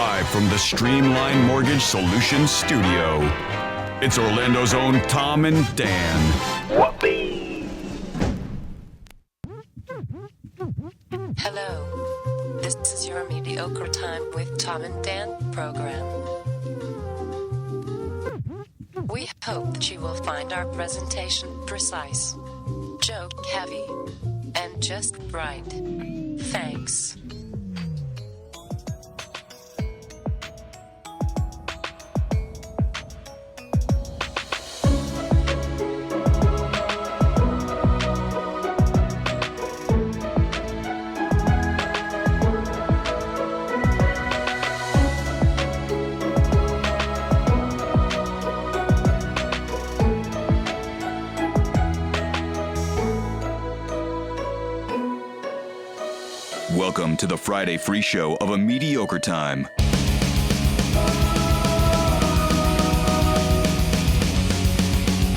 Live from the Streamline Mortgage Solutions studio, it's Orlando's own Tom and Dan. Hello, this is your Mediocre Time with Tom and Dan program. We hope that you will find our presentation precise, joke heavy, and just right. Thanks. Welcome to the Friday free show of A Mediocre Time.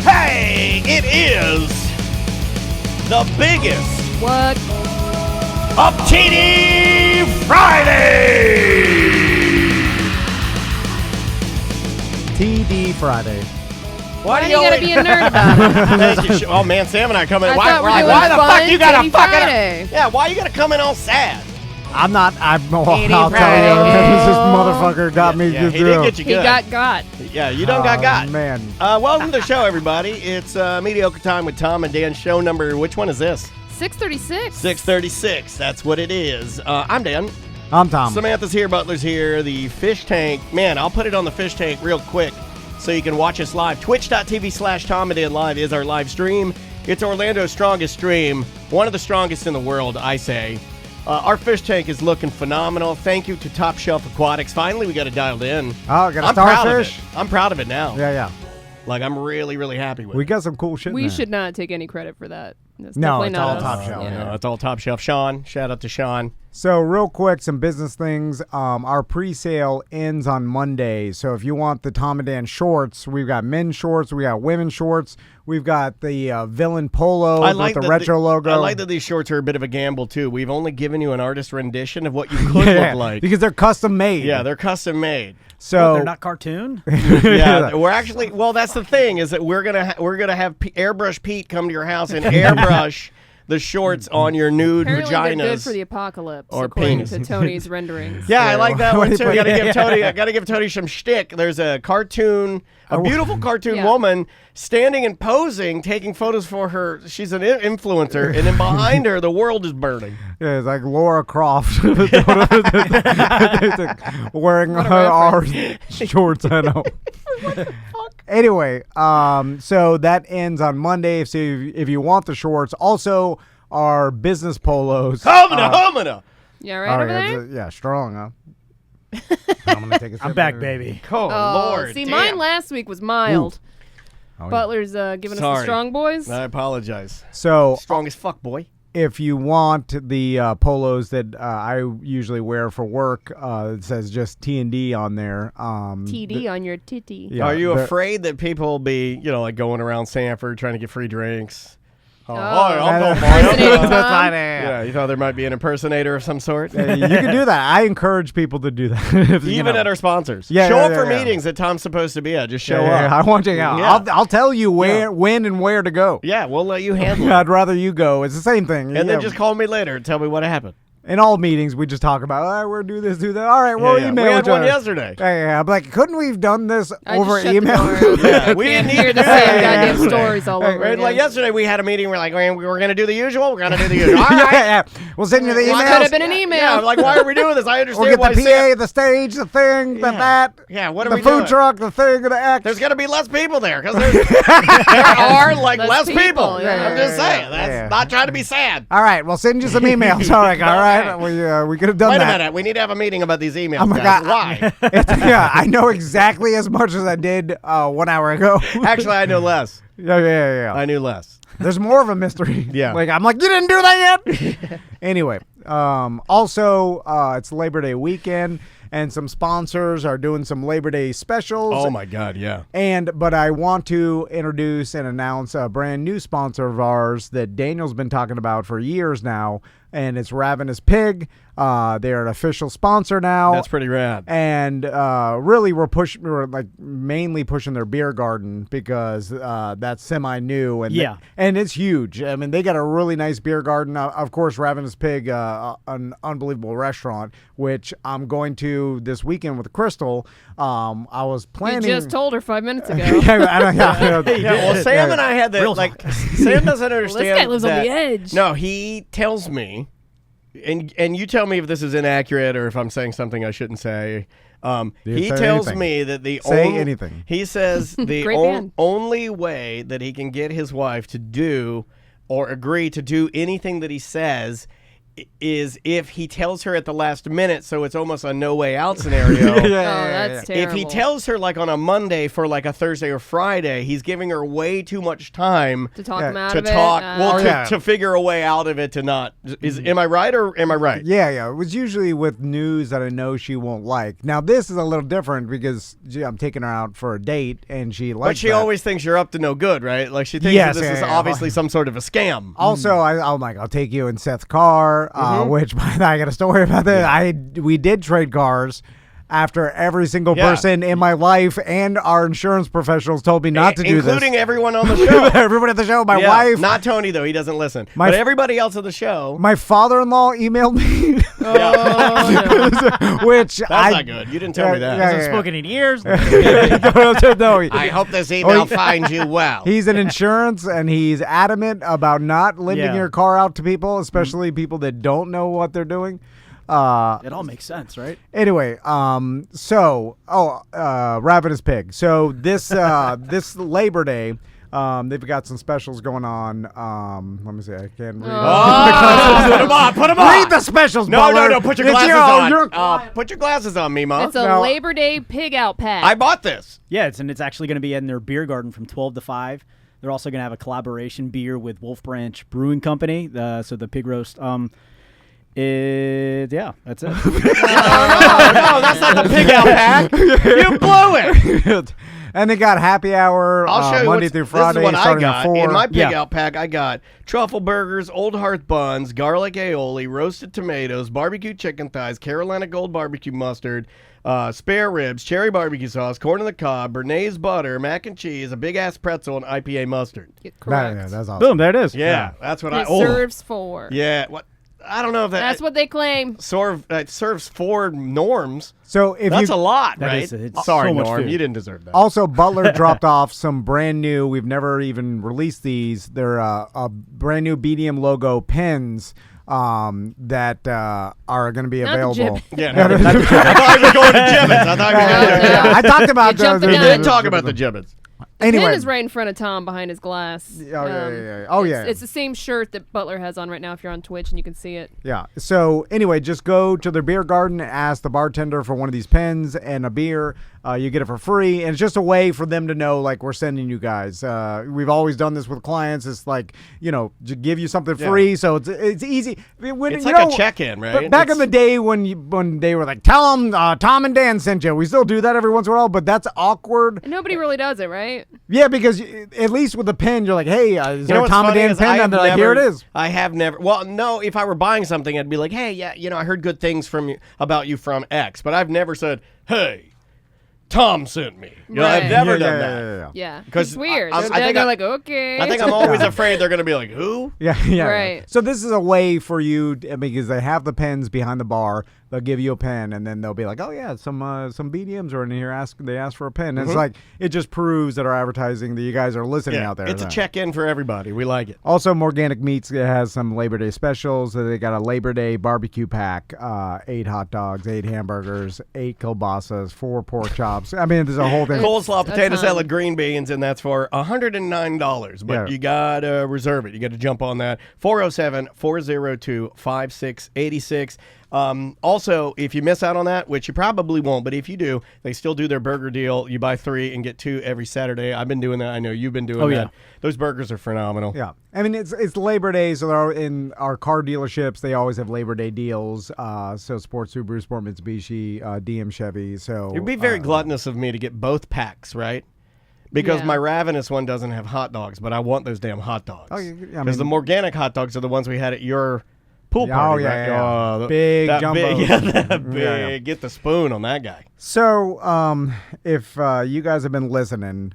Hey, it is the biggest What? of TD Friday. TD Friday. Why do you gotta be a nerd about it? Thank you. Oh man, Sam and I come in. I Why thought we were doing the fun fuck you gotta TD fucking? Friday. Yeah, why you gotta come in all sad? I'll tell you, Friday. this motherfucker got me Yeah, good. he did get you He good. got. Yeah, you done got. Man. Welcome to the show, everybody. It's Mediocre Time with Tom and Dan. Show number. Which one is this? 636. 636. That's what it is. I'm Dan. I'm Tom. Samantha's here, Butler's here, the fish tank. Man, I'll put it on the fish tank real quick so you can watch us live. Twitch.tv/Tom and Dan Live is our live stream. It's Orlando's strongest stream, one of the strongest in the world, I say. Our fish tank is looking phenomenal. Thank you to Top Shelf Aquatics. Finally, we got it dialed in. Oh, got a I'm proud of starfish? it. I'm proud of it now. Yeah. Like, I'm really, really happy with We it. got some cool shit in We there. should not take any credit for that. That's No, definitely it's not all us. Top Shelf. Yeah. No, it's all Top Shelf. Sean, shout out to Sean. So real quick, some business things. Our pre-sale ends on Monday. So if you want the Tom and Dan shorts, we've got men's shorts, we got women's shorts, we've got the villain polo with the retro logo. I like that these shorts are a bit of a gamble too. We've only given you an artist rendition of what you could look like. because they're custom made. Yeah, they're custom made. So they're not cartoon? Yeah, we're actually. Well, that's the thing is that we're gonna have Airbrush Pete come to your house and airbrush the shorts on your nude Apparently they're good vaginas. for the apocalypse, or according penis. to Tony's renderings. Yeah, I like that What one do too. you I put- gotta give Tony some shtick. There's a cartoon, a beautiful cartoon Yeah. woman standing and posing, taking photos for her. She's an influencer, and then behind her, the world is burning. Yeah, it's like Laura Croft wearing our shorts. I know. Anyway, so that ends on Monday. So if you want the shorts, also our business polos. Homina. Yeah, right over yeah, there? yeah, strong, huh? I'm gonna take a sip I'm back, here. baby. Oh, Oh, Lord. see, damn. mine last week was mild. Oh, yeah. Butler's giving us the Sorry. strong boys. I apologize. So Strong as fuck, boy. if you want the polos that I usually wear for work, it says just T&D on there. TD on your titty. Yeah, Are you the- afraid that people will be, like going around Sanford trying to get free drinks? Oh, Oh. Impersonating Tom. That's right. Yeah, you thought there might be an impersonator of some sort? You can do that. I encourage people to do that. If, you Even know. at our sponsors. Yeah, show yeah, up yeah, for yeah. meetings that Tom's supposed to be at. Just show Yeah, up. I want you out. Yeah. I'll tell you where, Yeah. when, and where to go. Yeah, we'll let you handle it. I'd rather you go. It's the same thing. And then Yeah. just call me later and tell me what happened. In all meetings, we just talk about, we're do this, do that. All right, we'll Yeah, email we had each one other. yesterday. Yeah, I'm like, couldn't we have done this I over just shut email? The door. Yeah, we Can't didn't hear need the to same do that goddamn yesterday. stories all over Right, again. like yesterday, we had a meeting. We're like, we're going to do the usual. We're going to do the usual. All yeah, right. yeah. We'll send you the Well, email. it could have been an email. Yeah, I'm like, why are we doing this? I We'll understand get why the Sam- PA, the stage, the thing, the Yeah. that. Yeah, what are the we food doing? truck, the thing, the act. There's going to be less people there because there are like less Less people. people, yeah. I'm just saying. That's Yeah. not trying to be sad. All right, we'll send you some emails. All right, all right. We could have done Wait a that. minute. We need to have a meeting about these emails. Oh my guys. God. Why? Yeah, I know exactly as much as I did 1 hour ago. Actually, I know less. yeah. I knew less. There's more of a mystery. Yeah. Like, I'm like, you didn't do that yet? Anyway, also, it's Labor Day weekend, and some sponsors are doing some Labor Day specials. Oh, my God, yeah. But I want to introduce and announce a brand new sponsor of ours that Daniel's been talking about for years now. and it's Ravenous Pig. They're an official sponsor now. That's pretty rad. And really, we're like mainly pushing their beer garden because that's semi-new and and it's huge. I mean, they got a really nice beer garden. Of course, Ravenous Pig, an unbelievable restaurant, which I'm going to this weekend with Crystal. I was planning. You just told her 5 minutes ago. Well, Sam and I had that. Like, Sam doesn't understand. This guy lives on that- the edge. No, he tells me, and you tell me if this is inaccurate or if I'm saying something I shouldn't say. He say tells anything. me that the Say anything. He says the Great man. only way that he can get his wife to do or agree to do anything that he says is if he tells her at the last minute, so it's almost a no way out scenario. That's terrible. If he tells her like on a Monday for like a Thursday or Friday, he's giving her way too much time to talk him out to of talk. it. Well, to figure a way out of it to not. Am I right or am I right? Yeah. It was usually with news that I know she won't like. Now, this is a little different because I'm taking her out for a date and she likes But she that. always thinks you're up to no good, right? Like she thinks Yes, that this is yeah. obviously some sort of a scam. Also, I'm like, I'll take you in Seth's car, which I got a story about that. We did trade cars after every single person in my life and our insurance professionals told me not to do this. Including everyone on the show. Everybody at the show, my wife. Not Tony, though. He doesn't listen. But everybody else on the show. My father-in-law emailed me. Which That's not good. You didn't tell me that. Hasn't spoken in years. No, I hope this email finds you well. He's in insurance, and he's adamant about not lending your car out to people, especially people that don't know what they're doing. It all makes sense, right? Anyway, Ravenous Pig. So this this Labor Day, they've got some specials going on. Let me see. I can't read. Put them on. Read the specials, Butler. No. Put your It's glasses on. Put your glasses on, Mima. It's a Labor Day pig out pack. I bought this. Yeah, it's actually going to be in their beer garden from 12 to 5. They're also going to have a collaboration beer with Wolf Branch Brewing Company. So the pig roast. That's it. No, that's not the pig out pack. You blew it. And they got happy hour I'll show you Monday through this Friday is what I starting at got. 4. In my pig out pack, I got truffle burgers, Old Hearth buns, garlic aioli, roasted tomatoes, barbecue chicken thighs, Carolina Gold barbecue mustard, spare ribs, cherry barbecue sauce, corn on the cob, Bernaise butter, mac and cheese, a big-ass pretzel, and IPA mustard. Correct. That's awesome. Boom, there it is. Yeah, that's what It I... serves 4. Yeah, what? I don't know if That's what they claim. It serves 4 norms. So if That's you a lot, That right? is- it's Sorry, so much Norm. food. You didn't deserve that. Also, Butler dropped off some brand new. We've never even released these. They're a brand new BDM logo pins that are going to be Not the available. Jibbitz. Yeah, no, I thought you were going to Jibbitz. I thought you were going to Yeah. I talked about You jumped the We gun. did talk about the Jibbitz. Anyway, Pin is right in front of Tom behind his glass. It's the same shirt that Butler has on right now if you're on Twitch and you can see it. Yeah. So anyway, just go to their beer garden and ask the bartender for one of these pens and a beer. You get it for free, and it's just a way for them to know, like, we're sending you guys. We've always done this with clients. It's like, to give you something free, so it's easy. It's like a check-in, right? Back in the day when they were like, tell them Tom and Dan sent you. We still do that every once in a while, but that's awkward. And nobody really does it, right? Yeah, because at least with the pen, you're like, hey, is there a what's Tom and funny Dan is pen? And they're like, here it is. I have never. Well, no. If I were buying something, I'd be like, hey, yeah, I heard good things about you from X, but I've never said, hey, Tom sent me. I've Right. never done that. Yeah. 'Cause It's weird. I They're think like, okay. I think I'm always afraid they're going to be like, who? Yeah. Right. So this is a way for you because they have the pens behind the bar. They'll give you a pen, and then they'll be like, "Oh yeah, some BDMs are in here. They ask for a pen." And it's like it just proves that our advertising that you guys are listening out there. It's a check-in for everybody. We like it. Also, Morganic Meats has some Labor Day specials. They got a Labor Day barbecue pack: 8 hot dogs, 8 hamburgers, 8 kielbasas, 4 pork chops. I mean, there's a whole thing. Coleslaw, a potato ton. salad, green beans, and that's for $109. But you got to reserve it. You got to jump on that. 407-402-5686. Also, if you miss out on that, which you probably won't, but if you do, they still do their burger deal. You buy 3 and get 2 every Saturday. I've been doing that. I know you've been doing that. Yeah. Those burgers are phenomenal. Yeah, I mean it's Labor Day, so they're in our car dealerships. They always have Labor Day deals. So Sport Subaru, Sport Mitsubishi, DM Chevy. So It'd be very gluttonous of me to get both packs, right? Because Yeah. my Ravenous one doesn't have hot dogs, but I want those damn hot dogs. Oh, yeah, I Because the mean- Morganic hot dogs are the ones we had at your pool party. Big jumbo. Big. Get the spoon on that guy. So, if you guys have been listening,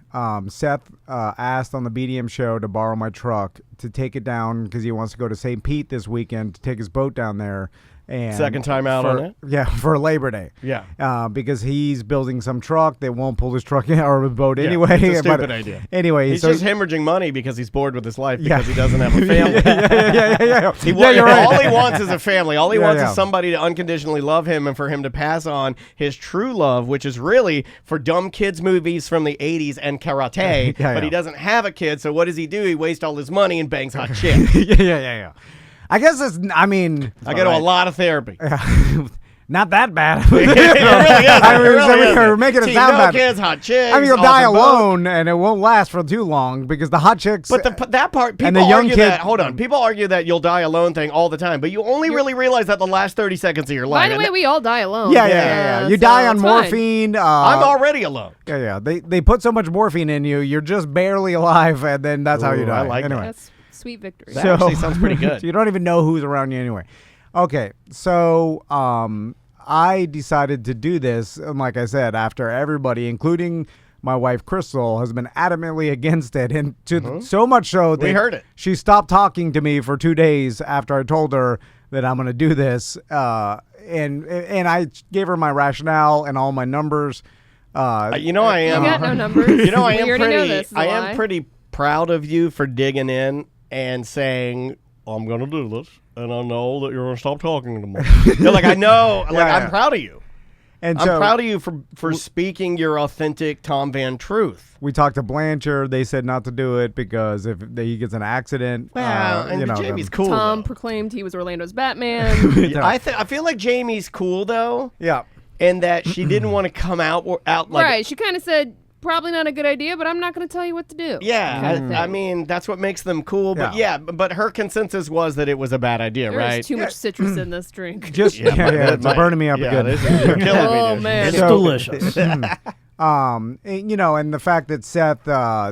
Seth asked on the BDM show to borrow my truck to take it down because he wants to go to St. Pete this weekend to take his boat down there. And second time out on it? Yeah, for Labor Day. Yeah. Because he's building some truck that won't pull his truck or his boat anyway. It's a stupid idea. Anyway. He's just hemorrhaging money because he's bored with his life because he doesn't have a family. You're right. All he wants is a family. All he wants is somebody to unconditionally love him and for him to pass on his true love, which is really for dumb kids movies from the 80s and karate. But he doesn't have a kid, so what does he do? He wastes all his money and bangs hot chicks. Yeah. I guess I go to a lot of therapy. Not that bad. It really is. We're making it sound bad. Kids, hot chicks. I mean, you'll die alone, and it won't last for too long because the hot chicks. But that part, people and the young argue kid, that. Hold on, people argue that you'll die alone thing all the time, but you only really realize that the last 30 seconds of your life. By the way, we all die alone. Yeah. You die on morphine. I'm already alone. Yeah. They put so much morphine in you, you're just barely alive, and then that's how you die. I like anyway. That's sweet victory. That actually sounds pretty good. So you don't even know who's around you anyway. Okay, so I decided to do this, and like I said, after everybody, including my wife Crystal, has been adamantly against it, and so much so that we heard it. She stopped talking to me for 2 days after I told her that I'm going to do this, and I gave her my rationale and all my numbers. I am. You got no numbers. I am pretty proud of you for digging in and saying, I'm going to do this, and I know that you're going to stop talking to me. You're like, I know. I'm proud of you. And I'm proud of you for speaking your authentic Tom Van truth. We talked to Blanchard. They said not to do it because if he gets an accident. Well, Jamie's cool. Tom proclaimed he was Orlando's Batman. I feel like Jamie's cool, though. Yeah. And that she didn't want to come out like... Right. She kind of said... Probably not a good idea, but I'm not going to tell you what to do. Yeah, I mean, that's what makes them cool. But but her consensus was that it was a bad idea, right? There's too much citrus in this drink. It's burning me up again. You're killing me, man. It's delicious. And the fact that Seth,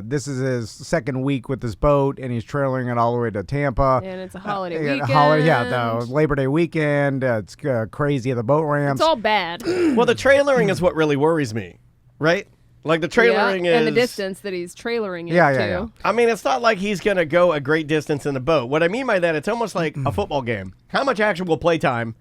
this is his second week with this boat, and he's trailering it all the way to Tampa. And it's a holiday weekend. The Labor Day weekend. It's crazy at the boat ramps. It's all bad. Well, the trailering is what really worries me, right? Like the trailering is... and the distance that he's trailering it to. I mean, it's not like he's going to go a great distance in the boat. What I mean by that, it's almost like a football game. How much actual playtime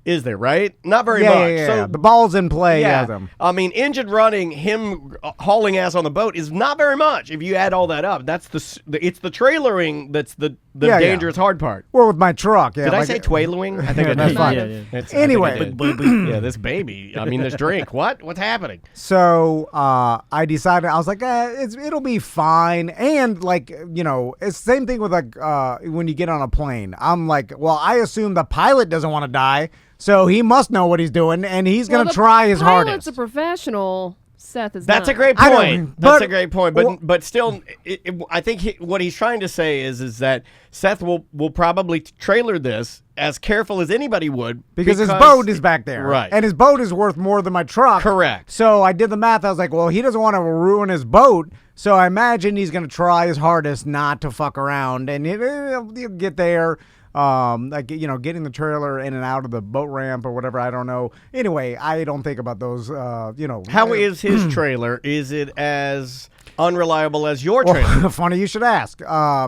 is there, right? Not very much. Yeah. So the ball's in play. I mean, engine running, him hauling ass on the boat is not very much. If you add all that up, that's it's the trailering that's the dangerous hard part. Well, with my truck. Did I say twailering? I think that's fine. Anyway, this baby. I mean, this drink. What's happening? So I decided. I was like, it'll be fine. And it's the same thing with when you get on a plane. I'm like, well, I assume the pilot doesn't want to die. So he must know what he's doing, and he's going to try his hardest. The pilot's a professional. Seth is That's not. a great point. That's a great point. But still, I think what he's trying to say is that Seth will probably trailer this as careful as anybody would. Because his boat is back there. Right. And his boat is worth more than my truck. Correct. So I did the math. I was like, well, he doesn't want to ruin his boat. So I imagine he's going to try his hardest not to fuck around. And he'll get there. Getting the trailer in and out of the boat ramp or whatever, I don't know. Anyway, I don't think about those, How is his trailer? Is it as unreliable as your trailer? Well, funny you should ask,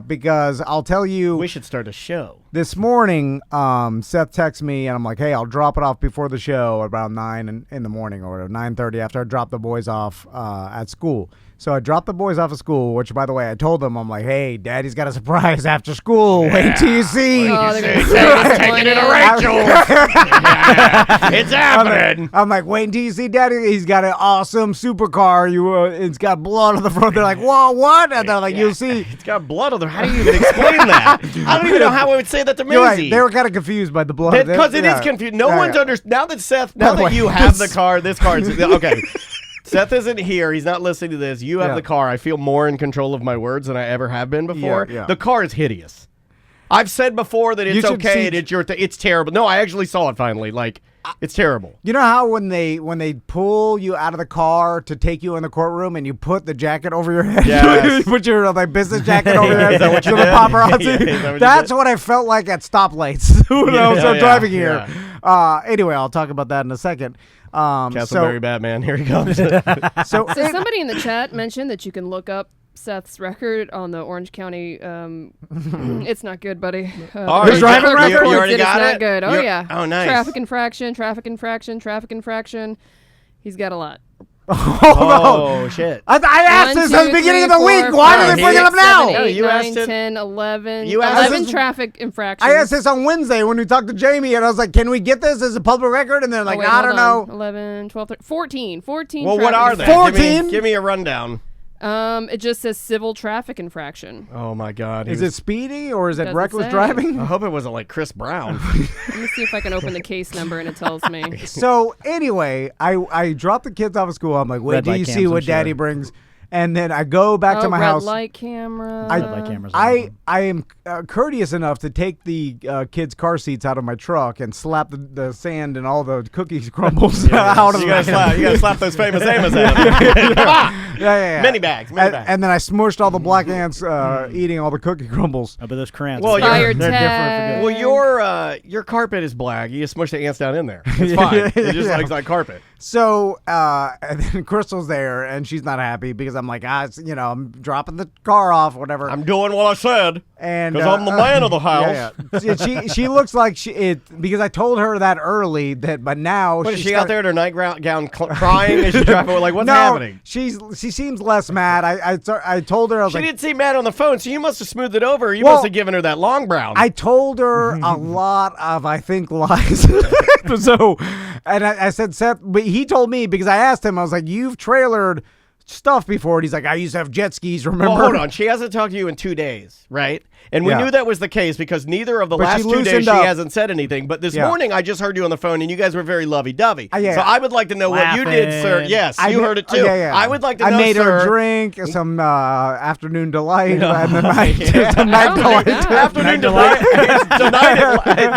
because I'll tell you. We should start a show. This morning, Seth texts me, and I'm like, hey, I'll drop it off before the show around 9 in the morning or 9:30 after I drop the boys off at school. So I dropped the boys off at school, which, by the way, I told them, I'm like, hey, Daddy's got a surprise after school. Wait till you see. Oh, they're going to taking it to Rachel. It's happening. I'm like, wait until you see Daddy. He's got an awesome supercar. It's got blood on the front. They're like, whoa, what? And they're like, you'll see. It's got blood on the front. How do you even explain that? I don't even know how I would say that to Maisie. You're right. They were kind of confused by the blood. Because it is confused. No one's Now that you have the car, this car is... Okay. Seth isn't here. He's not listening to this. You have the car. I feel more in control of my words than I ever have been before. Yeah. The car is hideous. I've said before that it's okay. It's terrible. No, I actually saw it finally. Like, It's terrible. You know how when they pull you out of the car to take you in the courtroom and you put the jacket over your head? Yes. You put your business jacket over your head. Is that what you the did? paparazzi. That's what I felt like at stoplights when I was driving here. Anyway, I'll talk about that in a second. Castleberry Batman. Here he comes. So somebody in the chat mentioned that you can look up Seth's record on the Orange County. It's not good, buddy. His driving record? You already got it's it? not good. Oh, yeah. Oh, nice. Traffic infraction. He's got a lot. Oh, shit. I asked this at the beginning of the week. Why are they bringing it up now? 7, 8, you 9, asked it. 10, 11. You asked 11 this- traffic infractions. I asked this on Wednesday when we talked to Jamie, and I was like, can we get this as a public record? And they're like, I don't know. 11, 12, 13, 14. 14 Well, what are they? 14? Give me a rundown. It just says civil traffic infraction. Oh, my God. Is it speedy or is it Doesn't reckless say. driving? I hope it wasn't like Chris Brown. Let me see if I can open the case number and it tells me. So anyway, I dropped the kids off of school. I'm like, wait, Red do light you cams, see I'm what Daddy sure. brings? And then I go back to my red house. light camera. Red light cameras. I am courteous enough to take the kids' car seats out of my truck and slap the sand and all the cookies crumbles out of You them. gotta slap those famous Amos out of them. Come on. Yeah. Mini bags. And then I smushed all the black ants eating all the cookie crumbles. Oh, but those crayons. Well, Fire they're tag. different for good. Well, your carpet is black. You just smush the ants down in there. It's fine. It just looks like carpet. So, and then Crystal's there, and she's not happy because I'm like, I'm dropping the car off, whatever. I'm doing what I said. And because I'm the man of the house. Yeah. She looks like because I told her that early but now What, is she out there in her nightgown crying as she's driving? Like, what's happening? She seems less mad. I told her I was She like, didn't seem mad on the phone, so you must have smoothed it over. You Well, must have given her that long brown. I told her a lot of, I think, lies. So, and I said, Seth, but he told me because I asked him, I was like, you've trailered stuff before. And he's like, I used to have jet skis, remember? Well, hold on. She hasn't talked to you in 2 days, right? And we Yeah. knew that was the case because neither of the But last she 2 days loosened she up. hasn't said anything. But this morning I just heard you on the phone and you guys were very lovey-dovey. Yeah. So I would like to know what you did, sir. Laughing. Yes, you heard it too. Yeah. I would like to know, I made sir. her drink some afternoon delight and then some Yeah. night Oh my delight. God. Afternoon delight.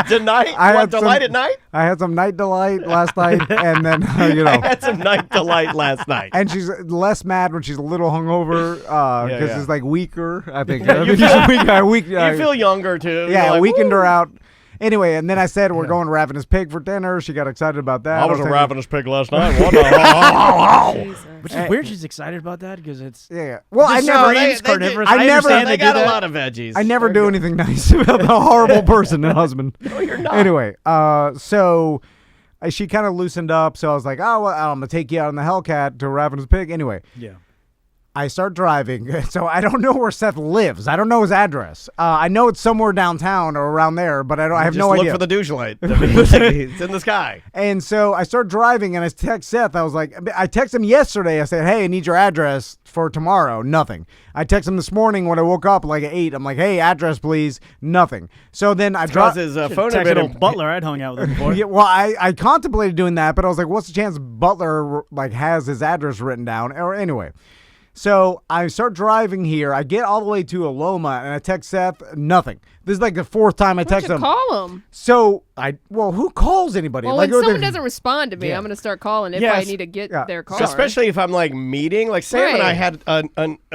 Delight? I What, had delight some- at night? I had some night delight last night, and then I had some night delight last night. And she's less mad when she's a little hungover because yeah. she's like weaker. I think You you feel younger too. yeah, You're like, weakened "Woo." her out. Anyway, and then I said we're going to Ravenous Pig for dinner. She got excited about that. I was a thinking- ravenous pig last night. What the Jesus. Which is weird. She's excited about that because it's. Yeah. Well, I Just never. sorry, Koreans, they carnivorous. I never- understand They they do got a that. lot of veggies. I never do anything nice about the horrible person and husband. No, you're not. Anyway, so she kind of loosened up. So I was like, oh, well, I'm gonna take you out on the Hellcat to Ravenous Pig. Anyway. Yeah. I start driving, so I don't know where Seth lives. I don't know his address. I know it's somewhere downtown or around there, but I have Just no look idea. for the douche light. It's in the sky. And so I start driving, and I text Seth. I was like, I text him yesterday. I said, hey, I need your address for tomorrow. Nothing. I text him this morning when I woke up like at 8. I'm like, hey, address, please. Nothing. So then I Because dropped. his phone had Texted been old Butler. I'd hung out with him before. Yeah, well, I contemplated doing that, but I was like, what's the chance Butler has his address written down? Or anyway. So I start driving here. I get all the way to Aloma, and I text Seth. Nothing. This is like the fourth time I Why don't text you him. call him? So who calls anybody? Well, Like, when someone they're- doesn't respond to me, Yeah. I'm going to start calling if Yes. I need to get Yeah. their car. So especially if I'm like meeting, like Sam and I Right.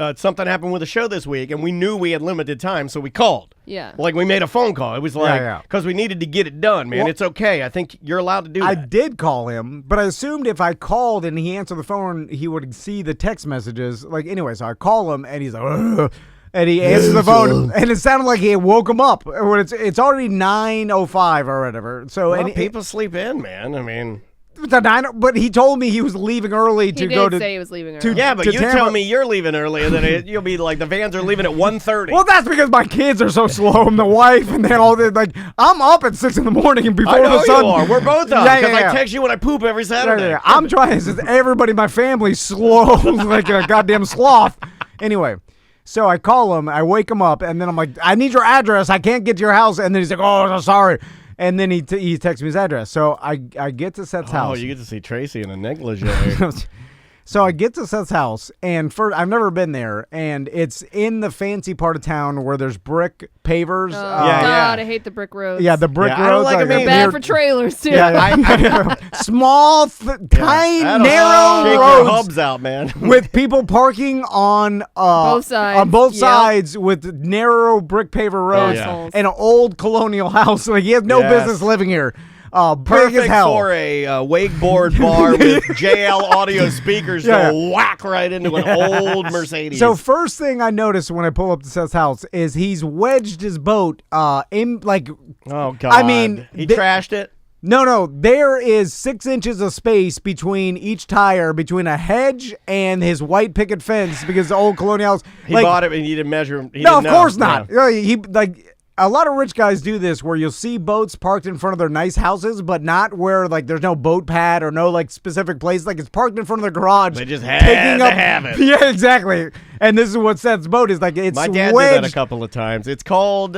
had something happen with the show this week, and we knew we had limited time, so we called. Yeah. Like we made a phone call. It was like yeah. because we needed to get it done, man. Well- It's okay. I think you're allowed to do I that. did call him, but I assumed if I called and he answered the phone, he would see the text messages. Like anyway, so I call him, and he's like, ugh. And he answers the phone, and it sounded like he woke him up. When it's already 9:05 or whatever. So Well, and people sleep in, man. I mean, but he told me he was leaving early He to did go to. say he was leaving to- early. yeah, but to you Tampa- tell me you're leaving early, and then you'll be like the vans are leaving at 1:30. Well, that's because my kids are so slow, and the wife, and then all the like. I'm up at 6 a.m. and before I know the sun. you are. We're both up Yeah, because yeah, yeah. I text you when I poop every Saturday. Yeah. I'm trying. Since everybody in my family's slow, like a goddamn sloth. Anyway, so I call him, I wake him up, and then I'm like, I need your address. I can't get to your house. And then he's like, oh, so sorry. And then he texts me his address. So I get to Seth's Oh, house. you get to see Tracy in a negligee. So I get to Seth's house, and I've never been there, and it's in the fancy part of town where there's brick pavers. Oh, Yeah, God, yeah. I hate the brick roads. Yeah, the brick Yeah, I don't roads. like them either. Bad for trailers, too. Small, tiny, That'll narrow shake your roads hubs out, man. with people parking on Both sides. On both Yep. sides with narrow brick paver roads Assholes. and an old colonial house. Like he has no Yes. business living here. Big as Perfect hell. for a wakeboard bar with JL audio speakers Yeah. to whack right into an old Mercedes. So first thing I noticed when I pull up to Seth's house is he's wedged his boat in like oh god, I mean, he the- trashed it. no, there is 6 inches of space between each tire, between a hedge and his white picket fence because the old colonial house. He like, bought it and he didn't measure him. no, of course not. He like a lot of rich guys do this where you'll see boats parked in front of their nice houses, but not where like there's no boat pad or no like specific place. Like it's parked in front of their garage. They just had to have it. Yeah, exactly. And this is what Seth's boat is like. It's My dad wedged. did that a couple of times. It's called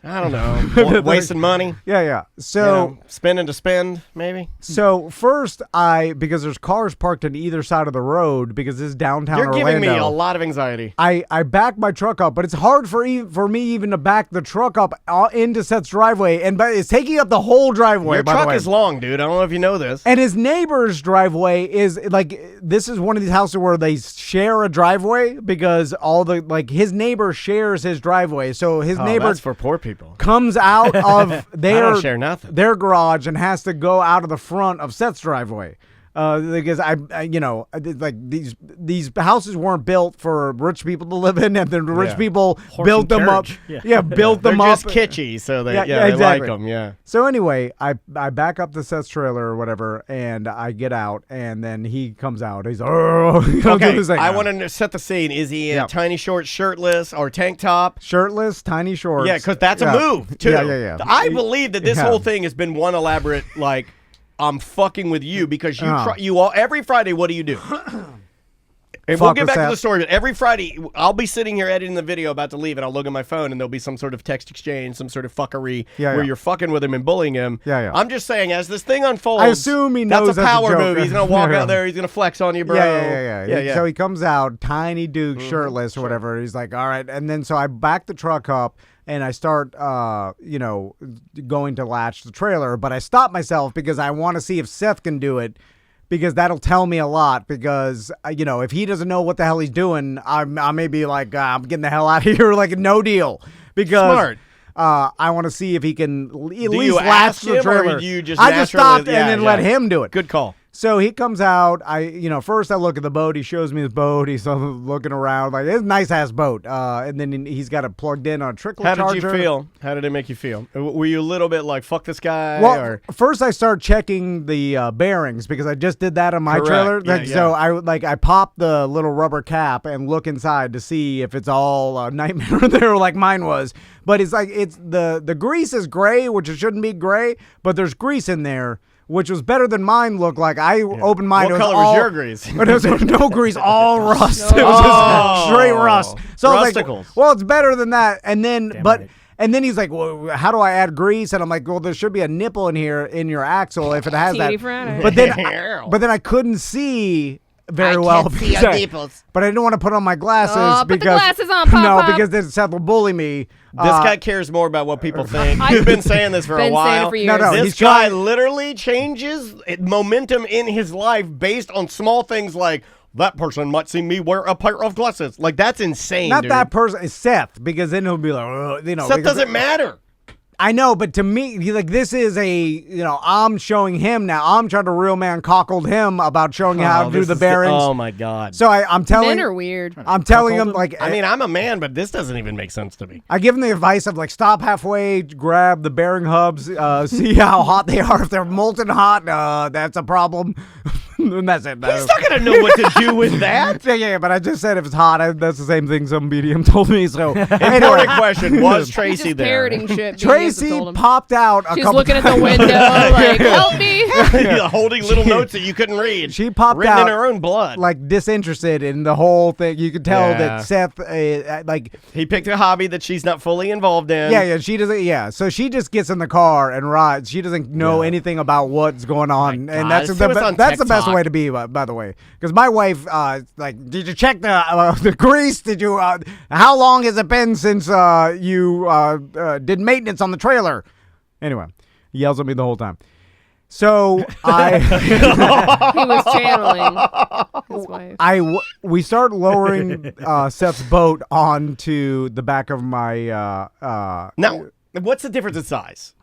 I don't know, wasting money. Yeah. So Spending to spend, maybe. So first, because there's cars parked on either side of the road because this is downtown You're Orlando. giving me a lot of anxiety. I back my truck up, but it's hard for me even to back the truck up into Seth's driveway, and it's taking up the whole driveway. Your by the truck way. is long, dude. I don't know if you know this. And his neighbor's driveway is like this is one of these houses where they share a driveway because his neighbor shares his driveway, so his neighbor that's for poor people. comes out of don't share nothing. their garage and has to go out of the front of Seth's driveway. Because these houses weren't built for rich people to live in, and the rich Yeah. people Horse built and them up. carriage. Yeah, built them They're up. just kitschy, so they Yeah, they exactly. like them. Yeah. So anyway, I back up the Seth's trailer or whatever, and I get out, and then he comes out. He's Okay, I want to set the scene. Is he in Yeah. tiny shorts, shirtless, or tank top? shirtless, tiny shorts. Yeah, because that's Yeah. a move too. Yeah. I believe that this Yeah. whole thing has been one elaborate like I'm fucking with you because Uh-huh. you all every Friday. What do? And Fuck we'll get with back to Seth. the story. But every Friday, I'll be sitting here editing the video about to leave, and I'll look at my phone, and there'll be some sort of text exchange, some sort of fuckery where you're fucking with him and bullying him. Yeah. I'm just saying, as this thing unfolds, I assume he knows that's a that's a power joke. move. He's gonna walk Yeah. out there. He's gonna flex on you, bro. Yeah. So he comes out, tiny Duke, shirtless or whatever. He's like, all right. And then so I back the truck up and I start, going to latch the trailer. But I stop myself because I want to see if Seth can do it because that'll tell me a lot. Because, if he doesn't know what the hell he's doing, I may be like, I'm getting the hell out of here. Like, no deal. Because Smart. I want to see if he can at least you latch ask the him, or trailer. you just I just naturally- stopped and then let him do it. Good call. So he comes out. First I look at the boat. He shows me his boat. He's looking around like it's a nice ass boat. And then he's got it plugged in on a trickle How charger. did you feel? How did it make you feel? Were you a little bit like fuck this guy? Well, or? first I start checking the bearings because I just did that on my Correct. trailer. Yeah, So I pop the little rubber cap and look inside to see if it's all a nightmare there like mine was. But it's like the grease is gray, which it shouldn't be gray, but there's grease in there, which was better than mine looked like. I opened mine. What it was color all, was your grease? But there was no grease, all rust. It was just straight rust. So I was like, Rusticles. well, it's better than that. And then, right. And then he's like, well, how do I add grease? And I'm like, well, there should be a nipple in here in your axle if it has Teeny that. Friday. But then I couldn't see very well. But I didn't want to put on my glasses Oh, put the because glasses on, Pop-Pop. because then Seth will bully me. This guy cares more about what people think. I've You've been saying this for a been saying it while. for years. No, This he's guy trying- literally changes momentum in his life based on small things like that person might see me wear a pair of glasses. Like that's insane. Not dude. that person, it's Seth, because then he'll be like, Seth because- doesn't matter. I know, but to me, this is I'm showing him now. I'm trying to real man cockled him about showing how to do this the is- bearings. Oh my god. So I'm telling Men are weird. I'm telling him like I mean, I'm a man, but this doesn't even make sense to me. I give him the advice of like stop halfway, grab the bearing hubs, see how hot they are. If they're molten hot, that's a problem. And that's it. He's not gonna know what to do with that. Yeah, but I just said if it's hot, that's the same thing some medium told me. So Important question: was He's Tracy just there? parroting shit. Tracy told him. popped out a She's couple looking at the window like, help me. Hobby. Holding little notes that you couldn't read. She popped written out in her own blood. like disinterested in the whole thing. You could tell that Seth, like he picked a hobby that she's not fully involved in. yeah, she doesn't. Yeah, so she just gets in the car and rides. She doesn't know anything about what's going on, and that's the best way to be. By the way, because my wife, like, did you check the grease? Did you? How long has it been since you did maintenance on the trailer? Anyway, he yells at me the whole time. So He was channeling his wife. We start lowering Seth's boat onto the back of my Now, what's the difference in size?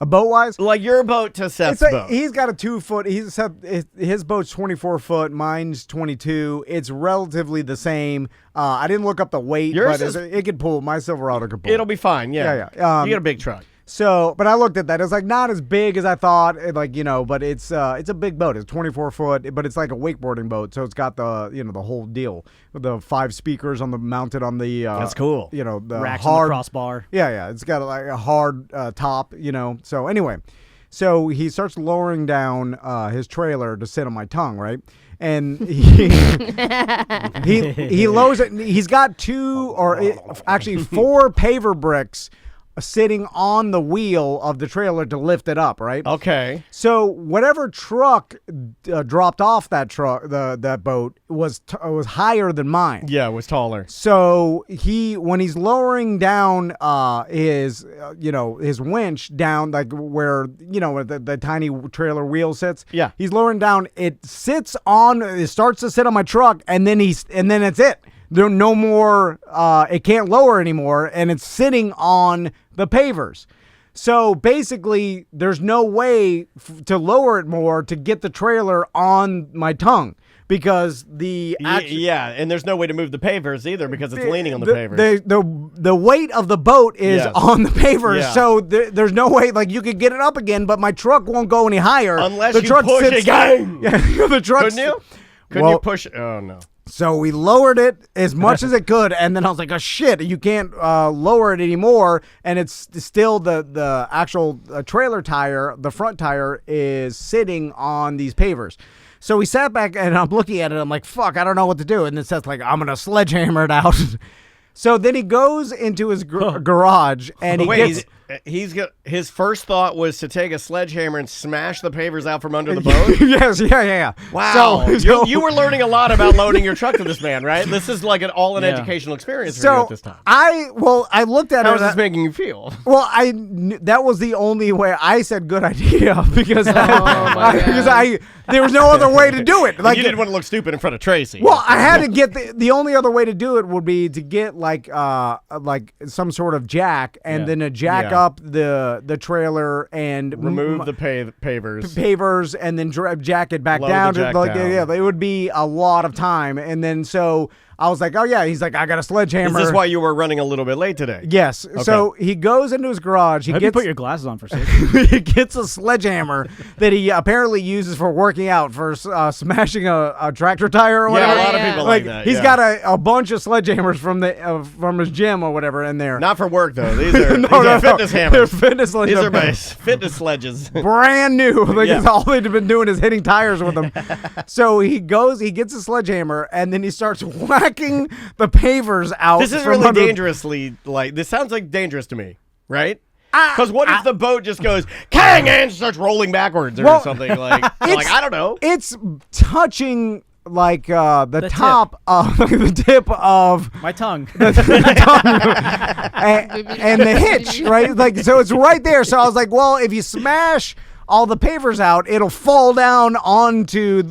a boat wise. Like your boat to Seth's boat. He's got a 2 foot. His boat's 24 foot. Mine's 22. It's relatively the same. I didn't look up the weight, Yours but is- it could pull. My Silverado could pull. It'll be fine. Yeah. Yeah. You got a big truck. So, but I looked at that. It's like not as big as I thought. But it's a big boat. It's 24 foot, but it's like a wakeboarding boat. So it's got the whole deal with the 5 speakers mounted on the. That's cool. The Racks hard on the crossbar. Yeah. It's got like a hard top. So anyway, so he starts lowering down his trailer to sit on my tongue, right? And he lowers it. He's got 4 paver bricks sitting on the wheel of the trailer to lift it up, right? Okay. So whatever truck dropped off that that boat was higher than mine. Yeah, it was taller. So when he's lowering down his winch down, like where the tiny trailer wheel sits. Yeah. He's lowering down. It starts to sit on my truck, and then it's it. There no more. It can't lower anymore, and it's sitting on the pavers. So basically, there's no way to lower it more to get the trailer on my tongue because and there's no way to move the pavers either because it's leaning on the pavers. The weight of the boat is on the pavers, Yeah. so there's no way like you could get it up again, but my truck won't go any higher Unless the you truck push sits, again. Yeah, the truck. Couldn't you? Couldn't you push? Oh no. So we lowered it as much as it could, and then I was like, "Oh shit, you can't lower it anymore." And it's still the actual trailer tire, the front tire, is sitting on these pavers. So we sat back, and I'm looking at it. I'm like, "Fuck, I don't know what to do." And it says like, "I'm gonna sledgehammer it out." So then he goes into his garage, and his first thought was to take a sledgehammer and smash the pavers out from under the boat. Yes, yeah. Wow, So you were learning a lot about loading your truck to this man, right? This is like an educational experience for you at this time. I looked at How it. is this making you feel? Well, that was the only way. I said good idea because there was no other way to do it. Like you didn't want to look stupid in front of Tracy. Well, I had to get the only other way to do it would be to get like some sort of jack and then jack up the trailer and remove the pavers and then jack it back Lower down. the jack Like down. yeah, it would be a lot of time. And then so I was like, oh yeah, he's like, I got a sledgehammer. Is this why you were running a little bit late today? Yes. Okay. So he goes into his garage. I hope you put your glasses on for a second. He gets a sledgehammer that he apparently uses for working out, for smashing a tractor tire or whatever. Yeah, a lot of people like that. He's got a bunch of sledgehammers from his gym or whatever in there. Not for work though. These are fitness hammers. They're fitness These are my fitness sledges. Brand new. All they've been doing is hitting tires with them. So he gets a sledgehammer, and then he starts whacking the pavers out. This is really dangerously, this sounds like dangerous to me, right? Because what if the boat just goes, kang, and starts rolling backwards or something? Like I don't know. It's touching the top of the tip of my tongue. and the hitch, right? So it's right there. So I was like, well, if you smash all the pavers out, it'll fall down onto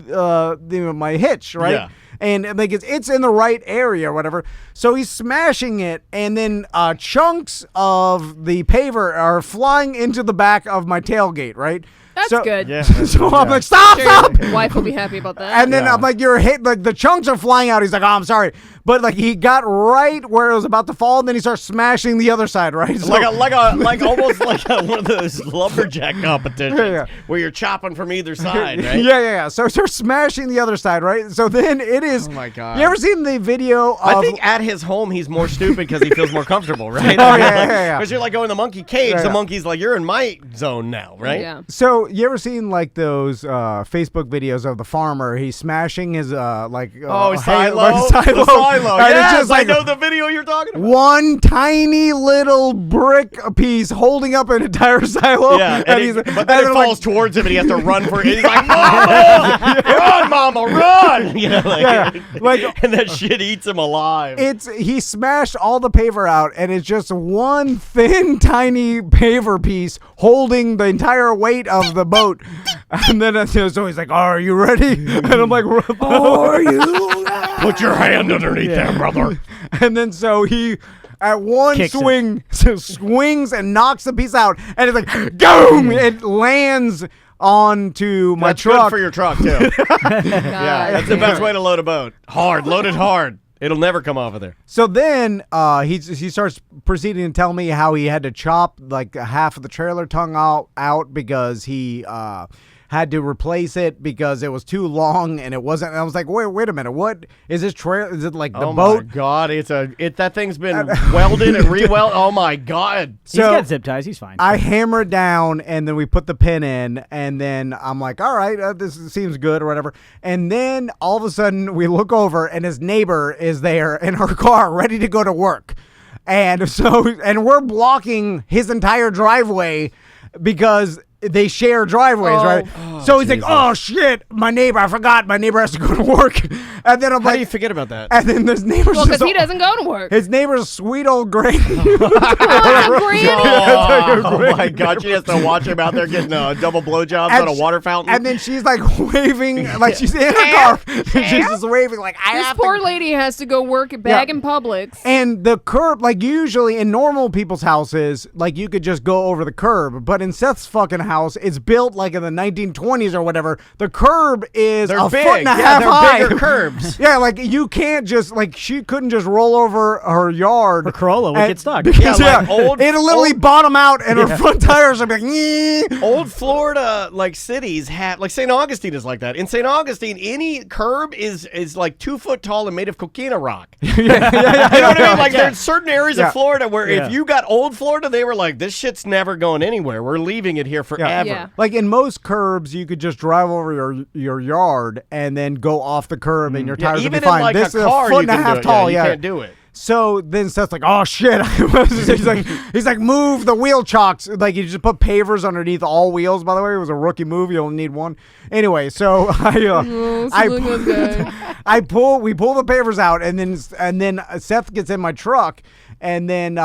my hitch, right? Yeah. And it's in the right area or whatever. So he's smashing it, and then chunks of the paver are flying into the back of my tailgate, right? That's good. Yeah. So I'm like, stop! Your wife will be happy about that. And then I'm like, you're hit. Like the chunks are flying out. He's like, oh, I'm sorry, but he got right where it was about to fall, and then he starts smashing the other side, right? So, almost like one of those lumberjack competitions where you're chopping from either side, right? Yeah. So it starts smashing the other side, right? So then it is. Oh my God! You ever seen the video? I think at his home he's more stupid because he feels more comfortable, right? Yeah. Because you're like going in the monkey cage. The monkey's like, you're in my zone now, right? So So you ever seen like those Facebook videos of the farmer? He's smashing his silo. silo. The silo. And Yes, it's just like I know the video you're talking about. one tiny little brick piece holding up an entire silo. Yeah, and but then it falls towards him, and he has to run for it. He's like, "Mama, run, Mama, run!" You know, and that shit eats him alive. He smashed all the paver out, and it's just one thin, tiny paver piece holding the entire weight of the boat. And then so he's like, "Are you ready?" And I'm like, "Are you?" Put your hand underneath there, brother. And then so he, at one Kicks swing, swings and knocks the piece out, and it's like, boom! It lands onto my That's truck. good for your truck too. Yeah, that's the best way to load a boat. Hard, load it hard. It'll never come off of there. So then he starts proceeding to tell me how he had to chop like half of the trailer tongue out because he had to replace it because it was too long and it wasn't. And I was like, wait a minute, what is this trailer? Is it like the boat? Oh my God, that thing's been welded and re-welded. Oh my God. He's got zip ties. He's fine. I hammer it down, and then we put the pin in, and then I'm like, all right, this seems good or whatever. And then all of a sudden we look over, and his neighbor is there in her car ready to go to work. And we're blocking his entire driveway because they share driveways, right? So he's like, "Oh shit, my neighbor! I forgot. My neighbor has to go to work." And then I'm How like, do you forget about that? And then this neighbor's Well, because he doesn't go to work. his neighbor's sweet old granny. Granny. Oh my God, she has to watch him out there getting double blowjobs And on a water fountain. And then she's like waving, like she's in her car. She's just waving, like I This have poor to. lady has to go work at Bag and Publix. And the curb, like usually in normal people's houses, like you could just go over the curb. But in Seth's fucking house, it's built like in the 1920s or whatever. The curb is they're a big. foot and a Yeah, half they're high. bigger curbs. Yeah, like you can't just like she couldn't just roll over her yard. Her Corolla would get stuck. Because, Yeah, like it'll literally bottom out, and her front tires will be like. "Nyeh." Old Florida like cities have like St. Augustine is like that. In St. Augustine, any curb is like 2 foot tall and made of coquina rock. You know what I mean? Like there's certain areas of Florida where if you got old Florida, they were like, this shit's never going anywhere. We're leaving it here forever. Yeah. Like in most curbs, you could just drive over your yard and then go off the curb, and your tires would Even be fine. in like This a is car, a foot you and a can half do it. tall. You can't do it. So then Seth's like, "Oh shit!" he's like, "Move the wheel chocks." Like you just put pavers underneath all wheels. By the way, it was a rookie move. You only need one. Anyway, so we pull the pavers out, and then Seth gets in my truck, and then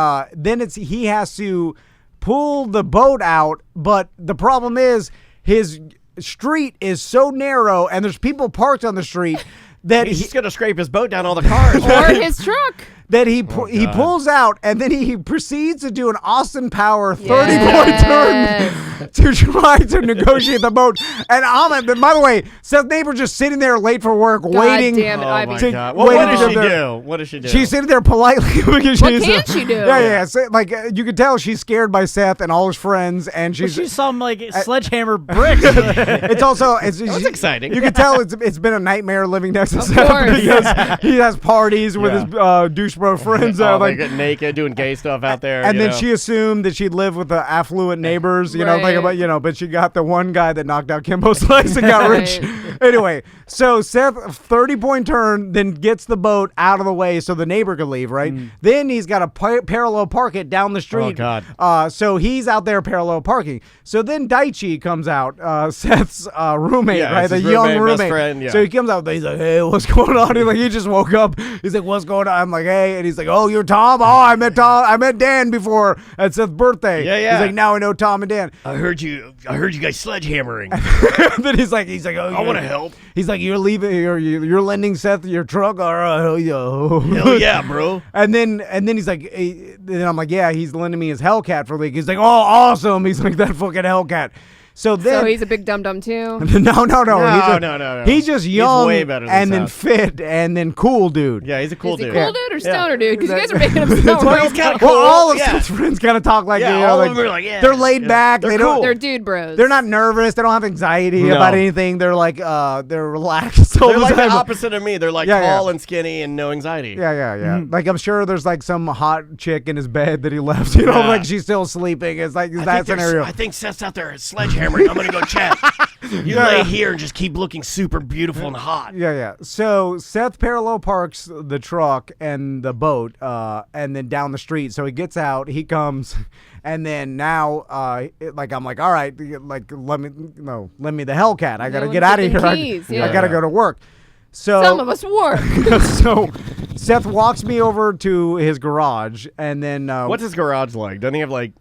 he has to pull the boat out. But the problem is his street is so narrow, and there's people parked on the street. That He's just gonna scrape his boat down all the cars. Or his truck. that he pulls out, and then he proceeds to do an Austin Power 30-point turn to try to negotiate the boat. And by the way, Seth's neighbor just sitting there late for work, waiting. Damn it, Oh Ivy. my God. Well, what does she do? What does she do? She's sitting there politely. What can she do? Yeah. So, like you could tell she's scared by Seth and all his friends, and She's some like sledgehammer bricks. it's also That's exciting. You can tell it's been a nightmare living next to Of Seth course. because he has parties with his douche bro friends. They Like, get naked, doing gay stuff out there. and you then know? she assumed that she'd live with the affluent neighbors, you know, Right. but she got the one guy that knocked out Kimbo Slice and got rich. Anyway, so Seth, 30-point turn, then gets the boat out of the way so the neighbor could leave, right? Then he's got to parallel park it down the street. Oh, God. So he's out there parallel parking. So then Daichi comes out, Seth's roommate, Yeah, right? it's The his young roommate, best roommate. friend, yeah. So he comes out, he's like, "Hey, what's going on?" He just woke up. He's like, "What's going on?" I'm like, "Hey," and he's like, "Oh, you're Tom? Oh, I met Dan before at Seth's birthday." Yeah. He's like, "Now I know Tom and Dan." I heard you guys sledgehammering. Then he's like, "Oh, I want to help. He's like, "You're leaving. You're lending Seth your truck." All right, hell yeah. Hell yeah, bro. And then he's like, then I'm like, "Yeah, he's lending me his Hellcat for a leak." He's like, "Oh, awesome." He's like, "That fucking Hellcat." So then, So he's a big dum-dum too. no. No. He's just young, way better than and then Seth. fit, and then cool dude. Yeah, he's a cool Is he dude. cool dude or Yeah. stoner dude? Because you guys are making him sound Well, real he's kinda cool. cool. Well, all of Yeah. Seth's friends kind of talk like, Yeah, you know, all like, of them are like, yeah. they're laid Yeah. back. They're They cool. don't. They're dude bros. They're not nervous. They don't have anxiety No. about anything. They're like, they're relaxed all They're the like time. the opposite of me. They're like Yeah, yeah. tall and skinny and no anxiety. Yeah. Like I'm sure there's like some hot chick in his bed that he left. You know, Yeah. like she's still sleeping. It's like that scenario. I think Seth's out there sledgehammering Sledgehammering. I'm going to go check. You lay here and just keep looking super beautiful and hot. Yeah. So Seth parallel parks the truck and the boat, and then down the street. So he gets out, he comes, and then now, I'm like, all right, like let me the Hellcat. I gotta get out of here. I gotta go to work. So some of us work. So Seth walks me over to his garage, and then what's his garage like? Doesn't he have like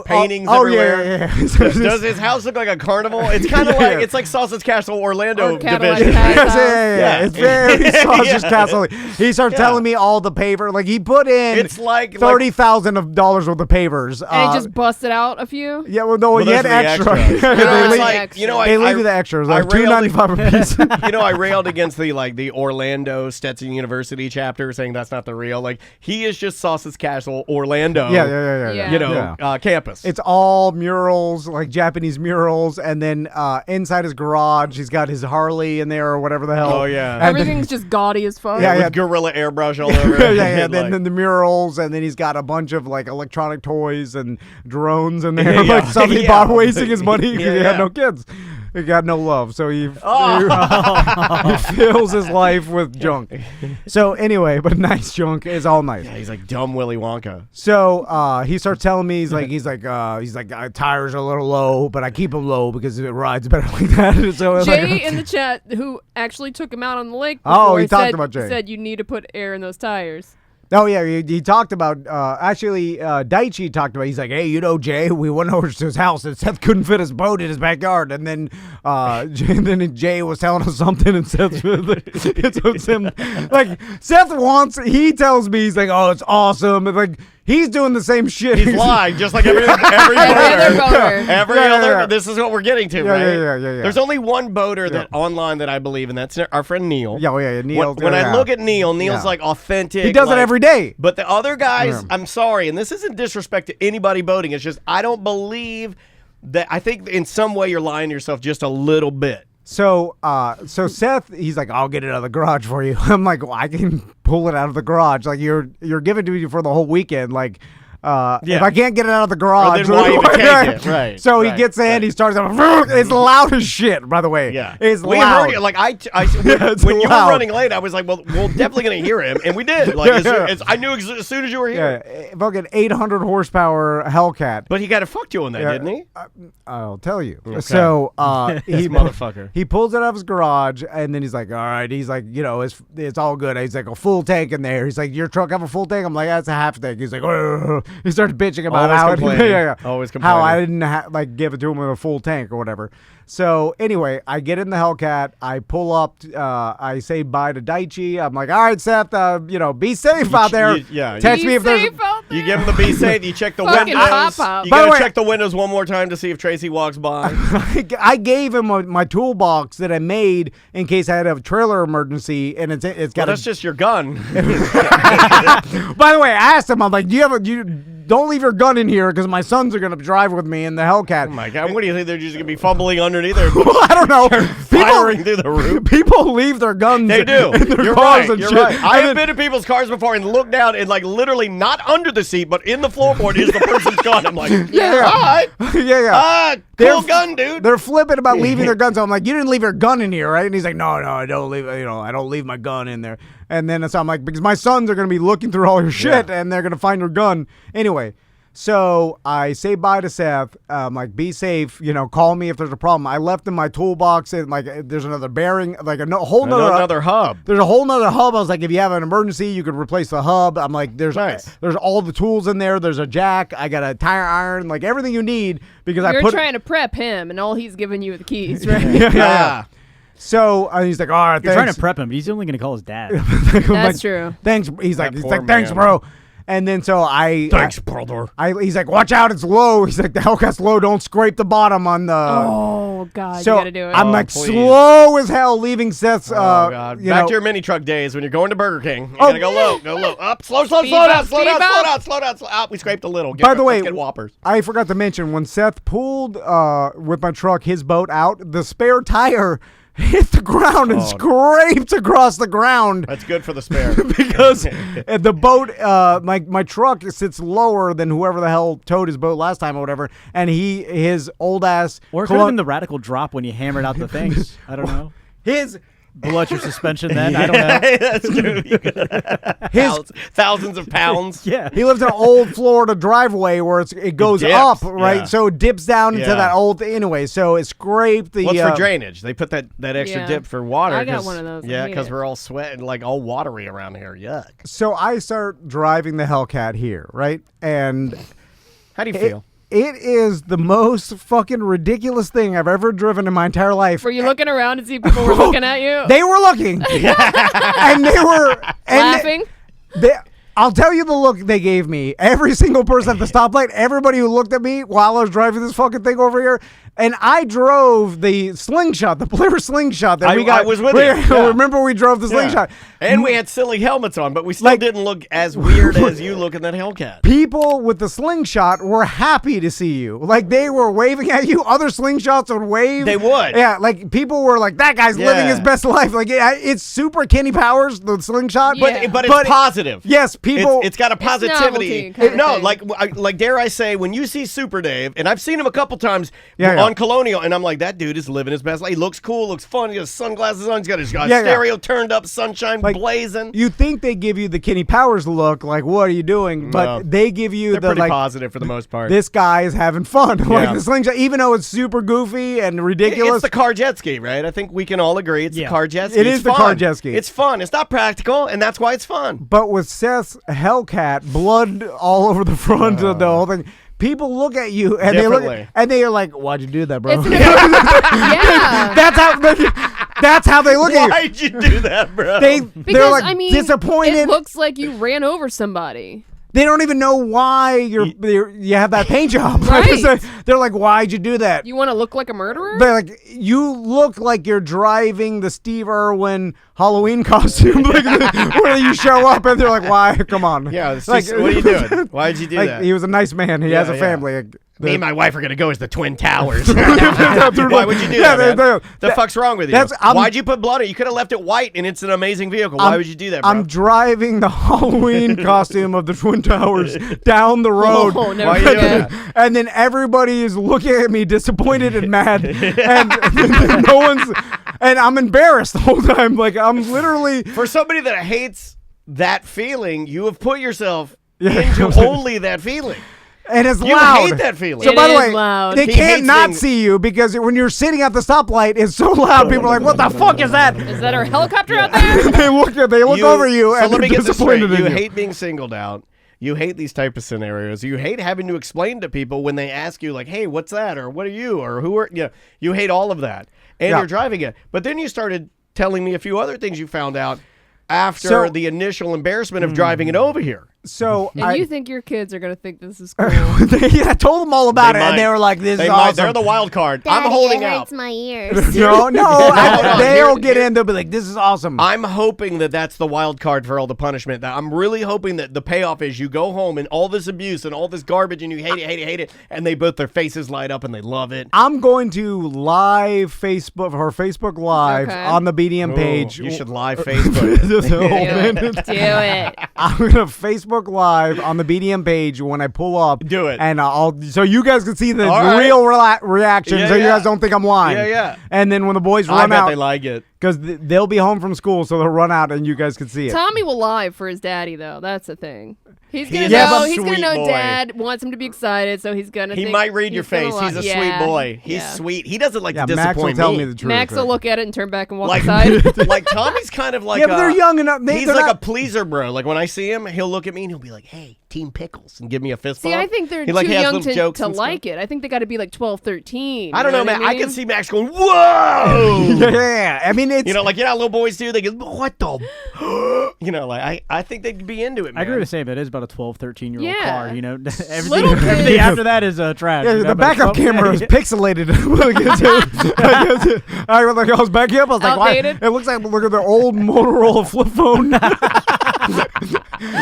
paintings oh, everywhere? Yeah. Does his house look like a carnival? It's kind of like it's like Sausage Castle Orlando division. Yeah. It's very Sausage Castle. He starts telling me all the paver. Like he put in it's like $30,000 worth of pavers. And he just busted out a few. Yeah, well, he had extra. They leave you the extras. Like $2.95 a piece. I railed against the Orlando Stetson University chapter, saying that's not the real. Like he is just Sausage Castle Orlando. Yeah. Campus. It's all murals, like Japanese murals, and then inside his garage, he's got his Harley in there or whatever the hell. Oh yeah, everything's just gaudy as fuck. With gorilla airbrush all over. Then the murals, and then he's got a bunch of like electronic toys and drones in there, like something he bought wasting his money because he had no kids. He got no love, so he fills his life with junk. So anyway, but nice junk is all nice. Yeah, he's like dumb Willy Wonka. So he starts telling me he's like tires are a little low, but I keep them low because it rides better like that. So Jay in the chat, who actually took him out on the lake before, he talked about Jay. Said you need to put air in those tires. Oh, yeah, he talked about, Daichi talked about, he's like, hey, Jay, we went over to his house and Seth couldn't fit his boat in his backyard. And then Jay was telling us something and Seth, it's him. Like, he tells me, he's like, oh, it's awesome. And like, he's doing the same shit. He's lying, just like every other boater. Every other. This is what we're getting to, right? Yeah. There's only one boater that online that I believe, and that's our friend Neil. Yeah, Neil. When I look at Neil's like authentic. He does it every day. But the other guys, I'm sorry, and this isn't disrespect to anybody boating. It's just I don't believe that. I think in some way you're lying to yourself just a little bit. So Seth, he's like, I'll get it out of the garage for you. I'm like, well, I can pull it out of the garage. Like you're giving it to me for the whole weekend. Like, if I can't get it out of the garage, then why even take it? Right. So he gets in, he starts. It's loud as shit. By the way, it's we loud. Heard it. Like when you were running late, I was like, well, we're definitely gonna hear him, and we did. Like I knew as soon as you were here. Yeah, fucking 800 horsepower Hellcat. But he got a fuck you on that, didn't he? I'll tell you. Okay. So he motherfucker. He pulls it out of his garage, and then he's like, all right. He's like, it's all good. He's like, a full tank in there. He's like, your truck have a full tank? I'm like, that's a half tank. He's like, he started bitching about always complaining. how I didn't give it to him in a full tank or whatever. So anyway, I get in the Hellcat. I pull up. I say bye to Daichi. I'm like, all right, Seth. Be safe out there. Text me if there's. You give him the be safe. You check the windows. You gotta check the windows one more time to see if Tracy walks by. I gave him my toolbox that I made in case I had a trailer emergency, and it's got. That's just your gun. By the way, I asked him. I'm like, don't leave your gun in here because my sons are going to drive with me in the Hellcat. Oh, my God. What do you think? They're just going to be fumbling underneath there? I don't know. Firing through the roof. People leave their guns They do. in their You're cars right. and You're shit. right. I have been in people's cars before and looked down and like literally not under the seat, but in the floorboard is the person's gun. I'm like, all right. Cool gun, dude. They're flipping about leaving their guns. I'm like, you didn't leave your gun in here, right? And he's like, no, I don't leave. I don't leave my gun in there. And then so I'm like, because my sons are going to be looking through all your shit and they're going to find your gun anyway. So I say bye to Seth. Like, be safe. Call me if there's a problem. I left in my toolbox. And like, there's another bearing, like whole another hub. There's a whole nother hub. I was like, if you have an emergency, you could replace the hub. I'm like, there's all the tools in there. There's a jack. I got a tire iron, like everything you need because You're trying to prep him, and all he's giving you are the keys, right? Yeah. So he's like, all right, You're trying to prep him, but he's only going to call his dad. That's true. Thanks. He's like, thanks, bro. And then thanks, brother. He's like, watch out, it's low. He's like, the Hellcat's low. Don't scrape the bottom on the. Oh God, so you gotta do it. I'm like slow as hell leaving Seth's. God. Back to your mini truck days when you're going to Burger King. You gotta go low, up, slow down. Up. We scraped a little. By the way, get Whoppers. I forgot to mention when Seth pulled with my truck his boat out, the spare tire hit the ground and scraped across the ground. That's good for the spare. Because the boat, my truck sits lower than whoever the hell towed his boat last time or whatever, and his old ass. Or it could have been the radical drop when you hammered out the things. I don't know. His blew out your suspension then. I don't know. That's true. Thousands of pounds. Yeah. He lives in an old Florida driveway where it goes dips, up, right? yeah. So it dips down into that old thing anyway. So it scraped the. What's for drainage? They put that extra dip for water. I got one of those. Yeah, because we're all sweating, like all watery around here. Yuck. So I start driving the Hellcat here, right? And how do you feel? It is the most fucking ridiculous thing I've ever driven in my entire life. Were you looking around to see if people were looking at you? They were looking. And they were laughing. I'll tell you the look they gave me. Every single person at the stoplight, everybody who looked at me while I was driving this fucking thing over here. And I drove the slingshot, the Blair slingshot that we got. I was with you. Yeah. Remember we drove the slingshot. And we had silly helmets on, but we still didn't look as weird as you look in that Hellcat. People with the slingshot were happy to see you. Like, they were waving at you. Other slingshots would wave. They would. Yeah, like, people were like, that guy's living his best life. Like, it's super Kenny Powers, the slingshot. Yeah. But it's positive. Yes, people. It's got a positivity. No, like dare I say, when you see Super Dave, and I've seen him a couple times on Colonial, and I'm like, that dude is living his best life. He looks cool, looks fun. He has sunglasses on. He's got his stereo turned up, sunshine blazing. You think they give you the Kenny Powers look, like, what are you doing? But they give you They're pretty positive for the most part. This guy is having fun. Like the slingshot, even though it's super goofy and ridiculous. It's the car jet ski, right? I think we can all agree it's the car jet ski. It is the car jet ski. It's fun. It's not practical, and that's why it's fun. But with Seth's Hellcat, blood all over the front of the whole thing. People look at you and they are like, "Why'd you do that, bro?" Yeah, that's how they look at you. Why'd you do that, bro? They're like disappointed. It looks like you ran over somebody. They don't even know why you have that paint job. Right. They're like, why'd you do that? You want to look like a murderer? They're like, you look like you're driving the Steve Irwin Halloween costume. Where you show up and they're like, why? Come on. Yeah, what are you doing? Why'd you do that? He was a nice man. He has a family. Me and my wife are going to go as the Twin Towers. Why would you do that, man? The fuck's wrong with you? Why'd you put blood on it? You could have left it white, and it's an amazing vehicle. Why would you do that, bro? I'm driving the Halloween costume of the Twin Towers down the road. Oh, never forget. And then everybody is looking at me disappointed and mad. And no one's... And I'm embarrassed the whole time. Like, I'm literally... For somebody that hates that feeling, you have put yourself into only that feeling. And it's you loud. You hate that feeling. So, by the way, loud. they can't not see you because when you're sitting at the stoplight, it's so loud. People are like, what the fuck is that? Is that our helicopter out there? They look over you and they're disappointed in you. You hate being singled out. You hate these type of scenarios. You hate having to explain to people when they ask you, like, hey, what's that? Or what are you? Or who are you? You hate all of that. And you're driving it. But then you started telling me a few other things you found out after the initial embarrassment of driving it over here. So you think your kids are going to think this is cool? I told them all about it, and they were like, "This is awesome." They're the wild card. Daddy, I'm holding it out. hurts my ears. No, they'll get in. They'll be like, "This is awesome." I'm hoping that that's the wild card for all the punishment. That I'm really hoping that the payoff is you go home and all this abuse and all this garbage and you hate it, and they both their faces light up and they love it. I'm going to live Facebook Live on the BDM page. You should live Facebook. Do it. I'm gonna Facebook Live on the BDM page when I pull up. Do it. And so you guys can see the real reaction, so you guys don't think I'm lying. Yeah. And then when the boys run out, I bet they like it. Because they'll be home from school, so they'll run out and you guys can see it. Tommy will live for his daddy, though. That's the thing. He's gonna know Dad wants him to be excited, so he's gonna. He might read your face. He's a sweet boy. He's sweet. He doesn't like to disappoint Max will tell me the truth. Max will look at it and turn back and walk aside. Like Tommy's kind of like but they're young enough. He's like a pleaser, bro. Like when I see him, he'll look at me and he'll be like, "Hey, Team Pickles," and give me a fist bump. See, I think they're too young to like it. I think they got to be like 12, 13. I don't know, man. I can see Max going, "Whoa!" Yeah, I mean it's like little boys do. They go, "What the?" Like I think they'd be into it. Man. I agree with Sam. It is about a 12, 13-year-old car. Everything after that is trash. Yeah, the backup camera is pixelated. I was backing up. I was like, "Why?" It looks like look at the old Motorola flip phone.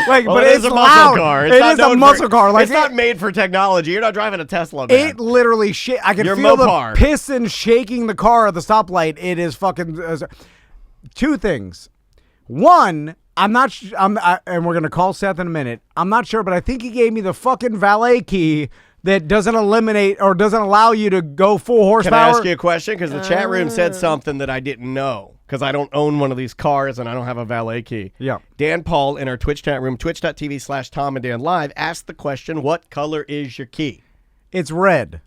Like, Well, but it it's is a loud. muscle car. It is a muscle car. Like it's not made for technology. You're not driving a Tesla, man. It literally I can You're feel Mopar. the piston shaking the car at the stoplight. It is fucking. Two things. One, I'm not. And we're gonna call Seth in a minute. I'm not sure, but I think he gave me the fucking valet key that doesn't eliminate or doesn't allow you to go full horsepower. Can I ask you a question? Because the chat room said something that I didn't know. Because I don't own one of these cars and I don't have a valet key. Yeah. Dan Paul in our Twitch chat room, twitch.tv/Tom and Dan Live, asked the question, what color is your key? It's red.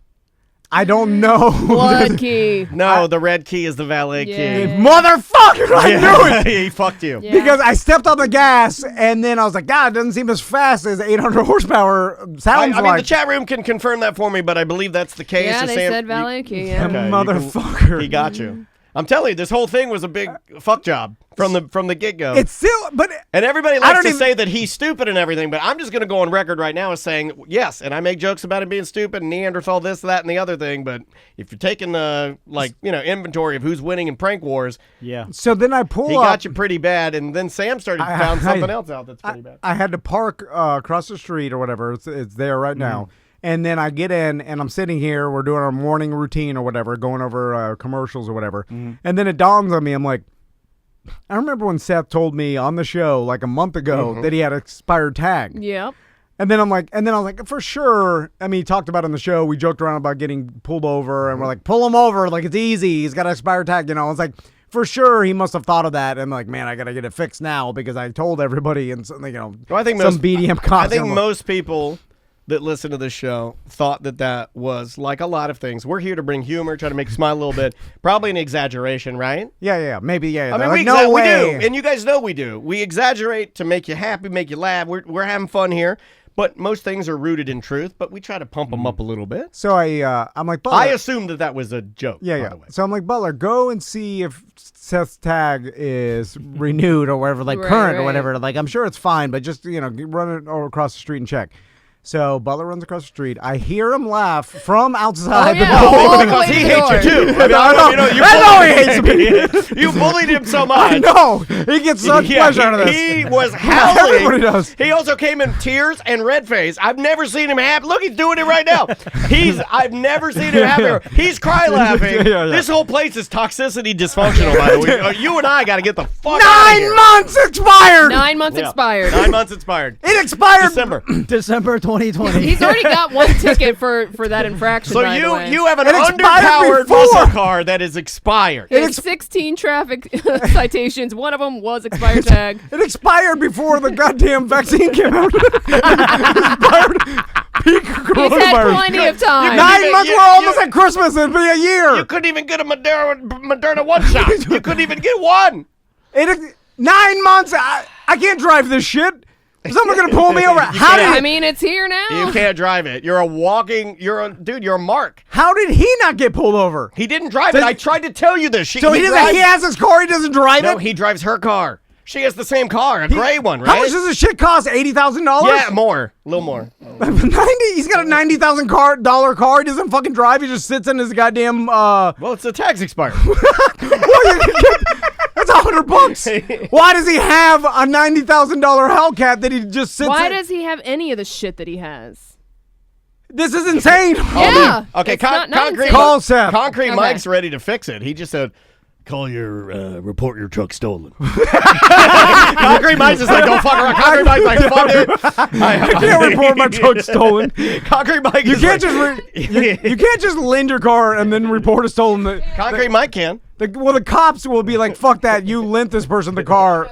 I don't know. Blood key. No, the red key is the valet Yeah. key. Motherfucker! I knew it! He fucked you. Yeah. Because I stepped on the gas and then I was like, God, it doesn't seem as fast as 800 horsepower sounds I mean, like. the chat room can confirm that for me, but I believe that's the case. Yeah, So they Sam, said valet key. Yeah. Okay, Motherfucker. he got you. I'm telling you, this whole thing was a big fuck job from the get-go. It's still, but And everybody I likes don't to even- say that he's stupid and everything, but I'm just going to go on record right now as saying, yes, and I make jokes about him being stupid and Neanderthal this, that, and the other thing, but if you're taking inventory of who's winning in prank wars, Yeah. so then I pull he up. got you pretty bad, and then Sam found something else out that's pretty bad. I had to park across the street or whatever. It's there right now. And then I get in and I'm sitting here. We're doing our morning routine or whatever, going over commercials or whatever. And then it dawns on me. I'm like, I remember when Seth told me on the show like a month ago that he had an expired tag. Yep. And then I was like, for sure. I mean, he talked about it on the show. We joked around about getting pulled over, and we're like, pull him over, like it's easy. He's got an expired tag, I was like, for sure, he must have thought of that, and I'm like, man, I gotta get it fixed now because I told everybody, and Well, I think some most BDM cops. I think most people that listen to this show thought that was like a lot of things. We're here to bring humor, try to make you smile a little bit. Probably an exaggeration, right? Yeah, maybe, yeah. I mean, like, we no way. do, and you guys know we do. We exaggerate to make you happy, make you laugh. We're having fun here, but most things are rooted in truth. But we try to pump them up a little bit. So I'm like, Butler. I assumed that was a joke. Yeah, by yeah. the way. So I'm like, Butler, go and see if Seth's tag is renewed or whatever, like Right, current or right. whatever. Like, I'm sure it's fine, but just, run it over across the street and check. So Butler runs across the street. I hear him laugh from outside yeah. the door. All the because way he to the hates you door. too. I mean, I don't know, I know he hates me. You bullied him so much. I know. He gets such pleasure out of this. He was howling. Everybody does. He also came in tears and red face. I've never seen him happy. Look, he's doing it right now. I've never seen him happy. He's cry laughing. Yeah. This whole place is toxicity dysfunctional, by the way. You and I got to get the fuck out of 9 here. months expired. 9 months Yeah. expired. 9 months expired. It expired. December. December 2020. He's already got one ticket for that infraction. So by the way. you have an It expired underpowered before. muscle car that is expired. It There's 16 traffic citations. One of them was expired tag. It expired before the goddamn vaccine came out. It expired peak He's had coronavirus. plenty of time. 9 months, You- we're almost you- at Christmas. It'll be a year. You couldn't even get a Moderna one shot. You couldn't even get one. 9 months. I can't drive this shit. Someone's gonna pull me over. How can't. I did mean, it's here now. You can't drive it. You're a mark. how did he not get pulled over? He didn't drive it. I tried to tell you this. So he doesn't. He has his car. He doesn't drive No, it. he drives her car. She has the same car, a gray one, right? How much does this shit cost? $80,000. Yeah, more, a little more. 90. He's got a $90,000 car. He doesn't fucking drive. He just sits in his goddamn. Well, it's the tax expired. That's $100. Why does he have a $90,000 Hellcat that he just sits Why in? does he have any of the shit that he has? This is insane. Yeah. Okay, It's not concrete. insane. Call Seth. Concrete Okay. Mike's ready to fix it. He just said, "Call your report your truck stolen." Concrete Mike's just like, "Don't fuck around." Concrete Mike's like, "Fuck it." I can't report my truck stolen. Concrete Mike. You is can't like, you can't just lend your car and then report a stolen. Concrete Mike can. The cops will be like, fuck that, you lent this person the car.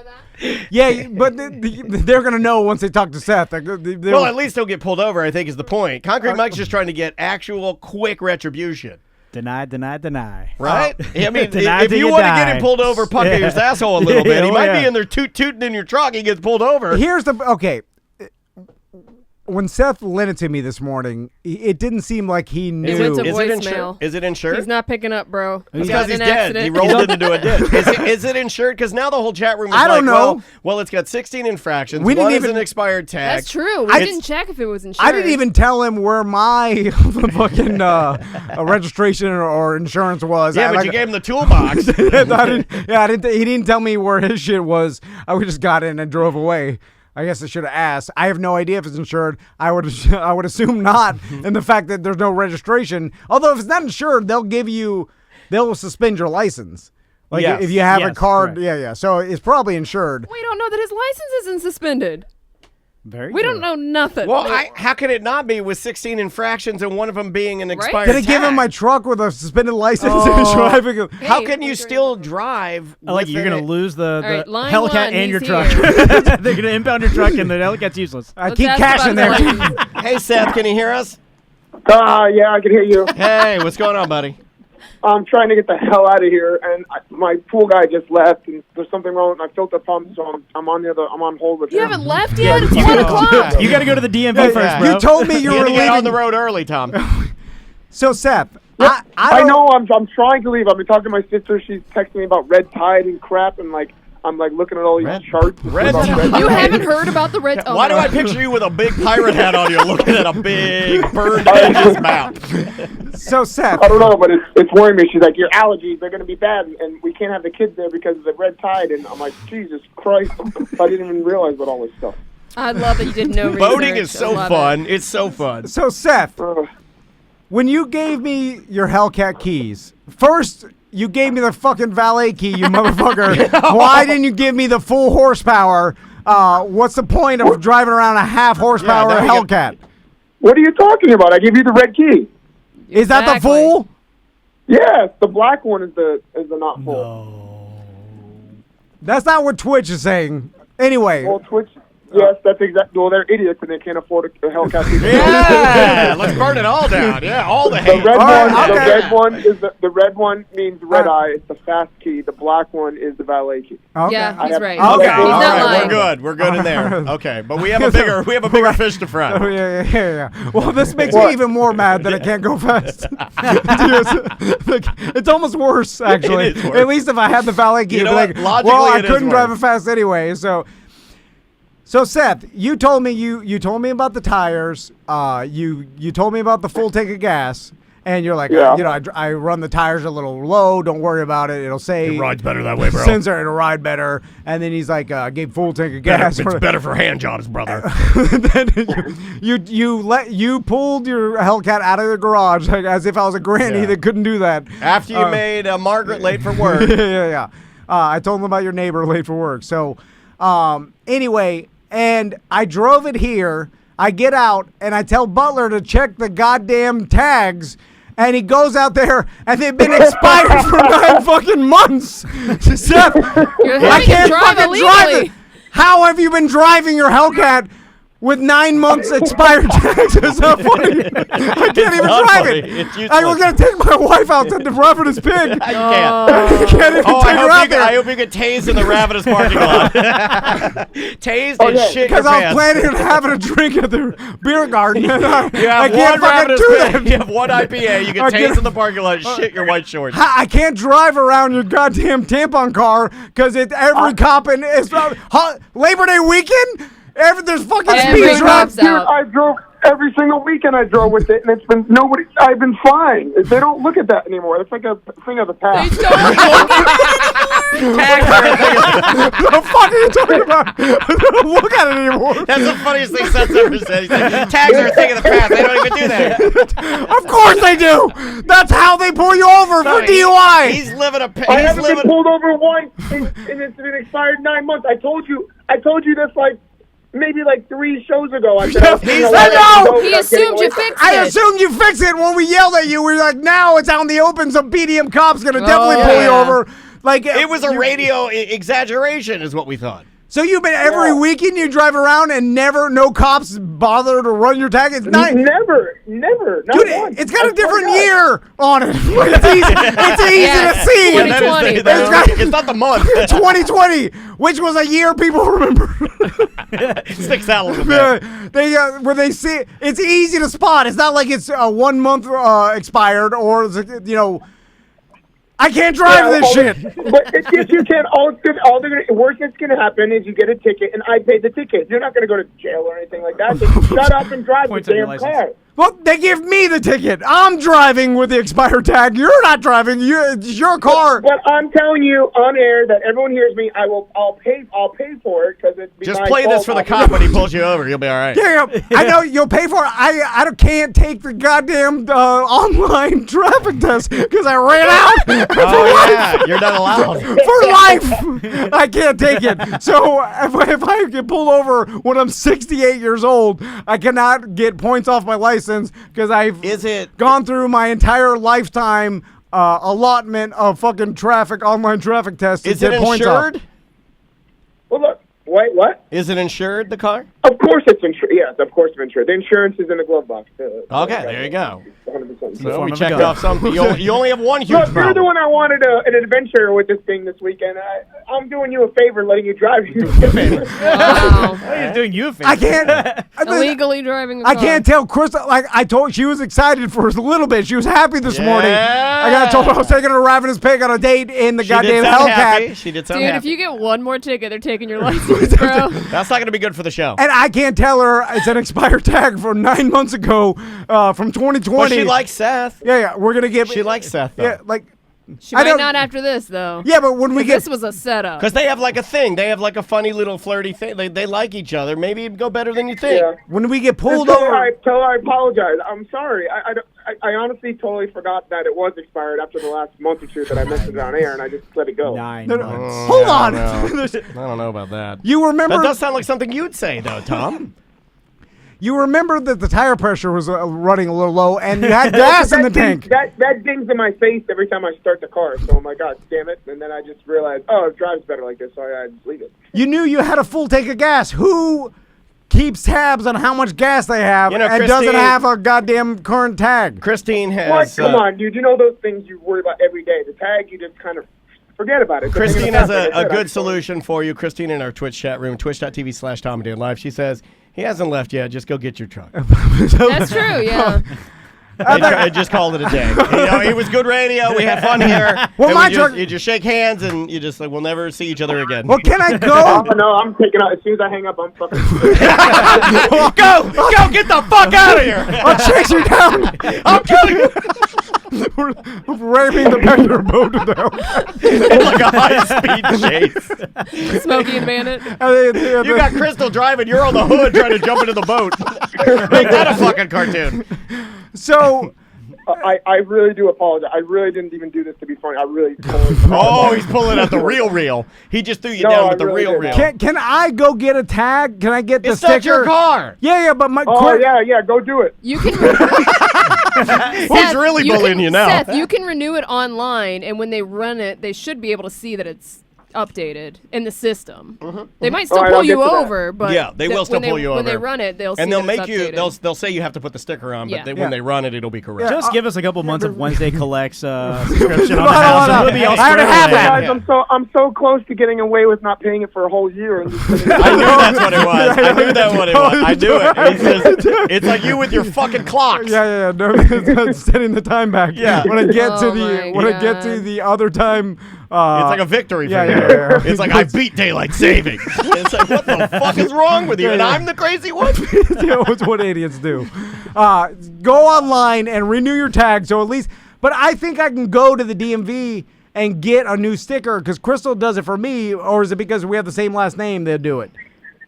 Yeah, but they're going to know once they talk to Seth. Well, at least he'll get pulled over, I think is the point. Concrete Mike's just trying to get actual quick retribution. Deny. Right? I mean, Deny if till you you want to die. get him pulled over, pucker Yeah. his asshole a little bit. He Oh, might yeah. be in there tooting in your truck. He gets pulled over. Here's the, okay. when Seth lent it to me this morning, it didn't seem like he knew. It went to Is it voicemail. insured? Is it insured? He's not picking up, bro. Because got he's in an dead. accident. He rolled into a ditch. Is it insured? Because now the whole chat room is I don't know. Well, it's got 16 infractions. We didn't One is even- an expired tag. That's true. We didn't check if it was insured. I didn't even tell him where my fucking registration or insurance was. Yeah, but you gave him the toolbox. He didn't tell me where his shit was. I just got in and drove away. I guess I should have asked. I have no idea if it's insured. I would assume not. And the fact that there's no registration, although if it's not insured, they'll suspend your license. Like Yes. if you have a Yes, card, correct. yeah. So it's probably insured. We don't know that his license isn't suspended. Very We true. don't know nothing. Well, how could it not be with 16 infractions and one of them being an expired Did I give him tag? my truck with a suspended license and driving? How Hey, can you still drive? I like you're within going to lose the right, line Hellcat one, and your he's truck. here. They're going to impound your truck and the Hellcat's useless. I Let's keep ask cash in about there. his license. Hey, Seth, can you hear us? Yeah, I can hear you. Hey, what's going on, buddy? I'm trying to get the hell out of here, and my pool guy just left, and there's something wrong with my filter pump, so I'm on hold with You him. haven't left yet? It's 1 o'clock. You got to go to the DMV first, bro. You told me you You were had to get on leaving. the road early, Tom. So Seth, I don't- know I'm trying to leave. I've been talking to my sister. She's texting me about red tide and crap, and I'm looking at all these charts. Red about tide. red You tide. haven't heard about the red... Oh, Why do no. I picture you with a big pirate hat on you looking at a big bird in his mouth? So Seth, I don't know, but it's worrying me. She's like, your allergies, they're going to be bad, and we can't have the kids there because of the red tide. And I'm like, Jesus Christ. I didn't even realize about all this stuff. I love that you didn't know Boating research. is so I love fun. It's so fun. So Seth, Ugh. when you gave me your Hellcat keys, first you gave me the fucking valet key, you motherfucker. Why didn't you give me the full horsepower? What's the point of driving around a half horsepower Yeah, there you go. Hellcat? What are you talking about? I gave you the red key. Is that the Exactly. full? Yes, the black one is the not full. That's not what Twitch is saying. Anyway, Well, Twitch. Yes, that's exactly. Well, they're idiots and they can't afford a Hellcat. Yeah, let's burn it all down. Yeah, all the The hate. red All right, one. okay. The red one is the red one means red eye. It's the fast key. The black one is the valet key. okay. Yeah, he's have- right. Okay, Okay, He's all not right, lying. we're good. We're good in there. Okay, but we have a bigger fish to Oh, fry. yeah. Well, this makes me What? even more mad that I can't go fast. It's almost worse, actually. It is worse. At least if I had the valet key, You know it'd be what? like, well, I Logically, it is couldn't drive worse. it fast anyway. So Seth, you told me you told me about the tires. You told me about the full tank of gas, and you're like, Yeah. I run the tires a little low. Don't worry about it. It'll say It rides better that way, bro. Sensor, it'll ride better. And then he's like, gave full tank of gas. It's better for hand jobs, brother. Then you pulled your Hellcat out of the garage like, as if I was a granny Yeah. that couldn't do that. After you made Margaret late for work. yeah. I told him about your neighbor late for work. So anyway, and I drove it here. I get out and I tell Butler to check the goddamn tags. And he goes out there, and they've been expired for 9 fucking months. Seth, You're I having can't to drive fucking drive illegally. it. How have you been driving your Hellcat with 9 months expired tags? It's not funny. I can't even not drive funny. it. It's useless. I was gonna take my wife out to the Ravenous Pig. I can't. I can't even Oh, take her out there. I hope you get tased in the Ravenous parking lot. Tased and yeah. shit your Because I was pants. planning on having a drink at the beer garden. And I You have can't one fucking Ravenous do Pig, that. you have one IPA, you I get can't- tased in the parking lot and shit your white shorts. I can't drive around your goddamn tampon car because every cop in Labor Day weekend. There's fucking Every speed cop's traps. out. I drove every single weekend. I drove with it, and it's been nobody. I've been fine. They don't look at that anymore. It's like a thing of the past. They don't The fuck are you talking about? Don't look at it anymore. That's the funniest thing Seth's ever said. He's like, tags are a thing of the past. They don't even do that. Of course they do. That's how they pull you over for DUI. He's living a. I He's haven't been living. pulled over once, and it's been expired 9 months. I told you this maybe 3 shows ago. I said, He assumed you fixed I it. assumed you fixed it when we yelled at you. We were like, now it's out in the open. Some BDM cop's gonna definitely pull you yeah. over. Like It was a radio exaggeration, is what we thought. So you've been every weekend you drive around and no cops bother to run your tag? It's not Never. Not dude, once. it's got a different God. year on it. It's easy to see. 2020. It's not the month. 2020, which was a year people remember. Sticks out a little bit. When they see it, it's easy to spot. It's not like it's 1 month expired or I can't drive this shit. But yes, you can. Worst that's going to happen is you get a ticket, and I paid the ticket. You're not going to go to jail or anything like that. Just shut up and drive the damn car. Well, they give me the ticket. I'm driving with the expired tag. You're not driving. It's your car. But I'm telling you on air that everyone hears me. I'll pay for it because it's Just play this for the cop when he pulls you over. You'll be all right. Yeah, I know you'll pay for it. I can't take the goddamn online traffic test because I ran out. Oh, yeah. You're not allowed. For life, I can't take it. So if I get pulled over when I'm 68 years old, I cannot get points off my license because I've gone through my entire lifetime allotment of fucking online traffic tests. Is it insured? Well, look. Wait, what? Is it insured, the car? Of course it's insured. Yes, of course it's insured. The insurance is in the glove box. Okay, there you go. 100%. So we checked off something. You only have one huge problem. You're the one I wanted an adventure with this thing this weekend. I'm doing you a favor letting you drive. Wow. He's doing you a favor. I can't Illegally driving a car. I can't tell Krista. Like I told, she was excited for a little bit. She was happy this morning. I told her I was taking her Ravenous Pig on a date in the goddamn Hellcat. She did sound Dude, happy. if you get one more ticket, they're taking your license, bro. That's not going to be good for the show. And I can't tell her it's an expired tag from 9 months ago, from 2020. Well, she likes Seth. Yeah, we're gonna give. She likes Seth, though. Yeah, like. She might not after this, though. Yeah, but when we get this was a setup. Because they have like a thing. They have like a funny little flirty thing. They like each other. Maybe it'd go better than you think. Yeah. When we get pulled Tell her over. I apologize. I'm sorry. I honestly totally forgot that it was expired after the last month or two that I mentioned it on air, and I just let it go. 9 months. Hold on. I don't know about that. You remember? That does sound like something you'd say, though, Tom. You remember that the tire pressure was running a little low, and you had gas in the tank. That dings in my face every time I start the car, so I'm like, God damn it. And then I just realized, it drives better like this, so I just leave it. You knew you had a full tank of gas. Who keeps tabs on how much gas they have and doesn't have a goddamn current tag? Christine has... What? Come on, dude. You know those things you worry about every day. The tag, you just kind of forget about it. Christine has a good solution for you. Christine in our Twitch chat room, twitch.tv/TomandDanLive. She says, he hasn't left yet. Just go get your truck. That's true, yeah. I just called it a day. It was good radio. We had fun here. Well, my truck... You just shake hands, and you just we'll never see each other again. Well, can I go? No, I'm taking out. As soon as I hang up, I'm fucking... Go! Get the fuck out of here! I'll chase you down. I'm killing you! We're ramming the back of your boat down. It's like a high-speed chase. Smokey and Bandit. You got Crystal driving. You're on the hood trying to jump into the boat. Make that a fucking cartoon. So... I really do apologize. I really didn't even do this to be funny. I really totally... He's pulling out the real. He just threw you down with the real. Can I go get a tag? Can I get the sticker? It's not your car. Yeah, but my... yeah, go do it. You can... He's really bullying you now. Seth, you can renew it online, and when they run it, they should be able to see that it's updated in the system. They might still pull you over, but yeah, they will still pull you over. When they run it, they'll see they'll that make it's you. updated. They'll say you have to put the sticker on, but Yeah. when they run it, it'll be correct. Just give us a couple months of Wednesday collects subscription on the house, and we'll be all I already have squared that. Guys, I'm so close to getting away with not paying it for a whole year. I knew that's what it was. I knew that what it was. I knew it. It's like you with your fucking clocks. Yeah. No, it's setting the time back. Yeah. When I get Oh to the other time. It's like a victory for you. Yeah. It's like I beat daylight savings. It's like, what the fuck is wrong with you? And I'm the crazy one? It's what idiots do. Go online and renew your tag. So at least, but I think I can go to the DMV and get a new sticker because Crystal does it for me, or is it because we have the same last name? They'll do it.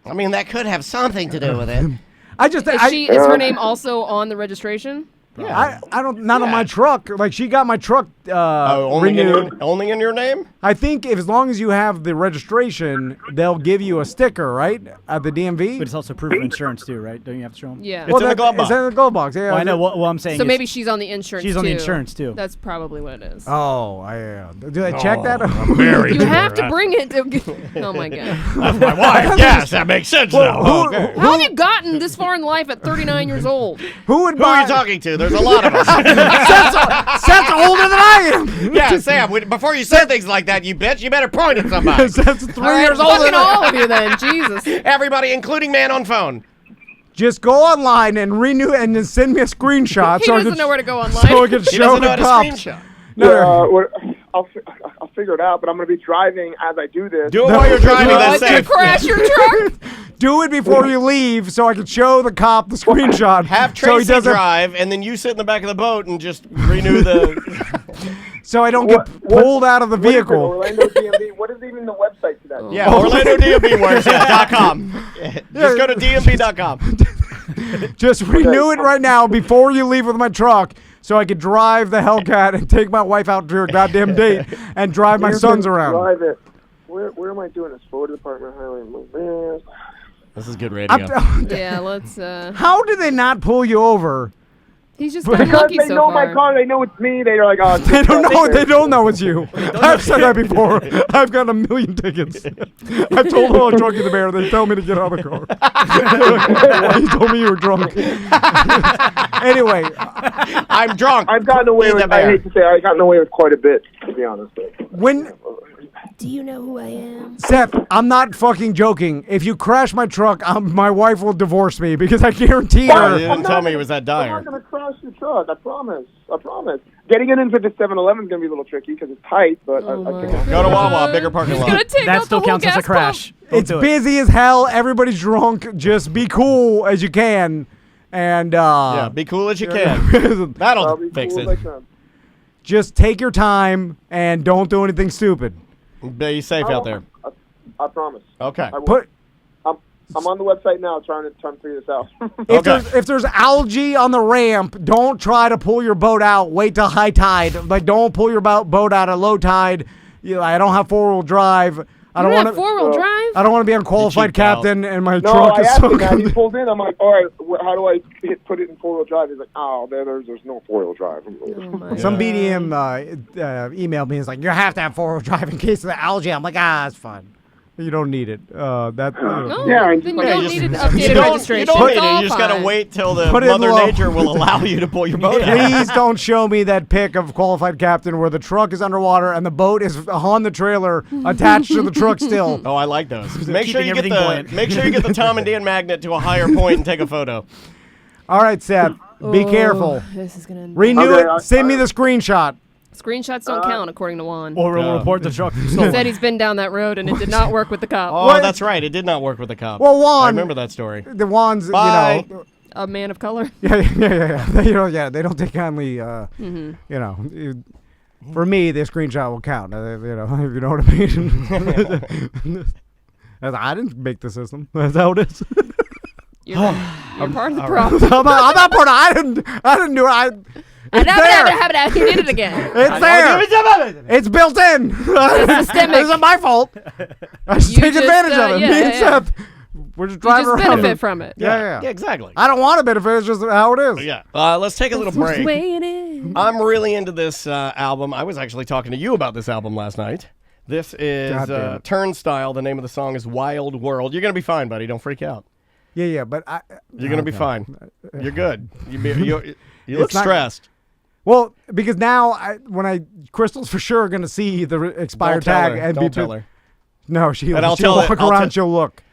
I mean, that could have something to do with it. Is her name also on the registration? Yeah, I don't. Not on my truck. Like she got my truck renewed. Only in your name? I think as long as you have the registration, they'll give you a sticker, right, at the DMV. But it's also proof of insurance too, right? Don't you have to show them? Yeah. It's in the glove box. It's in the glove box. Yeah. Well, I know. What I'm saying. So is maybe she's on the insurance she's too. on the insurance too. That's probably what it is. Oh, do they check that? Married. You have to bring it to. Oh my god. That's my wife. Yes, that makes sense now. Okay. How have you gotten this far in life at 39 years old? Who would Who buy? are you talking to? There's a lot of us. Seth's older than I am. Yeah, Sam, before you say things like that, you bitch, you better point at somebody. Seth's 3 All right, years older fucking than I am. all of you then. Jesus. Everybody, including man on phone. Just go online and renew and then send me a screenshot. He so I doesn't can, know where to go online. So I can He show doesn't know the how to cops. screenshot. No. I'll figure it out, but I'm going to be driving as I do this. Do it while you're driving. That's Did you safe. crash your truck? Do it before you leave so I can show the cop the screenshot. Have so he Tracy doesn't, drive, and then you sit in the back of the boat and just renew the. so I don't get pulled out of the What is it, vehicle. Orlando DMV. What is even the website to that? Yeah, OrlandoDMV.com. Just go to DMV.com. Just renew it right now before you leave with my truck so I can drive the Hellcat and take my wife out to her goddamn date and drive my You sons can around. Drive it. Where am I doing this? Florida Department of Highway. This is good radio. Yeah, let's. How do they not pull you over? He's just got Because lucky they so know far. my car, they know it's me. They're like, oh, They don't know. They don't know it's you. I've said that before. I've got a million tickets. I've told them I'm drunk in the bear. They tell me to get out of the car. Well, you told me you were drunk. Anyway, I'm drunk. I've gotten away Be the with. I bear. hate to say, I've gotten away with quite a bit, to be honest. when Do you know who I am? Seth, I'm not fucking joking. If you crash my truck, my wife will divorce me because I guarantee Oh, her. you didn't tell me it was that I'm dire. not going to crash your truck. I promise. I promise. Getting it into the 7-Eleven is going to be a little tricky because it's tight, but I think I'll Go to Wawa, bigger parking It's gonna lot. take that out still the whole counts as a gas crash. pump. Don't It's do it. busy as hell. Everybody's drunk. Just be cool as you can, and Yeah, be cool as you can. I'll That'll be fix cool it. as I can. just take your time and don't do anything stupid. Be safe out there. I promise. Okay. I will. Put I'm on the website now trying to figure this out. if there's algae on the ramp, don't try to pull your boat out. Wait till high tide. Like don't pull your boat out at low tide. I don't have 4-wheel drive. I don't want to. 4-wheel drive. I don't want to be unqualified cheaped out. captain, and my No, truck I is asked so him that. He good. pulled in. I'm like, all right, how do I put it in 4-wheel drive? He's like, oh, there's no 4-wheel drive. Oh my Some God. BDM emailed me. It's like you have to have 4-wheel drive in case of the algae. I'm like, it's fine. You don't need it. No, Yeah, and then you just- don't you need an just- updated you registration. don't need It's it. all You just gotta fine. wait till the Put it in Mother low. Nature will allow you to pull your boat out. Please don't show me that pic of qualified captain where the truck is underwater and the boat is on the trailer attached to the truck still. Oh, I like those. Make sure Keeping you get everything the buoyant. make sure you get the Tom and Dan magnet to a higher point and take a photo. All right, Seth, be careful. This is gonna. Renew Okay, it. Send me the screenshot. Screenshots don't count, according to Juan. Or we'll No. report the truck He stolen. said he's been down that road and it did not work with the cop. Oh, What? that's right. It did not work with the cop. Well, Juan, I remember that story. the ones, Bye. you know. A man of color. Yeah. They don't take kindly. You know, for me, the screenshot will count. If you know what I mean. I didn't make the system. That's how it is. You're part of the problem. I'm not part of. I didn't do it. It's there. He did it again. It's there. It's built in. systemic. It's not my fault. I just You take just, advantage of it. yeah, Me and yeah. Seth, we're just You driving just around. benefit from it. Yeah. Yeah, exactly. I don't want to benefit. It's just how it is. Yeah. Let's take a little That's the break. way it is. I'm really into this album. I was actually talking to you about this album last night. This is God damn it. Turnstile. The name of the song is Wild World. You're going to be fine, buddy. Don't freak out. Yeah. But You're going to be fine. You're good. You look It's not- stressed. well, because now Crystal's for sure going to see the expired Don't tell tag her. and Don't be tell her. No, she'll And I'll she'll tell her- walk I'll around. tell- She'll look.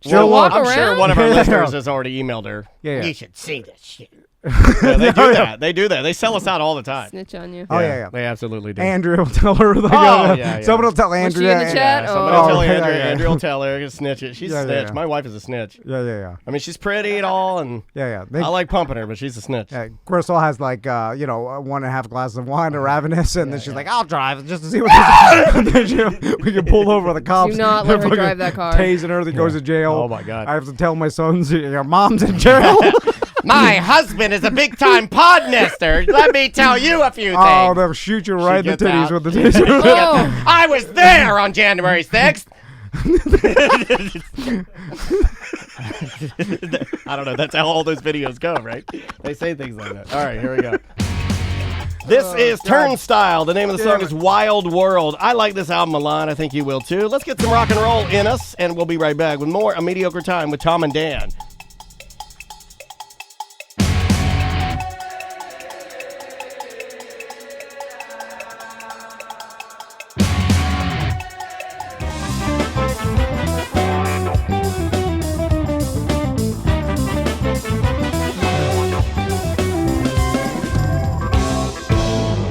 Well, walk I'm sure around? one of our Yeah. listeners has already emailed her. Yeah. You should see this shit. Yeah, they do that. They do that. They sell us out all the time. Snitch on you. Oh yeah. They absolutely do. Andrew will tell her. Like, yeah. Someone will tell Was Andrew. she in the chat? Yeah, somebody Oh. will tell yeah, Andrew. yeah. Andrew will tell her. Snitch it. She's Yeah, a snitch. yeah. My wife is a snitch. Yeah. I mean, she's pretty and all, and Yeah. I like pumping her, but she's a snitch. Yeah, Crystal has like 1.5 glasses of wine to Ravenous, and then she's like, "I'll drive just to see what this is." We can pull over the cops. Do not let her Fucking drive that car. Tasing her, that goes to jail. Oh, my God. I have to tell my sons, your mom's in jail. My husband is a big-time pod nester. Let me tell you a few things. Oh, they'll shoot you right in the gets titties out. with the taser. Oh, I was there on January 6th. I don't know. That's how all those videos go, right? They say things like that. All right, here we go. This is Turnstile. The name of the song is Wild World. I like this album a lot. I think you will too. Let's get some rock and roll in us, and we'll be right back with more A Mediocre Time with Tom and Dan.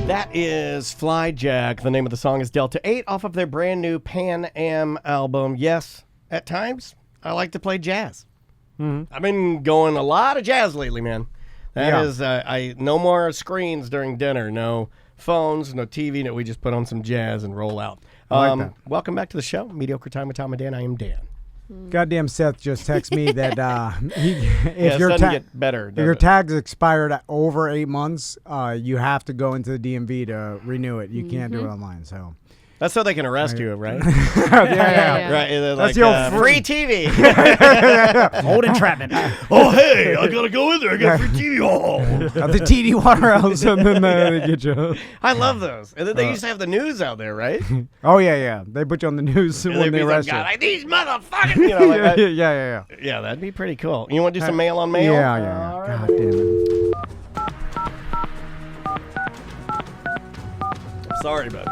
That is Fly Jack. The name of the song is Delta 8 off of their brand new Pan Am album. Yes, at times, I like to play jazz. I've been going a lot of jazz lately, man. That is, no more screens during dinner, no phones, no TV. No, we just put on some jazz and roll out. I like that. Welcome back to the show, Mediocre Time with Tom and Dan. I am Dan. Goddamn Seth just texted me that It if your doesn't get better. if does your it? tag's expired at over 8 months, you have to go into the DMV to renew it. You can't do it online. So That's so they can arrest you, right? yeah. Right. They're That's like, your free TV. Old entrapment. Oh, hey, I gotta go in there. I got free TV. Oh. at the TD Waterhouse, and then they get you. I love those. And then they used to have the news out there, right? Oh yeah. They put you on the news And when they'd they be arrest like, you. like, these motherfuckers. You know, like that. yeah. Yeah, that'd be pretty cool. You want to do some mail on mail? Yeah. All right. God damn it. Sorry, bud.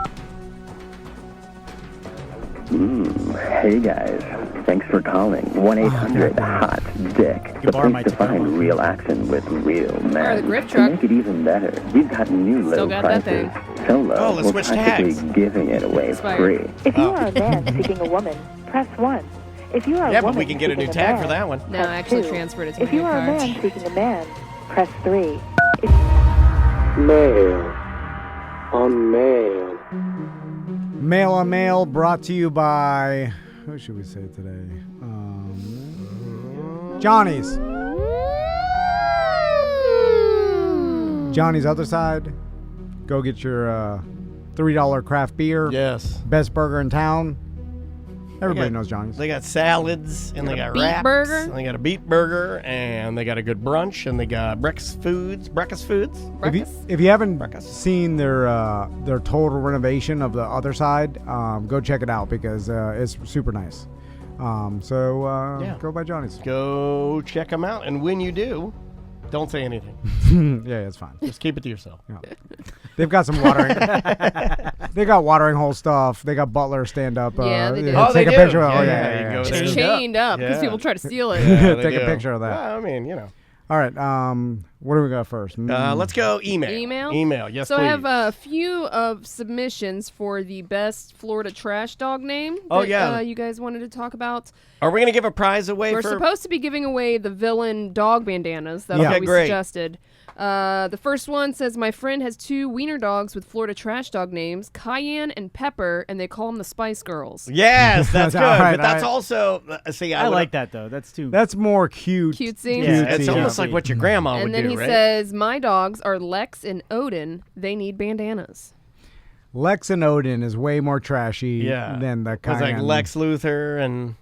Hey guys, thanks for calling 1-800-HOT-DICK. The borrow my place to find Tacoma. real action with real men. the grip To truck. make it even better, we've got new low Still got that prices. thing. So low, Oh, let's we're switch practically tags. giving it away Expired. free. If you are a man seeking a woman, press 1. If you are a Yeah, but woman we can get a new seeking tag man, for that one. No, press I actually 2. transferred it to If my you new are a card. man seeking a man, press 3. Mail. On mail. Mail on Mail brought to you by, who should we say today? Johnny's. Johnny's Other Side. Go get your $3 craft beer. Yes. Best burger in town. Everybody got- knows Johnny's. They got salads, and they got beet wraps. burger? And they got a beet burger, and they got a good brunch, and they got breakfast foods. If you haven't Breakfast. seen their total renovation of the Other Side, go check it out because it's super nice. Yeah. Go by Johnny's. Go check them out, and when you do, don't say anything. Yeah, it's fine. Just keep it to yourself. Yeah. They've got some watering. They got watering hole stuff. They got Butler stand up. Yeah, they do. Oh, they take a do. picture. Yeah, Oh, yeah, yeah. you go yeah. there. Chained up because Yeah. people try to steal it. Yeah, they Take a do. picture of that. Well, I mean, you know. All right. What do we got first? Let's go email. Email, yes, So please. I have a few of submissions for the best Florida trash dog name. Oh, that, yeah. you guys wanted to talk about. Are we going to give a prize away We're for... supposed to be giving away the villain dog bandanas. That's Yeah. what Okay, we great. suggested. The first one says, my friend has 2 wiener dogs with Florida trash dog names, Cayenne and Pepper, and they call them the Spice Girls. Yes, that's good. All right, but that's all right. also... see, I would- like that though. That's too. That's more cute. Cutesy. Yeah, it's Cutesy. almost like what your grandma And would then do, he right? says, my dogs are Lex and Odin. They need bandanas. Lex and Odin is way more trashy Yeah. than the It was like Cayenne. Lex Luthor and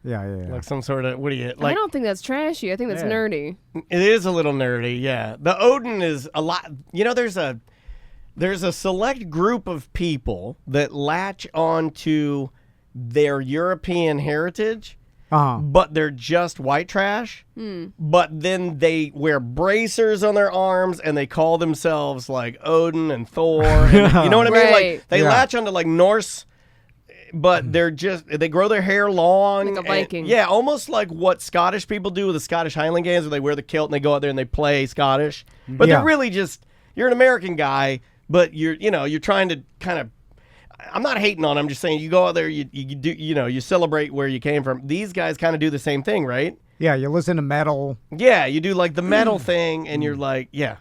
Yeah. like some sort of... What do you... I Like, don't think that's trashy. I think that's Yeah. nerdy. it is a little nerdy, yeah. The Odin is a lot... You know, there's a select group of people that latch on to their European heritage, but they're just white trash. But then they wear bracers on their arms and they call themselves like Odin and Thor. And, you know what I mean? Right. Like they Yeah. latch onto like Norse, but they grow their hair long. Like a and- Viking. yeah, almost like what Scottish people do with the Scottish Highland Games, where they wear the kilt and they go out there and they play Scottish. But Yeah. they're really just, you're an American guy, but you're trying to kind of, I'm not hating on them, I'm just saying you go out there, you do, you celebrate where you came from. These guys kind of do the same thing, right? Yeah, you listen to metal. Yeah, you do like the metal thing and you're like, yeah.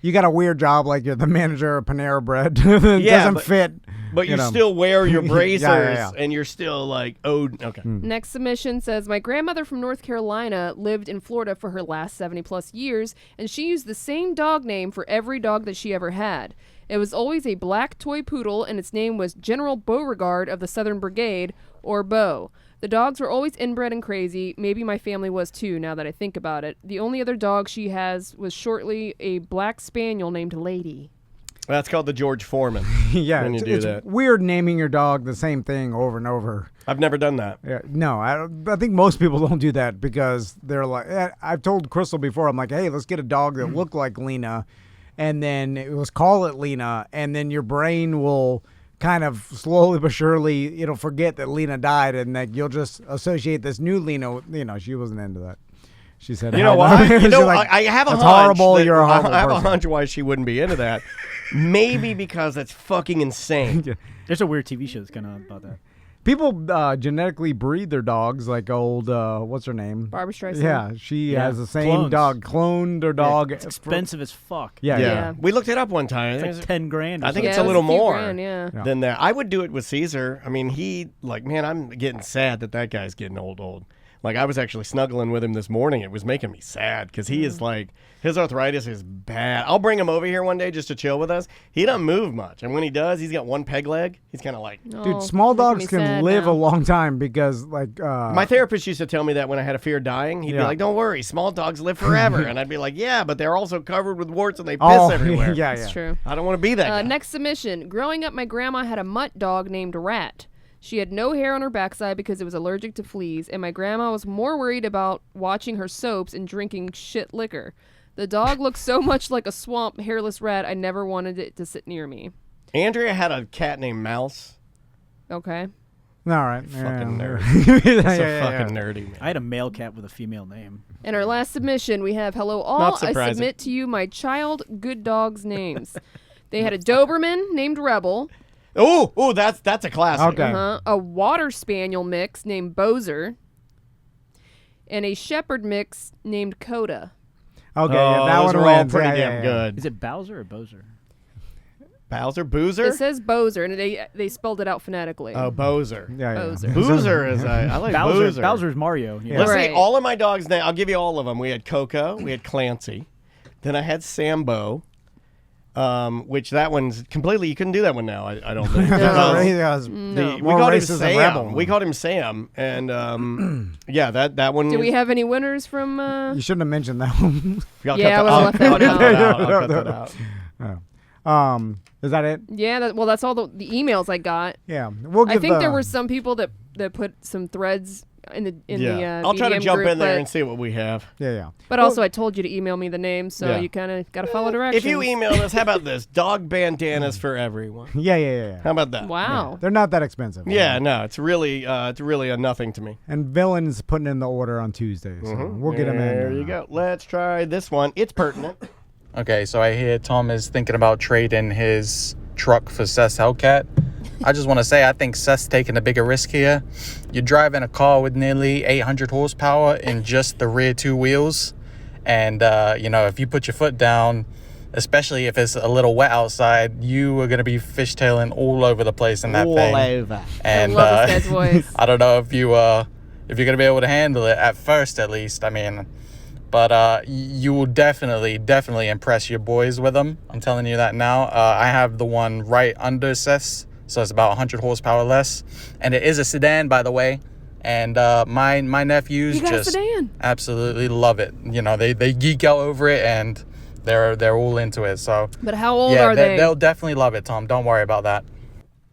you got a weird job, like you're the manager of Panera Bread. It doesn't fit. But you still wear your bracers, Yeah. and you're still like, okay. Next submission says, my grandmother from North Carolina lived in Florida for her last 70-plus years, and she used the same dog name for every dog that she ever had. It was always a black toy poodle, and its name was General Beauregard of the Southern Brigade, or Beau. The dogs were always inbred and crazy. Maybe my family was too, now that I think about it. The only other dog she has was shortly a black spaniel named Lady. That's called the George Foreman. Yeah, when you do it's that. weird naming your dog the same thing over and over. I've never done that. Yeah, no, I think most people don't do that because they're like, I've told Crystal before, I'm like, hey, let's get a dog that looked like Lena, and then let's call it Lena, and then your brain will kind of slowly but surely, forget that Lena died, and that you'll just associate this new Lena. She wasn't into that. She said, You know why? Like, I have a that's hunch. horrible. You're a horrible I have person. a hunch why she wouldn't be into that. Maybe because that's fucking insane. There's a weird TV show that's kind of about that. People genetically breed their dogs, like old, what's her name? Barbra Streisand. Yeah, she Yeah. has the same Clones. dog, cloned her dog. It's expensive as fuck. Yeah. We looked it up one time. It's like $10,000. I think Yeah, it's it a was little a few more grand, yeah. than that. I would do it with Caesar. I mean, I'm getting sad that guy's getting old. Like, I was actually snuggling with him this morning. It was making me sad because he is like, his arthritis is bad. I'll bring him over here one day just to chill with us. He doesn't move much. And when he does, he's got one peg leg. He's kind of like... Dude, small making dogs me can sad live now. a long time because, like... My therapist used to tell me that when I had a fear of dying. He'd be like, don't worry, small dogs live forever. And I'd be like, yeah, but they're also covered with warts and they piss everywhere. yeah. That's true. I don't want to be that guy. Next submission. Growing up, my grandma had a mutt dog named Rat. She had no hair on her backside because it was allergic to fleas, and my grandma was more worried about watching her soaps and drinking shit liquor. The dog looked so much like a swamp, hairless rat, I never wanted it to sit near me. Andrea had a cat named Mouse. Okay. All right. Fucking nerd. That's Fucking nerdy, man. I had a male cat with a female name. And our last submission, we have, hello all, Not I surprising. submit to you my child good dogs' names. They had a Doberman named Rebel. Oh, that's a classic. Okay. A water spaniel mix named Bozer, and a shepherd mix named Coda. Okay, that those one are all wins. pretty Yeah, damn yeah. good. Is it Bowser or Bozer? Bowser? Boozer? It says Bozer, and they spelled it out phonetically. Oh, Bozer. Yeah, yeah. Bozer. Boozer is I like Boozer. Bowser's Mario. Yeah. Let's Right. see, all of my dogs' names. I'll give you all of them. We had Coco. We had Clancy. Then I had Sambo, which that one's completely, you couldn't do that one now, I don't think. Because we More called him racist than Sam. Rebel. We called him Sam. And yeah, that one. Do we have any winners from... You shouldn't have mentioned that one. Yeah, I would've left that one out. I'll cut that out. Is that it? Yeah, that's all the emails I got. Yeah. We'll I give think there were some people that put some threads in the I'll try to BDM jump group, in there but- and see what we have. Yeah. But also, I told you to email me the names, so Yeah. you kind of got to follow directions. If you email us, how about this? Dog bandanas for everyone. Yeah. How about that? Wow. They're not that expensive. Yeah, no, it's really a nothing to me. And Villain's putting in the order on Tuesday, so we'll get him in. There you go. Let's try this one. It's pertinent. Okay, so I hear Tom is thinking about trading his truck for Seth's Hellcat. I just want to say I think Seth's taking a bigger risk here. You're driving a car with nearly 800 horsepower in just the rear two wheels. And, if you put your foot down, especially if it's a little wet outside, you are going to be fishtailing all over the place in that thing. All over. And, I love this guy's voice. I don't know if you're going to be able to handle it at first, at least. I mean, but you will definitely impress your boys with them. I'm telling you that now. I have the one right under Seth's, so it's about 100 horsepower less, and it is a sedan, by the way. And my nephews You got a just sedan? absolutely love it. They geek out over it, and they're all into it. So But how old yeah, are they? they'll definitely love it, Tom. Don't worry about that.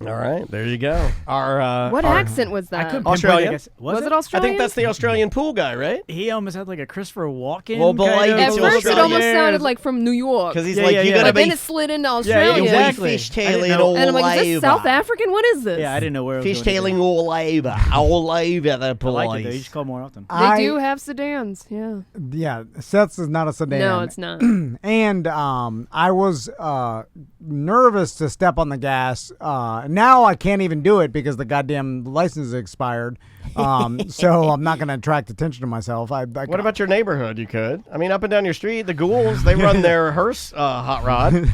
All right, there you go. Our What accent was that? I couldn't Australian? pinpoint, I guess. Was it I Australian? think that's the Australian pool guy, right? He almost had like a Christopher Walken. Well, boy, kind of it's At first, it Australian. almost sounded like from New York. Because he's Yeah, like, yeah, you yeah. gotta But then be it slid into Australia. exactly. fishtailing know. all And I'm like, is this over. South African? What is this? Yeah, I didn't know where it was going Fishtailing all over the I like place. it though. You should call more often. They do have sedans, yeah. Yeah, Seth's is not a sedan. No, it's not. And I was nervous to step on the gas. Now I can't even do it because the goddamn license is expired. So I'm not going to attract attention to myself. What about your neighborhood? You could. I mean, up and down your street, the ghouls, they run their hearse hot rod.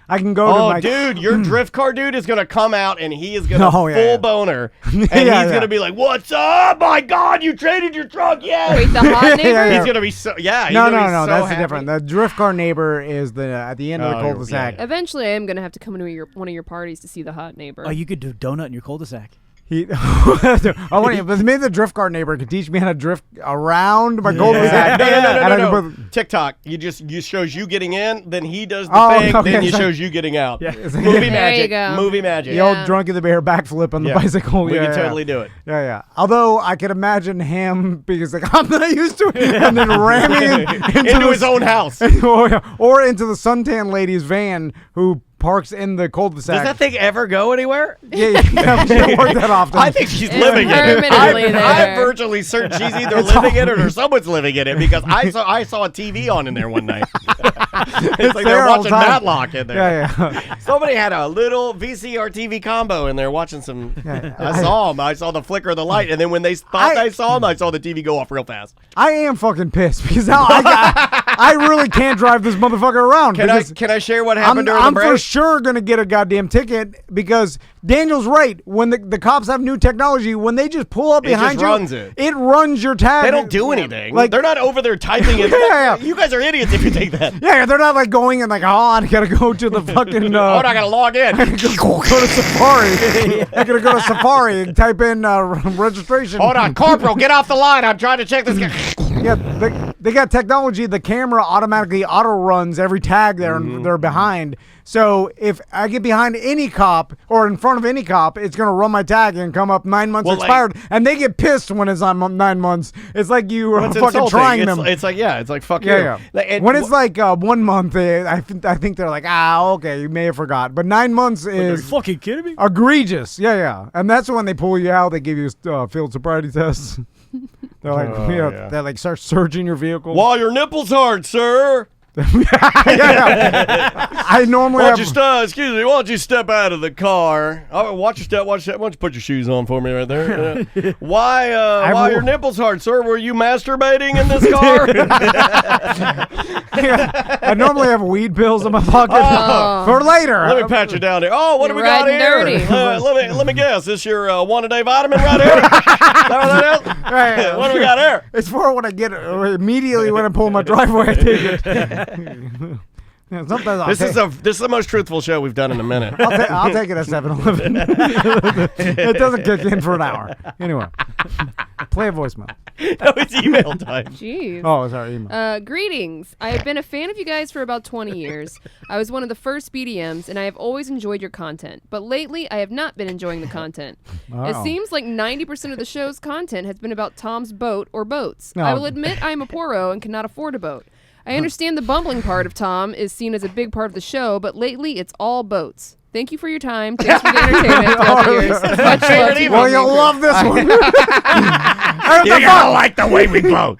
I can go to my... dude, your drift car dude is going to come out and he is going to full boner. And he's going to be like, what's up? My God, you traded your truck. Yeah. Wait, the hot neighbor? He's going to be so... Yeah. No, so that's happy. different. The drift car neighbor is at the end of the cul-de-sac. Yeah. Eventually, I am going to have to come to one of your parties to see the hot neighbor. Oh, you could do donut in your cul-de-sac. But maybe the drift car neighbor could teach me how to drift around my cul-de-sac. No. TikTok. You shows you getting in, then he does the thing, then he shows you getting out. Yeah. Movie magic. Movie magic. The old Drunky the Bear backflip on the bicycle. We can totally do it. Yeah. Although I could imagine him because like I'm not used to it, and then ramming into his own house, or into the suntan lady's van who parks in the cul-de-sac. Does that thing ever go anywhere? Yeah, she don't work that often. I think she's living in it. I'm virtually certain she's either living in it or someone's living in it because I saw a TV on in there one night. It's like they're watching Matlock in there. Yeah. Somebody had a little VCR TV combo in there watching some. I saw him. I saw the flicker of the light, and then when they thought I saw him, I saw the TV go off real fast. I am fucking pissed because now I really can't drive this motherfucker around. Can I share what happened during the break? I'm for sure going to get a goddamn ticket because Daniel's right. When the cops have new technology, when they just pull up behind you, it runs your tag. They don't do anything. Like they're not over there typing it. You guys are idiots if you think that. Yeah, they're not like going and like, I gotta go to the fucking. I gotta log in. I gotta go to Safari. I gotta go to Safari and type in registration. Hold on, Corporal, get off the line. I'm trying to check this guy. Yeah, they got technology. The camera automatically auto runs every tag they're behind. So if I get behind any cop or in front of any cop, it's going to run my tag and come up 9 months expired. And they get pissed when it's on 9 months. It's like you are fucking trying them. It's like fuck you. Yeah. When it's like 1 month, I think they're like, okay, you may have forgot. But 9 months is... Are you fucking kidding me? Egregious. Yeah. And that's when they pull you out. They give you field sobriety tests. They're like, they like start searching your vehicle. While your nipples hard, sir. I normally excuse me, why don't you step out of the car? Watch your step. Why don't you put your shoes on for me right there? Why your nipples hard, sir? Were you masturbating in this car? I normally have weed pills in my pocket for later. Let me pat you down there. Oh, what do we got here? Let me guess. This your one-a-day vitamin right here? What do we got here? It's for when I get immediately when I pull my driveway. I take it. This is the most truthful show we've done in a minute. I'll take it at 7-Eleven. It doesn't kick in for an hour. Anyway, play a voicemail. No, it's email time. Jeez. Oh, sorry, email. Greetings. I have been a fan of you guys for about 20 years. I was one of the first BDMs, and I have always enjoyed your content. But lately, I have not been enjoying the content. It seems like 90% of the show's content has been about Tom's boat or boats. I will admit I am a pooro and cannot afford a boat. I understand the bumbling part of Tom is seen as a big part of the show, but lately it's all boats. Thank you for your time. Thanks for the entertainment throughout the years. Much love to you. Well, you'll love this one. You're gonna like the way we boat.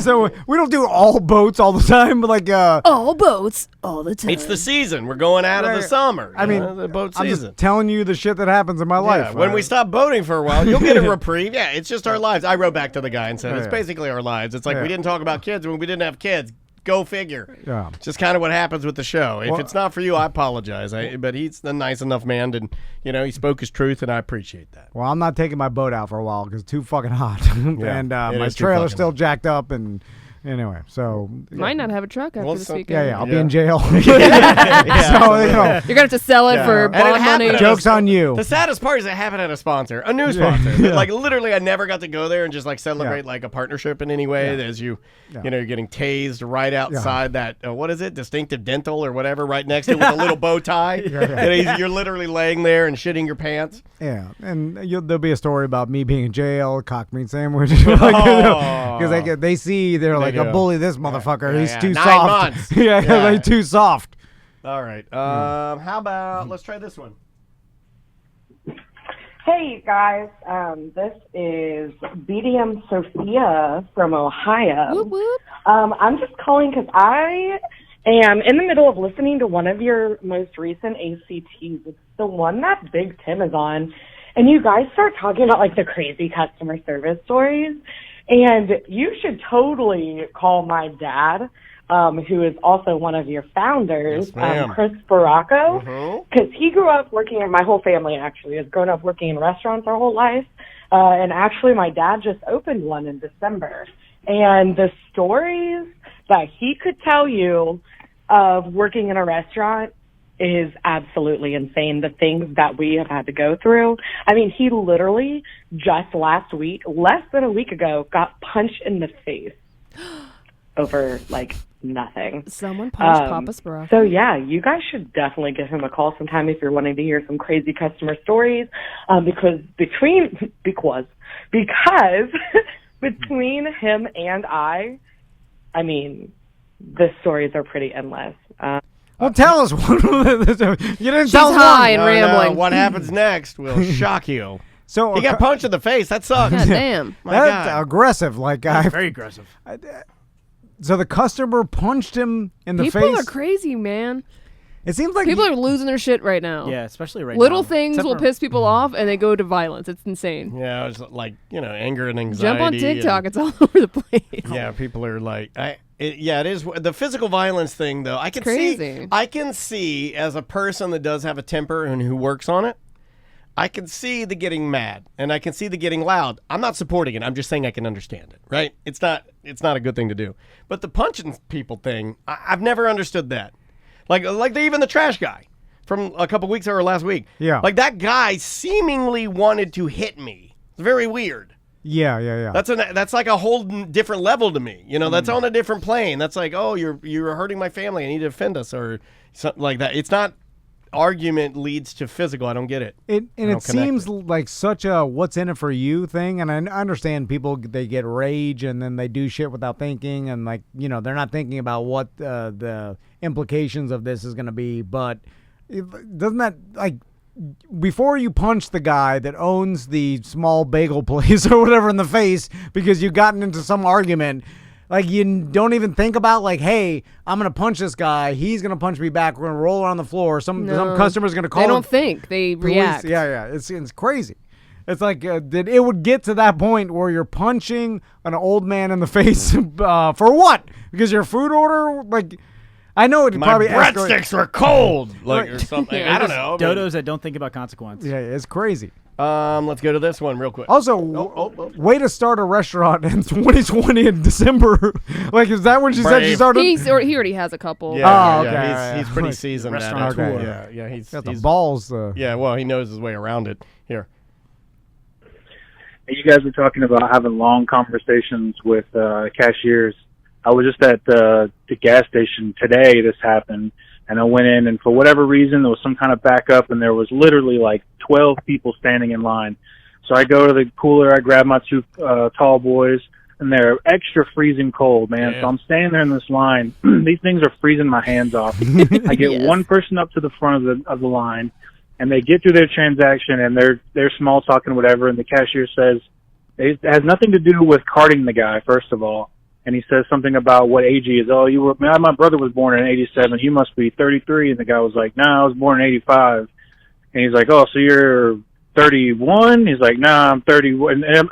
So we don't do all boats all the time, but like all boats all the time. It's the season. We're going out of the summer. I mean, the boat I'm season. just telling you the shit that happens in my life. When we stop boating for a while, you'll get a reprieve. Yeah, it's just our lives. I wrote back to the guy and said, it's basically our lives. It's like we didn't talk about kids when we didn't have kids. Go figure. Yeah. Just kind of what happens with the show. If it's not for you, I apologize. But he's a nice enough man, and he spoke his truth, and I appreciate that. Well, I'm not taking my boat out for a while because it's too fucking hot, and my trailer's still jacked up, and anyway, so might not have a truck after this weekend. Yeah, I'll be in jail. So you're gonna have to sell it for bond money. Joke's on you. The saddest part is it happened at a sponsor, a new sponsor. Like literally, I never got to go there and just like celebrate like a partnership in any way. As you're getting tased right outside that what is it, Distinctive Dental or whatever, right next to it with a little bow tie. You're literally laying there and shitting your pants. Yeah, and there'll be a story about me being in jail, cock meat sandwich, because they see they're like. A bully this motherfucker. He's too 9 soft. months. He's too soft. All right. How about let's try this one. Hey guys, this is BDM Sophia from Ohio. Whoop, whoop. I'm just calling because I am in the middle of listening to one of your most recent ACTs. It's the one that Big Tim is on. And you guys start talking about, like, the crazy customer service stories. And you should totally call my dad, who is also one of your founders, Chris Baracco, because he grew up working, my whole family actually has grown up working in restaurants our whole life. And actually, my dad just opened one in December. And the stories that he could tell you of working in a restaurant is absolutely insane. The things that we have had to go through. I mean, he literally just last week, less than a week ago, got punched in the face over, like, nothing. Someone punched Papa Sparrow. So, yeah, you guys should definitely give him a call sometime if you're wanting to hear some crazy customer stories. Because between him and I mean, the stories are pretty endless. Well, tell us one. You didn't She's tell us high one. and rambling. What happens next will shock you. So he got punched in the face. That sucks. God damn. That's aggressive. Like, Very aggressive. So the customer punched him in the face. People are crazy, man. It seems like people are losing their shit right now. Yeah, especially right now. Little things Except will for- piss people off, and they go to violence. It's insane. Yeah, it's like, anger and anxiety. Jump on TikTok. It's all over the place. Yeah, people are like, it is the physical violence thing, though. I can see as a person that does have a temper and who works on it, I can see the getting mad and I can see the getting loud. I'm not supporting it. I'm just saying I can understand it, right? It's not a good thing to do. But the punching people thing, I've never understood that. Like even the trash guy from a couple weeks or last week. Yeah. Like that guy seemingly wanted to hit me. It's very weird. Yeah. That's like a whole different level to me. That's on a different plane. That's like, oh, you're hurting my family. I need to defend us or something like that. It's not argument leads to physical. I don't get it. It seems like such a what's in it for you thing. And I understand people, they get rage and then they do shit without thinking. And they're not thinking about what the implications of this is going to be. But doesn't that, like, before you punch the guy that owns the small bagel place or whatever in the face because you've gotten into some argument, like, you don't even think about, like, hey, I'm going to punch this guy. He's going to punch me back. We're going to roll around the floor. Some customer's going to call. They don't think. They react. Yeah. It's crazy. It's like that it would get to that point where you're punching an old man in the face for what? Because your food order, like, I know it probably breadsticks were cold, or something. I don't know. Dodos that don't think about consequence. Yeah, it's crazy. Let's go to this one real quick. Also, way to start a restaurant in 2020 in December. Like, is that when she said she started? He already has a couple. Yeah, okay. He's pretty seasoned at it. Okay. Yeah, he's got the balls. Yeah, well, he knows his way around it. Here. You guys were talking about having long conversations with cashiers. I was just at the gas station today. This happened, and I went in, and for whatever reason, there was some kind of backup, and there was literally like 12 people standing in line. So I go to the cooler, I grab my two tall boys, and they're extra freezing cold, man. Yeah. So I'm standing there in this line. These things are freezing my hands off. I get one person up to the front of the line, and they get through their transaction, and they're small talking, whatever, and the cashier says it has nothing to do with carding the guy, first of all. And he says something about what age he is. Oh, my brother was born in 87. You must be 33. And the guy was like, no, I was born in 85. And he's like, oh, so you're 31? He's like, no, I'm 31. And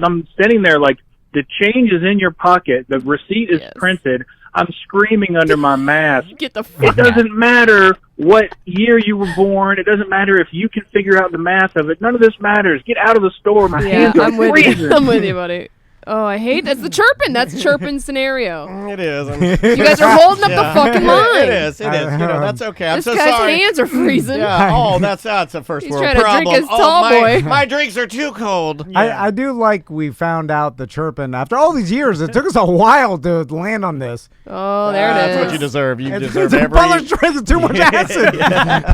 I'm standing there like, the change is in your pocket. The receipt is printed. I'm screaming under my mask. Get the fuck It doesn't matter what year you were born. It doesn't matter if you can figure out the math of it. None of this matters. Get out of the store. My hands are freezing. I'm with you, buddy. Oh, I hate that's the chirping. That's chirping scenario. It is. You guys are holding up the fucking line. It is. That's okay. I'm this so guy's sorry. hands are freezing. Yeah. Oh, that's a first He's world trying to problem. drink his tall boy. My drinks are too cold. I do like we found out the chirping after all these years. It took us a while to land on this. Oh, there it is. That's what you deserve. You deserve every. Butler's drinking too much acid.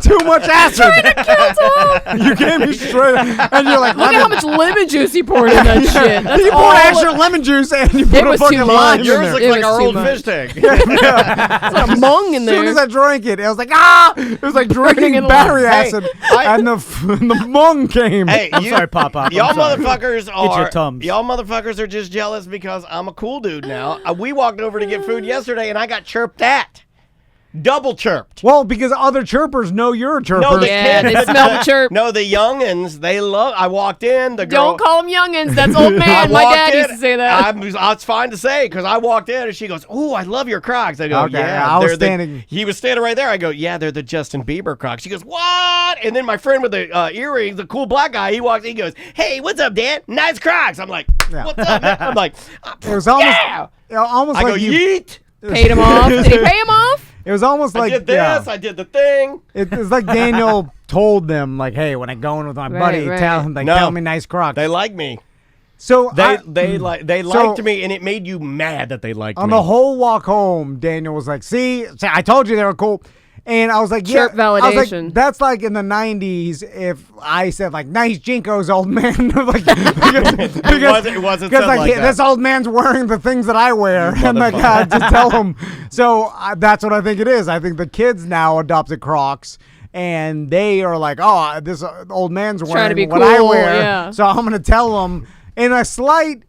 Too much acid. Trying to kill Tom. You gave me straight, and you're like, look at how much lemon juice he poured in that shit. That's you poured extra lemon juice and you put a fucking lime in there. Yours looks like our old fish tank. It's like a mung in there. As soon as I drank it, I was like, ah! It was like drinking battery acid, and the mung came. Hey, I'm sorry, Pop-Pop. Y'all motherfuckers your Tums. Y'all motherfuckers are just jealous because I'm a cool dude now. We walked over to get food yesterday and I got chirped at. double chirped. Well, because other chirpers know you're a chirper. No, the Yeah, kids. they smell the chirp. No, the youngins, they love. I walked in. The girl. Don't call them youngins. That's old man. My dad used to say that. It's fine to say because I walked in and she goes, "Oh, I love your Crocs." I go, Okay, "Yeah." I was standing. He was standing right there. I go, "Yeah, they're the Justin Bieber Crocs." She goes, "What?" And then my friend with the earrings, the cool black guy, he walks. He goes, "Hey, what's up, Dad? Nice Crocs." I'm like, "What's up, man?" I'm like, It was almost, "Yeah." almost I like go, you. "Yeet." Paid him off. Did he pay him off? It was almost like I did this. I did the thing. It was like Daniel told them, like, "Hey, when I go in with my buddy, right. tell him, like, No. tell me nice Crocs." They like me. So They liked me, and it made you mad that they liked on me. the whole walk home, Daniel was like, "See, I told you they were cool." And I was like, Chirp yeah. I was validation. like, that's like in the 90s if I said, like, nice Jinkos, old man. Like, because it wasn't said like, like that. this old man's wearing the things that I wear. And like, I just tell him. So that's what I think it is. I think the kids now adopted Crocs. And they are like, oh, this old man's Trying to wearing be what I cool, wear. yeah. So I'm going to tell him in a slight...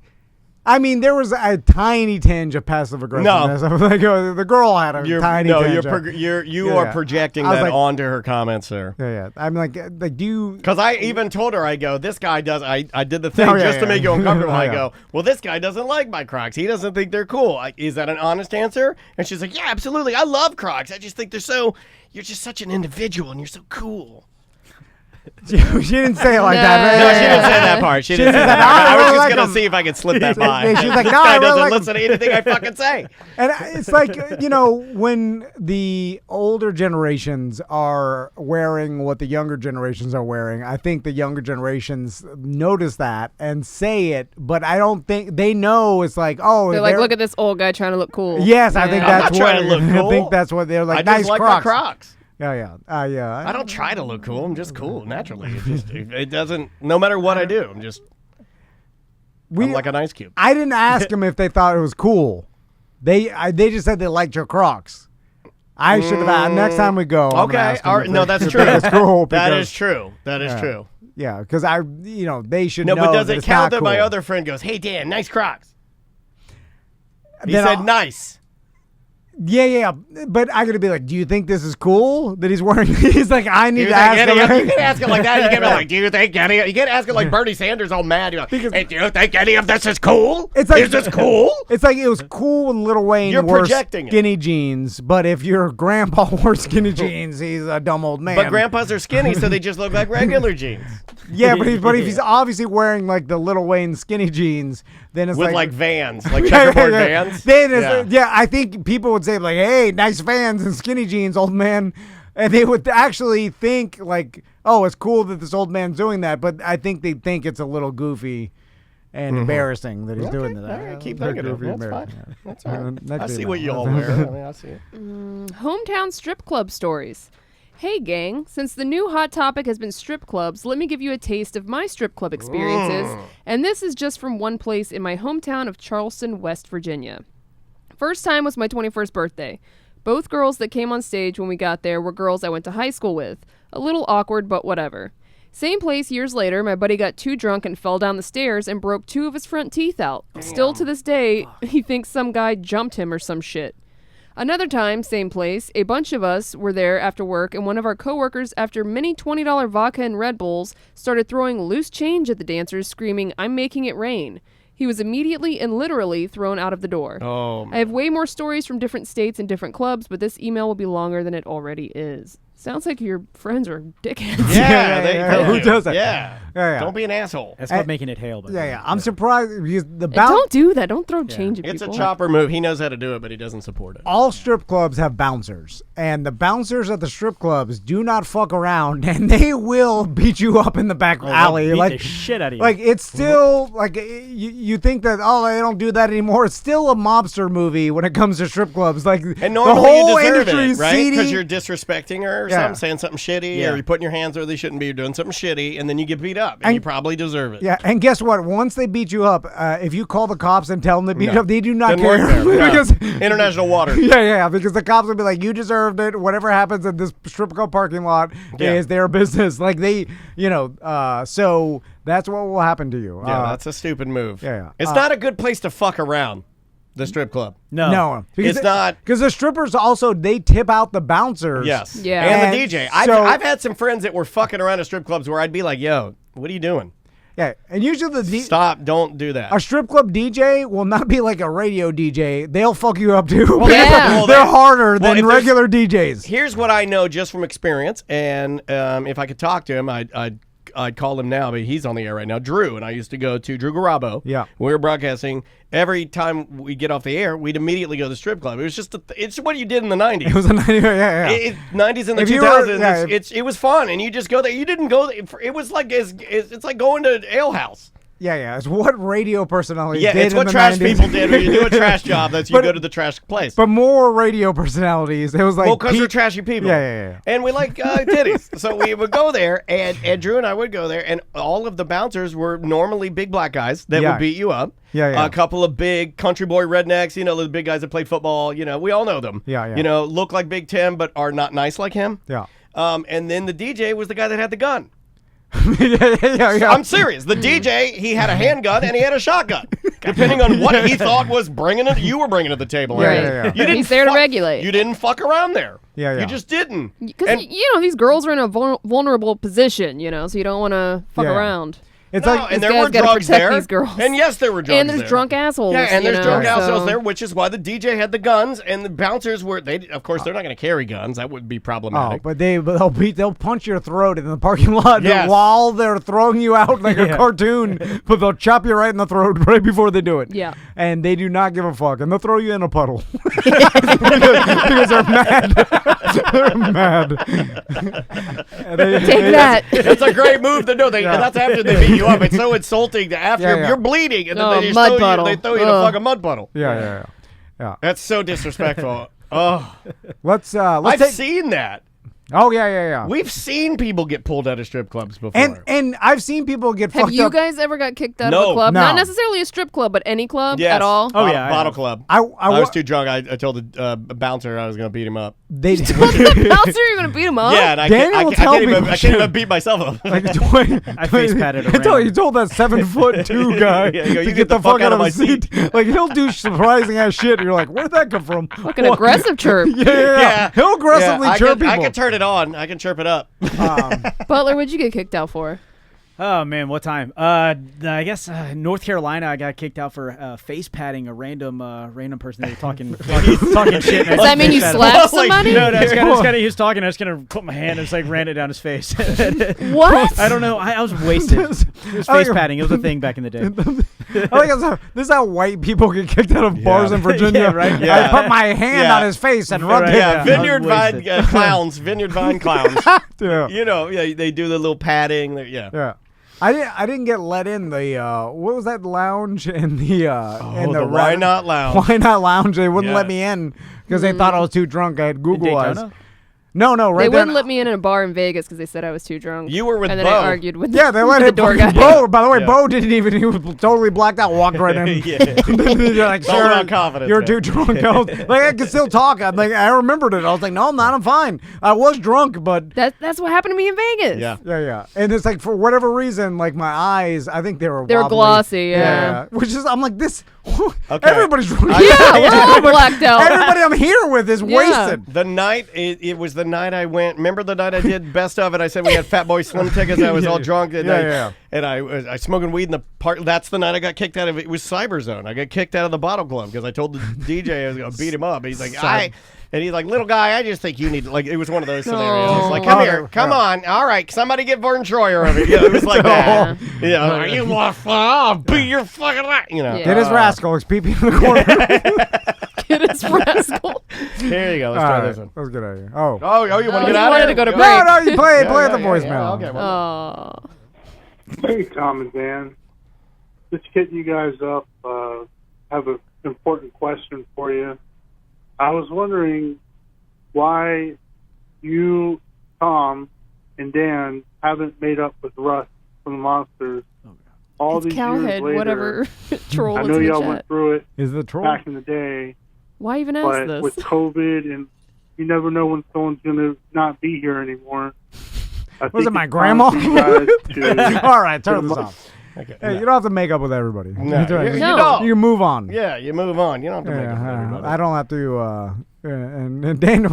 I mean, there was a tiny tinge of passive aggressiveness. No. Like, the girl had a tiny tinge. You are projecting I was that like- onto her comments there. Yeah. I'm like, do you? Because I even told her, I go, this guy does. I did the thing Oh, yeah, just to yeah. make you uncomfortable. Oh, I yeah. go, well, this guy doesn't like my Crocs. He doesn't think they're cool. Is that an honest answer? And she's like, yeah, absolutely. I love Crocs. I just think you're just such an individual and you're so cool. She didn't say it like that. No, she didn't say that part. She didn't say that part. I was just going to see if I could slip that by. Yeah, she's like, this no, guy I really doesn't like listen to anything I fucking say. And it's like, when the older generations are wearing what the younger generations are wearing, I think the younger generations notice that and say it, but I don't think they know it's like, oh, They're like, look at this old guy trying to look cool. Yes, I think I'm that's not trying to what look cool. I think that's what they're like. I Nice just like Crocs. my Crocs. Yeah. I don't try to look cool. I'm just cool naturally. It doesn't. No matter what I do, I'm like an ice cube. I didn't ask them if they thought it was cool. They just said they liked your Crocs. I should have. Next time we go. I'm gonna Okay. ask them All if right. they- No, that's if true. That's cool. That because- is true. That is true. Yeah, because they should No, know. but does that it it's count not that my cool. other friend goes, "Hey Dan, nice Crocs"? He Then said I'll- nice. Yeah. But I gotta be like, do you think this is cool that he's wearing? He's like, I need You to ask him. can't ask it like that. You can't be like, "Do you think any?" You can't ask it like Bernie Sanders, all mad. You're like, "Hey, do you think any of this is cool? It's like, is this cool?" It's like it was cool when Lil Wayne You're wore projecting it. skinny jeans, but if your grandpa wore skinny jeans, he's a dumb old man. But grandpas are skinny, so they just look like regular jeans. Yeah, but if he's obviously wearing like the Lil Wayne skinny jeans, then it's With like like Vans, like checkerboard Vans. Then it's, I think people would say like, "Hey, nice Vans and skinny jeans, old man," and they would actually think like, "Oh, it's cool that this old man's doing that." But I think they think it's a little goofy and embarrassing that he's doing that. All right, keep They're thinking of goofy it. and That's embarrassing. fine. That's all right. Next I see email. what you all wear. I mean, I see it. Hometown strip club stories. Hey gang, since the new hot topic has been strip clubs, let me give you a taste of my strip club experiences, and this is just from one place in my hometown of Charleston, West Virginia. First time was my 21st birthday. Both girls that came on stage when we got there were girls I went to high school with. A little awkward, but whatever. Same place years later, my buddy got too drunk and fell down the stairs and broke 2 of his front teeth out. Still to this day, he thinks some guy jumped him or some shit. Another time, same place, a bunch of us were there after work, and one of our coworkers, after many $20 vodka and Red Bulls, started throwing loose change at the dancers, screaming, "I'm making it rain." He was immediately and literally thrown out of the door. Oh, I have way more stories from different states and different clubs, but this email will be longer than it already is. Sounds like your friends are dickheads. Yeah, who does that? Yeah. Yeah. Don't be an asshole. That's called making it hail. Yeah. I'm surprised because the And don't do that. Don't throw change at It's people. a chopper move. He knows how to do it, but he doesn't support it. all strip clubs have bouncers, and the bouncers at the strip clubs do not fuck around, and they will beat you up in the back alley. Beat Like the shit out of you. Like it's still like you think that they don't do that anymore. It's still a mobster movie when it comes to strip clubs. Like And the normally whole you deserve industry it, is right? seedy. Because you're disrespecting her or Yeah. something, saying something shitty, Yeah. or you're putting your hands where they shouldn't be, you're doing something shitty, and then you get beat up, and And- you probably deserve it. Yeah, and guess what? Once they beat you up, if you call the cops and tell them they beat you No. up, they do not Doesn't work care there. No. because International water. Yeah, because the cops will be like, "You deserved it. Whatever happens in this strip club parking lot Yeah. is their business." Like so that's what will happen to you. Yeah, that's a stupid move. yeah. It's not a good place to fuck around. The strip club. No. It's not. Because the strippers also, they tip out the bouncers. Yes. Yeah. And the DJ. So, I've had some friends that were fucking around at strip clubs where I'd be like, yo, what are you doing? Yeah. And usually Stop. Don't do that. a strip club DJ will not be like a radio DJ. They'll fuck you up too. Well, yeah. They're harder Well, than regular DJs. Here's what I know just from experience, and if I could talk to him, I'd call him now, but he's on the air right now. Drew, and I used to go to Drew Garabo. Yeah. We were broadcasting. Every time we get off the air, we'd immediately go to the strip club. It was just, it's what you did in the 90s. It was a 90s, yeah. 90s and the If 2000s. you were- It was fun, and you just go there. You didn't go there. It was like, it's like going to Ale House. Yeah. It's what radio personalities Yeah, did it's in what the trash 90s. people did when you do a trash job. That's you But- go to the trash place. But more radio personalities. It was like because we're trashy people. Yeah. And we like titties. So we would go there, and Drew and I would go there, and all of the bouncers were normally big black guys that Yeah. would beat you up. Yeah. A couple of big country boy rednecks, the big guys that play football. We all know them. Yeah. Look like Big Tim, but are not nice like him. Yeah. And then the DJ was the guy that had the gun. yeah. I'm serious. The DJ, he had a handgun and he had a shotgun, depending on what he thought was you were bringing to the table. Yeah. You didn't He's there to regulate. You didn't fuck around there. Yeah. You just didn't. Because, these girls are in a vulnerable position, so you don't want to fuck Yeah. around. It's No, like and This there guy's were gotta drugs protect there. these girls. And yes, there were drugs And there's there. drunk assholes. Yeah, and there's drunk assholes so- there, which is why the DJ had the guns, and the bouncers were. Of course, they're not going to carry guns. That would be problematic. but they'll punch your throat in the parking lot Yes. while they're throwing you out like a cartoon, but they'll chop you right in the throat right before they do it. Yeah. And they do not give a fuck, and they'll throw you in a puddle because they're mad. They're mad. Take that. That's a great move to do. That's after they beat you up. It's so insulting to after Yeah. you're bleeding, and then Oh, they mud just puddle. they throw you in a Ugh. fucking mud puddle. Yeah. That's so disrespectful. Oh, Let's I've take. seen that. Oh yeah. We've seen people get pulled out of strip clubs before. And I've seen people get Have fucked you up. guys ever got kicked out of No. a club? No. Not necessarily a strip club, but any club Yes. at all? Oh, yeah, I Bottle have. club. I was too drunk. I told the bouncer I was going to beat him up. They The bouncer, you're going to beat him up? Yeah, and I Daniel can't, will I tell can't even, people I can't even shit. beat myself up. Like Dwayne, I face patted a You told that 7'2" guy Yeah, you go, to "You get the fuck out of my his seat. Like he'll do surprising ass shit. And you're like, where'd that come from? Fucking aggressive chirp. Yeah. He'll aggressively I chirp can, I people. can turn it on. I can chirp it up. Butler, what'd you get kicked out for? Oh man, what time? I guess North Carolina. I got kicked out for face patting a random person. They were talking shit. Does that mean you slapped somebody? No, this guy he was talking. I was gonna put my hand and just like ran it down his face. What? I don't know. I was wasted. It was face patting. It was a thing back in the day. I think this is how white people get kicked out of bars in Virginia. Yeah, right? I put my hand on his face and rubbed it. Yeah, Vineyard I was Vine clowns. Vineyard Vine clowns. Yeah. They do the little padding. Yeah. I didn't get let in the what was that lounge in the in the Why Not Lounge. Why Not Lounge? They wouldn't Yeah. let me in because they thought I was too drunk. I had Google eyes. Daytona? No, right They there. wouldn't let me in a bar in Vegas because they said I was too drunk. You were with and then Bo. I argued with Yeah, they let the him. door guy. Bo, by the way, Yeah. Bo didn't even. He was totally blacked out. Walked right in. Yeah. They're like, It's all sir, about confidence, you're man. too drunk. I could still talk. I'm like, I remembered it. I was like, no, I'm not. I'm fine. I was drunk, but That's what happened to me in Vegas. Yeah. yeah. And it's like for whatever reason, like my eyes, I think they were wobbly. glossy, yeah. Which is, I'm like this. Okay. Everybody's drunk. Yeah, we're all blacked out. Everybody I'm here with is wasted. The night, it was the night I went. Remember the night I did Best of It? I said we had Fat Boy Slim tickets. I was all drunk. And And I was smoking weed in the park. That's the night I got kicked out of it. It was Cyber Zone. I got kicked out of the bottle club because I told the DJ I was going to beat him up. He's like, and he's like, little guy, I just think you need to, like, it was one of those scenarios. Like, come here, come on. All right, somebody get Vern Troyer over here. It was like that. You want fun? I'll beat your fucking life. Yeah. Get his rascal. He's peeping in the corner. Get his rascal. Here you go. Let's try this one. Let's get out of here. Oh. Oh, you want to he get out wanted of to here? go to break. No, you play the Yeah, voicemail. okay, well, Hey, Tom and Dan. Just hitting you guys up. Have an important question for you. I was wondering why you, Tom, and Dan haven't made up with Russ from the Monsters. All It's these years Cowhead, later. whatever. Troll I is know in the y'all chat. went through it Is the troll? back in the day, Why even ask but this? with COVID and you never know when someone's going to not be here anymore. I Was think it my it's grandma? time for you guys to All right, turn put this a off. Okay. Hey, you don't have to make up with everybody. No, You you don't. You move on. Yeah, you move on. You don't have to make up with everybody. I don't have to. And Daniel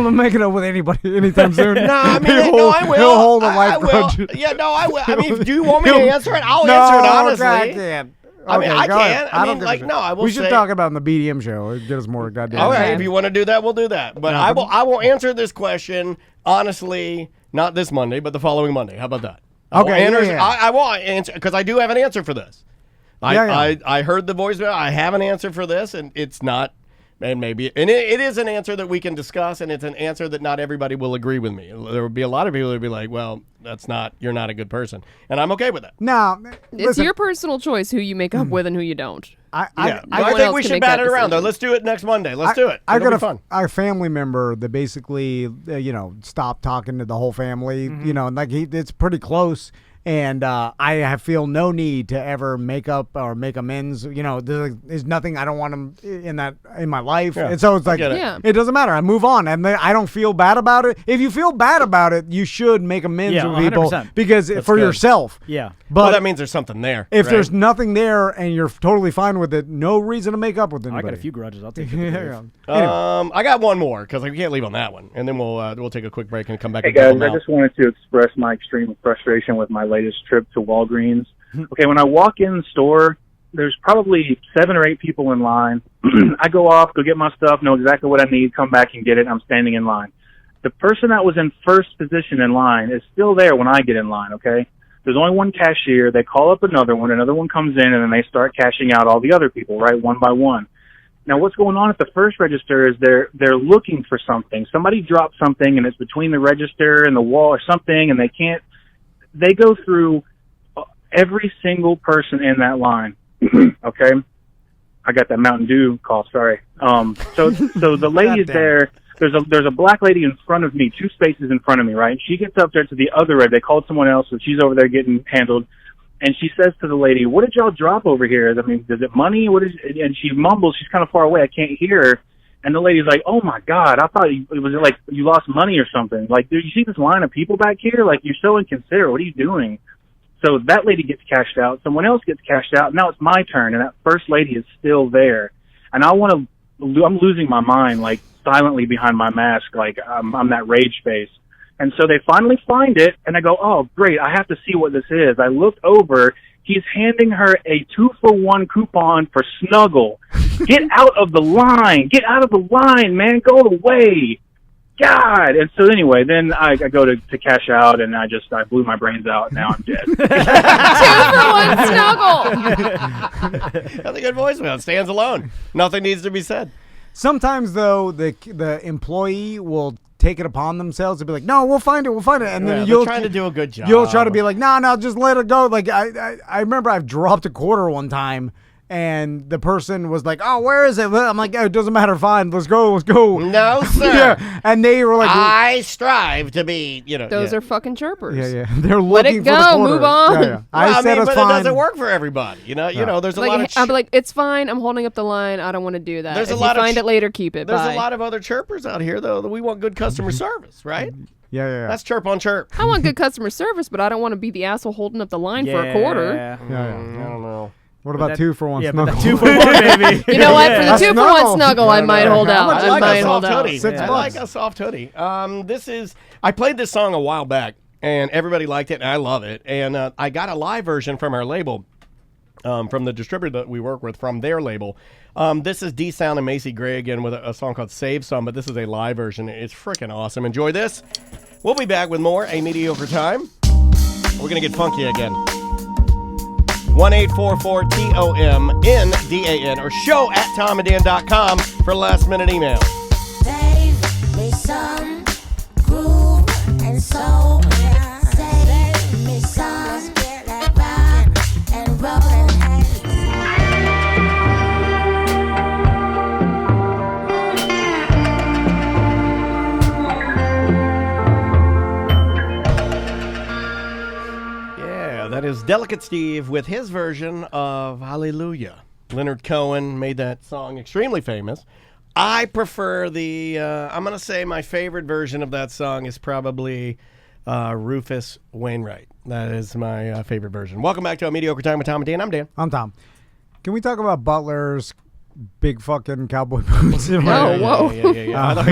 will make it up with anybody anytime soon. No, I mean, I will. He'll hold a life grudge. Yeah, no, I will. I mean, do you want me to answer it? I'll answer it honestly. I can't. I mean, I go ahead. can. I mean, like, no, I will. We should talk about it in the BDM show. It'd get us more goddamn. All right, if you want to do that, we'll do that. But I will answer this question honestly, not this Monday, but the following Monday. How about that? Okay. I will answer because I do have an answer for this. I heard the voicemail. I have an answer for this, and it's not. And maybe, and it is an answer that we can discuss, and it's an answer that not everybody will agree with me. There will be a lot of people that will be like, well, you're not a good person. And I'm okay with that. No. It's your personal choice who you make up with and who you don't. I think we should bat it around, though. Let's do it next Monday. Let's do it. It'll be fun. A family member that basically, stopped talking to the whole family, and like it's pretty close. And I feel no need to ever make up or make amends. There's nothing I don't want him in my life. Yeah. And so it's like, it doesn't matter. I move on. And I don't feel bad about it. If you feel bad about it, you should make amends with people 100%. because for yourself. Yeah. But that means there's something there. If there's nothing there and you're totally fine with it, no reason to make up with anybody. I got a few grudges. I'll take it. Anyway. I got one more because we can't leave on that one. And then we'll take a quick break and come back. Hey, guys, I just wanted to express my extreme frustration with my latest trip to Walgreens. Okay, when I walk in the store, there's probably 7 or 8 people in line. I go off, go get my stuff, know exactly what I need, come back and get it. I'm standing in line. The person that was in first position in line is still there when I get in line, okay? There's only one cashier. They call up another one comes in, and then they start cashing out all the other people, right, one by one. Now, what's going on at the first register is they're looking for something. Somebody dropped something, and it's between the register and the wall or something, and they go through every single person in that line. Okay? I got that Mountain Dew call, sorry. So the lady is there. There's a black lady in front of me, 2 spaces in front of me, right? She gets up there to the other end. They called someone else, so she's over there getting handled. And she says to the lady, "What did y'all drop over here? I mean, is it money? And she mumbles. She's kind of far away. I can't hear her. And the lady's like, "Oh my God, I thought it was like you lost money or something. Like, do you see this line of people back here? Like, you're so inconsiderate. What are you doing?" So that lady gets cashed out. Someone else gets cashed out. Now it's my turn, and that first lady is still there. And I'm losing my mind, like silently behind my mask, like I'm that rage face. And so they finally find it, and I go, "Oh, great, I have to see what this is." I look over. He's handing her a 2-for-1 coupon for Snuggle. Get out of the line. Get out of the line, man. Go away. God. And so anyway, then I go to cash out, and I blew my brains out. Now I'm dead. 2-for-1 Snuggle. That's a good voicemail. It stands alone. Nothing needs to be said. Sometimes, though, the employee will take it upon themselves to be like, "No, we'll find it, and then you're trying to do a good job. You'll try to be like, "No, just let it go." Like I remember I've dropped a quarter one time, and the person was like, "Oh, where is it?" I'm like, "Oh, it doesn't matter. Fine, let's go." No, sir. Yeah, and they were like, "I strive to be," Those are fucking chirpers. Yeah. They're let looking it go. for the quarter. Move on. Yeah. Well, said it's but fine. it doesn't work for everybody. You know, there's a lot of. I'm like, it's fine. I'm holding up the line. I don't want to do that. If you find it later, keep it. There's Bye. a lot of other chirpers out here, though, that we want good customer service, right? Yeah. That's chirp on chirp. I want good customer service, but I don't want to be the asshole holding up the line for a quarter. Yeah. I don't know. What about 2-for-1 Snuggle? But 2-for-1, baby. You know what? For the 2-for-1 Snuggle, I might hold out. I might hold out. I like a soft hoodie. I played this song a while back, and everybody liked it, and I love it. And I got a live version from our label, from the distributor that we work with, from their label. This is D-Sound and Macy Gray again with a song called Save Some, but this is a live version. It's freaking awesome. Enjoy this. We'll be back with more A Mediocre Time. We're going to get funky again. 1-844-TOMNDAN or show@tomanddan.com for last-minute email. Save me some groove and soul. Save me some rock and roll. That is Delicate Steve with his version of Hallelujah. Leonard Cohen made that song extremely famous. I prefer I'm going to say my favorite version of that song is probably Rufus Wainwright. That is my favorite version. Welcome back to A Mediocre Time with Tom and Dan. I'm Dan. I'm Tom. Can we talk about Butler's big fucking cowboy boots? Oh, whoa. We talk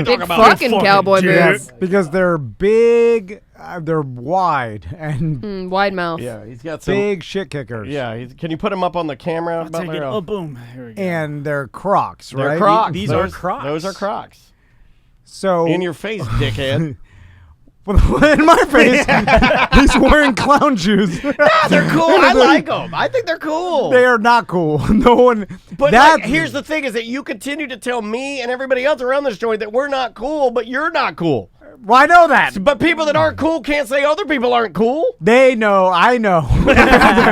Big about fucking cowboy boots. Because they're big, they're wide, and wide mouth. Yeah, he's got some big shit kickers. Yeah, can you put him up on the camera? I'll take it. Oh, boom. Here we go. And they're Crocs, They're right? Crocs. These are Crocs. Those are Crocs. So in your face, dickhead. In my face, he's wearing clown shoes. Nah, they're cool. I like them. I think they're cool. They are not cool. No one. But like, here's the thing: is that you continue to tell me and everybody else around this joint that we're not cool, but you're not cool. Well, I know that. But people that aren't cool can't say other people aren't cool. They know. I know.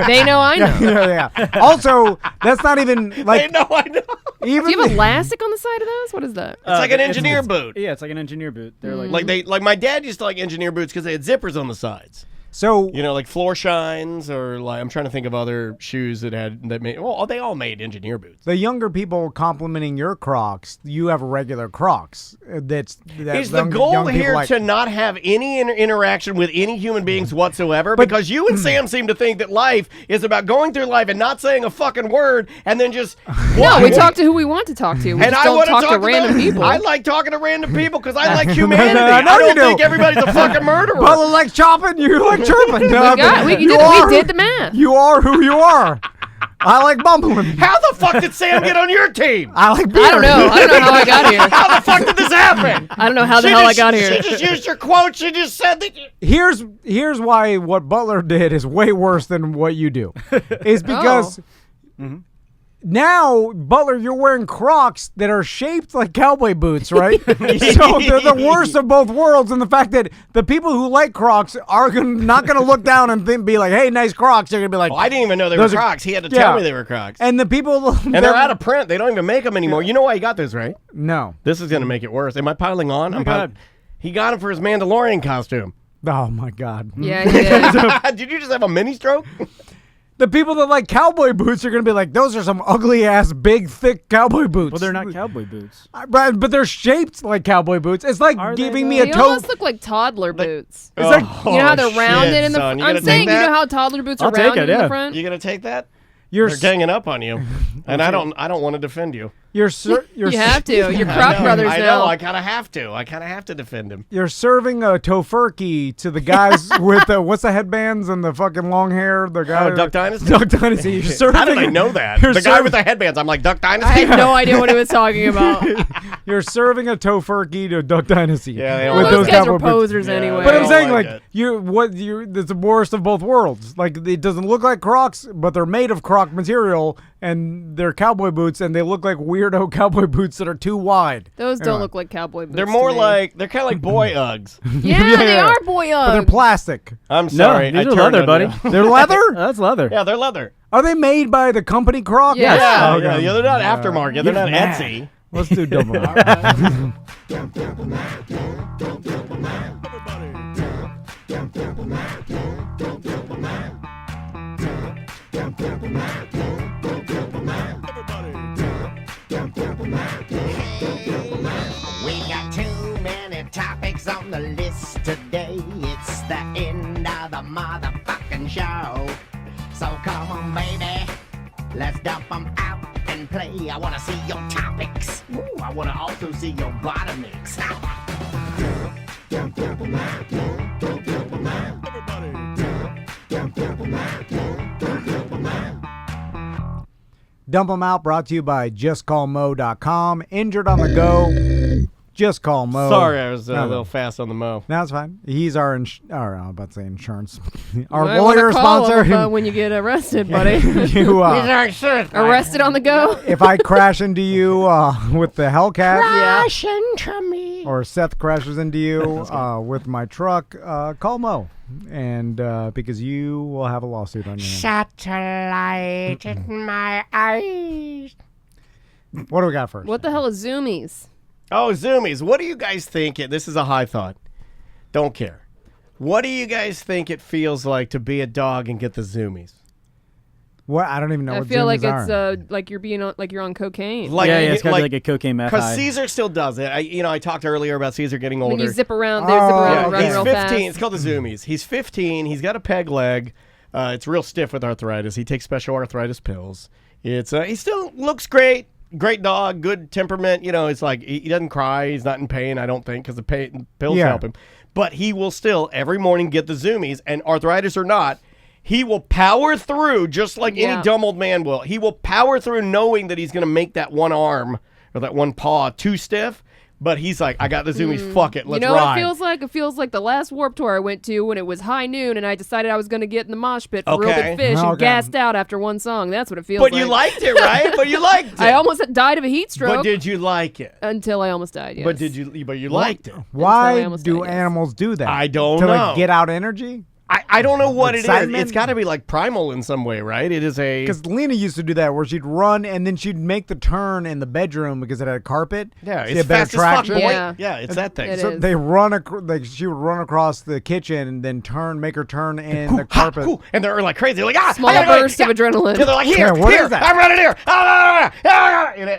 They know. I know. Yeah. Also, that's not even like. They know. I know. Even do you have elastic on the side of those? What is that? It's like an engineer boot. Yeah, it's like an engineer boot. They're like my dad used to like engineer boots because they had zippers on the sides. So like floor shines, or like I'm trying to think of other shoes that made. Well, they all made engineer boots. The younger people complimenting your Crocs, you have regular Crocs. Is the goal here to not have any interaction with any human beings whatsoever? Because you and Sam seem to think that life is about going through life and not saying a fucking word, and then just no. We talk to who we want to talk to. We and just don't talk to random people. I like talking to random people because I like humanity. I don't think everybody's a fucking murderer. Butler likes chopping. You like chirping. We did the math. You are who you are. I like bumbling. How the fuck did Sam get on your team? I like beer. I don't know how I got here. How the fuck did this happen? I don't know how the hell I got here. She just used your quote. She just said that. Here's why what Butler did is way worse than what you do. Is because now, Butler, you're wearing Crocs that are shaped like cowboy boots, right? So they're the worst of both worlds, and the fact that the people who like Crocs are not going to look down and be like, hey, nice Crocs. They're going to be like, I didn't even know they were Crocs. He had to tell me they were Crocs. And the people... And they're out of print. They don't even make them anymore. You know why he got those, right? No. This is going to make it worse. Am I piling on? He got him for his Mandalorian costume. Oh, my God. Yeah, he did. Did you just have a mini stroke? The people that like cowboy boots are going to be like, those are some ugly-ass, big, thick cowboy boots. Well, they're not cowboy boots. But they're shaped like cowboy boots. It's like giving me a They toe. almost look like toddler boots. It's like, you know how they're rounded in the front? I'm saying, you know how toddler boots are rounded in the front? You going to take that? They're ganging up on you. And I don't want to defend you. You have to. You're Croc brothers now. I know. I kind of have to. I kind of have to defend him. You're serving a tofurkey to the guys with the what's the headbands and the fucking long hair. The guy. Duck Dynasty. Duck Dynasty. You're serving, how did I know that? The guy with the headbands. I'm like Duck Dynasty. I had no idea what he was talking about. You're serving a tofurkey to Duck Dynasty. Yeah, well, those guys are posers anyway. But I'm saying it's the worst of both worlds. Like it doesn't look like Crocs, but they're made of Croc material and they're cowboy boots and they look like weirdo cowboy boots that are too wide. Those don't look like cowboy boots. They're more they're kind of like boy Uggs. Yeah, they are boy Uggs. But they're plastic. I'm sorry. No, these are leather, buddy. They're leather? That's leather. Yeah, they're leather. Are they made by the company Croc? Yes. Yeah, Okay. they're not aftermarket. They're not Etsy. Let's do double. We've got too many topics on the list today. It's the end of the motherfucking show. So come on, baby, let's dump them out and play. I want to see your topics. Ooh, I want to also see your bottom mix. Dump 'em Out brought to you by JustCallMo.com. Injured on the go. Just call Mo. Sorry, I was a little fast on the Mo. No, it's fine. He's our, I'm about to say insurance. Our Might lawyer wanna call sponsor. him, when you get arrested, buddy. You, arrested on the go. If I crash into you with the Hellcat. Crash into me. Or Seth crashes into you with my truck, call Mo. And because you will have a lawsuit on your hands. Satellite in my eyes. What do we got first? What the hell is Zoomies? Oh, Zoomies. What do you guys think? This is a high thought. Don't care. What do you guys think it feels like to be a dog and get the Zoomies? What? I don't even know I what feel like zoomies it's are. like you're being on, like you're on cocaine. It's got to be like a cocaine meth Because high. Caesar still does it. I talked earlier about Caesar getting older. When you zip around, they zip around and run he's real 15. fast. It's called the Zoomies. He's 15. He's got a peg leg. It's real stiff with arthritis. He takes special arthritis pills. It's he still looks great. Great dog, good temperament. It's like he doesn't cry. He's not in pain, I don't think, because the pills help him. But he will still every morning get the Zoomies, and arthritis or not, he will power through just like any dumb old man will. He will power through knowing that he's going to make that one arm or that one paw too stiff. But he's like, I got the Zoomies. Fuck it. Let's ride. You know what it feels like? It feels like the last Warped Tour I went to when it was high noon and I decided I was going to get in the mosh pit for real big fish and gassed out after one song. That's what it feels like. But you liked it, right? But you liked it. I almost died of a heat stroke. But did you like it? Until I almost died, yes. But you liked it. Why do animals do that? I don't to know. Like get out energy? I don't know what Excitement? it is. It's got to be like primal in some way, right? It is a... Because Lena used to do that where she'd run and then she'd make the turn in the bedroom because it had a carpet. Yeah, it's it's fast as fuck, boy. Yeah, it's that thing. So they she would run across the kitchen and then make her turn in the carpet. And they're like crazy. They're like, small burst of adrenaline. Yeah, they're like, here, what is that? I'm running here.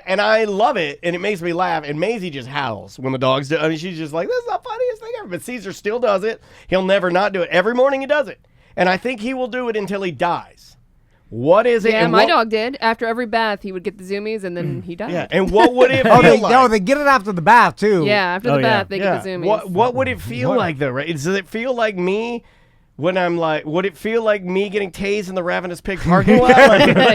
And I love it, and it makes me laugh. And Maisie just howls when the dogs do. I mean, she's just like, this is the funniest thing ever. But Caesar still does it. He'll never not do it. Every morning he does it. And I think he will do it until he dies. What is it? Yeah, and my dog did. After every bath, he would get the Zoomies, and then he died. Yeah, and what would it feel like? They get it after the bath, too. Yeah, after the bath, they get the Zoomies. What would it feel like, though, right? Does it feel like me when I'm like, would it feel like me getting tased in the Ravenous Pig parking lot?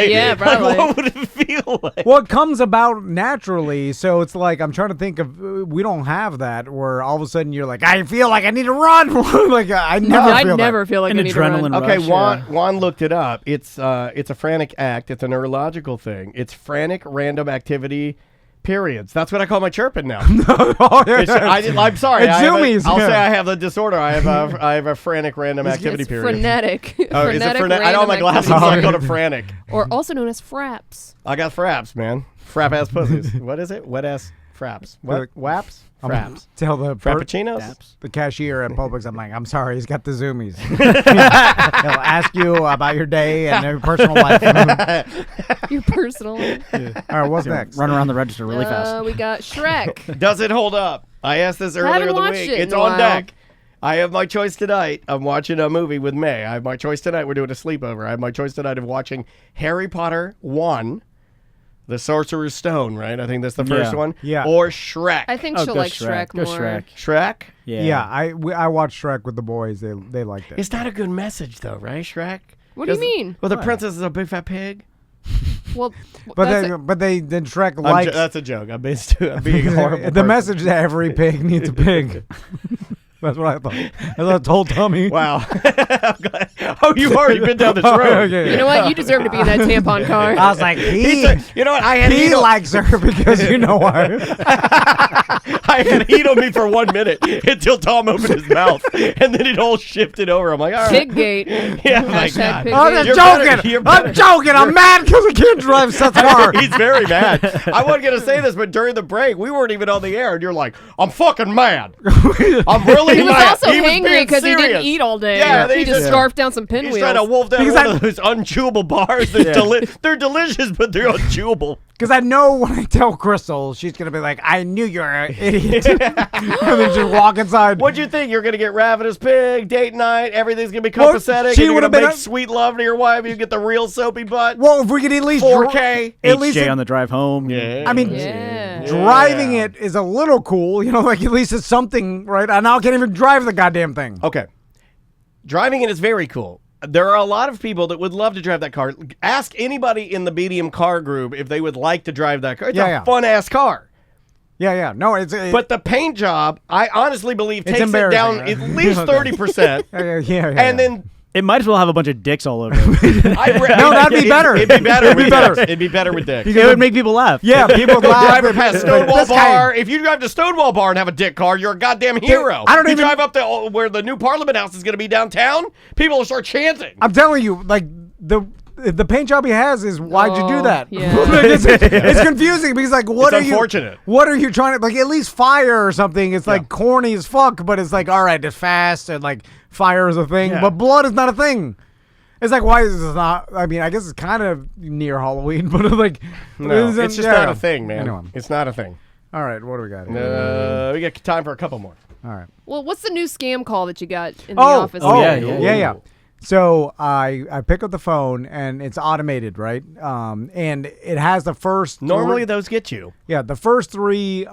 Yeah, probably. What would it feel like? Well, it comes about naturally, so it's like, I'm trying to think of, we don't have that, where all of a sudden you're like, I feel like I need to run. Like, I never feel like an I need to run. adrenaline Okay, rush. Juan looked it up. It's a frantic act. It's a neurological thing. It's frantic random activity periods. That's what I call my chirping now. I'm sorry. It's Zoomies. I'll say I have the disorder. I have a frantic random activity period. Frenetic. Oh, is it Frenetic frenetic? I don't have my glasses, so I go to frantic. Or also known as fraps. I got fraps, man. Frap ass pussies. What is it? Wet ass fraps. What? Waps? Fraps. Tell the Frappuccinos? the cashier at Publix, I'm like, I'm sorry, he's got the Zoomies. He'll ask you about your day and your personal life. Your personal life. All right, what's next? Run around the register really fast. We got Shrek. Does it hold up? I asked this earlier in the week. It's on deck. I have my choice tonight. I'm watching a movie with May. I have my choice tonight. We're doing a sleepover. I have my choice tonight of watching Harry Potter 1, The Sorcerer's Stone, right? I think that's the first one. Yeah. Or Shrek. I think she'll like Shrek more. Shrek? Yeah, I watched Shrek with the boys. They liked it. It's not a good message, though, right, Shrek? What do you mean? Well, the princess is a big fat pig. Well, then Shrek likes. That's a joke. I'm being horrible. The message that every pig needs a pig. That's what I thought. I thought told Tommy. Wow. You've already been down this road. Okay. You know what? You deserve to be in that tampon car. I was like, you know what? He likes her because you know why. I had heat on me for 1 minute until Tom opened his mouth, and then it all shifted over. I'm like, all right. Piggate. Yeah, my God. I'm joking. I'm joking. I'm mad because I can't drive Seth's car. He's very mad. I wasn't going to say this, but during the break, we weren't even on the air, and you're like, I'm fucking mad. I'm really He was mad. also angry because he didn't eat all day. Yeah, he just scarfed down some pinwheels. He's trying to wolf down one of those unchewable bars. They're delicious, but they're unchewable. Because I know when I tell Crystal, she's going to be like, I knew you were an idiot. And then just walk inside. What'd you think? You're going to get Ravenous Pig, date night, everything's going to be copacetic. She You're would going have to been make sweet love to your wife. You get the real soapy butt. Well, if we could at least 4K. At least HJ on the drive home. Yeah. I mean, driving it is a little cool. You know, like at least it's something, right? I now can't even drive the goddamn thing. Okay. Driving it is very cool. There are a lot of people that would love to drive that car. Ask anybody in the BDM car group if they would like to drive that car. It's a fun-ass car. Yeah. No, but the paint job, I honestly believe, takes it down right? at least 30%. Yeah. And then... It might as well have a bunch of dicks all over it. No, that'd be better. It'd be better with dicks. It'd be better with dicks. It would make people laugh. Yeah, people Go laugh. drive past Stonewall Bar. If you drive to Stonewall Bar and have a dick car, you're a goddamn hero. I don't you even drive up to where the new Parliament House is going to be downtown, people will start chanting. I'm telling you, like, the paint job he has is why'd you do that? Yeah. it's confusing because like what it's are unfortunate. you what are you trying to like at least fire or something? It's like corny as fuck, but it's like all right, it's fast and like fire is a thing, but blood is not a thing. It's like, why is this not? I mean, I guess it's kind of near Halloween, but like, No, it's just not a thing, man. Anyway. It's not a thing. All right, what do we got here? We got time for a couple more. All right. Well, what's the new scam call that you got in the office? Yeah. So I pick up the phone and it's automated, right? And it has the first. Normally those get you. Yeah, the first three,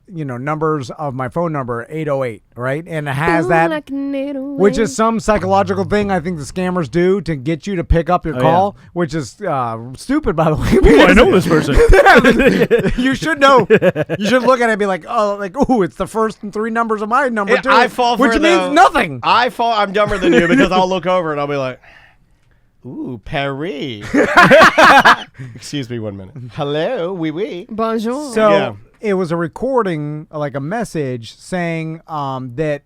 numbers of my phone number, 808, right? And it has that, which is some psychological thing I think the scammers do to get you to pick up your call, which is stupid, by the way. Ooh, I know this person. You should know. You should look at it and be like, it's the first three numbers of my number too. I fall for which it, means though. nothing. I'm dumber than you because I'll look over and I'll be like, ooh, Paris. Excuse me 1 minute. Hello, oui. Bonjour. So it was a recording, like a message saying that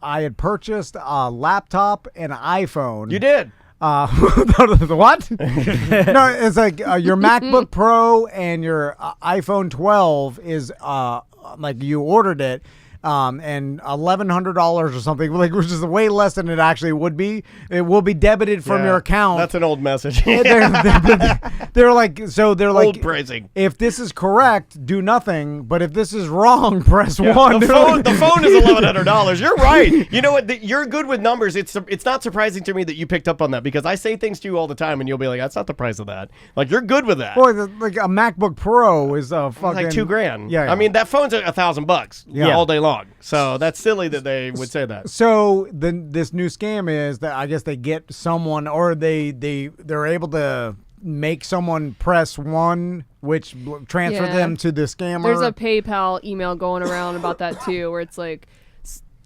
I had purchased a laptop and an iPhone. You did. What? No, it's like your MacBook Pro and your iPhone 12 is like you ordered it. And $1,100 or something, like, which is way less than it actually would be. It will be debited from your account. That's an old message. they're like, old pricing. If this is correct, do nothing. But if this is wrong, press one. The phone is $1,100. You're right. You know what? You're good with numbers. It's not surprising to me that you picked up on that because I say things to you all the time, and you'll be like, "That's not the price of that." Like you're good with that. Boy, like a MacBook Pro is fucking like $2,000. Yeah. I mean that phone's $1,000. Yeah. All day long. So that's silly that they would say that. So this new scam is that I guess they get someone, or they're able to make someone press one, which transfer them to the scammer. There's a PayPal email going around about that too, where it's like,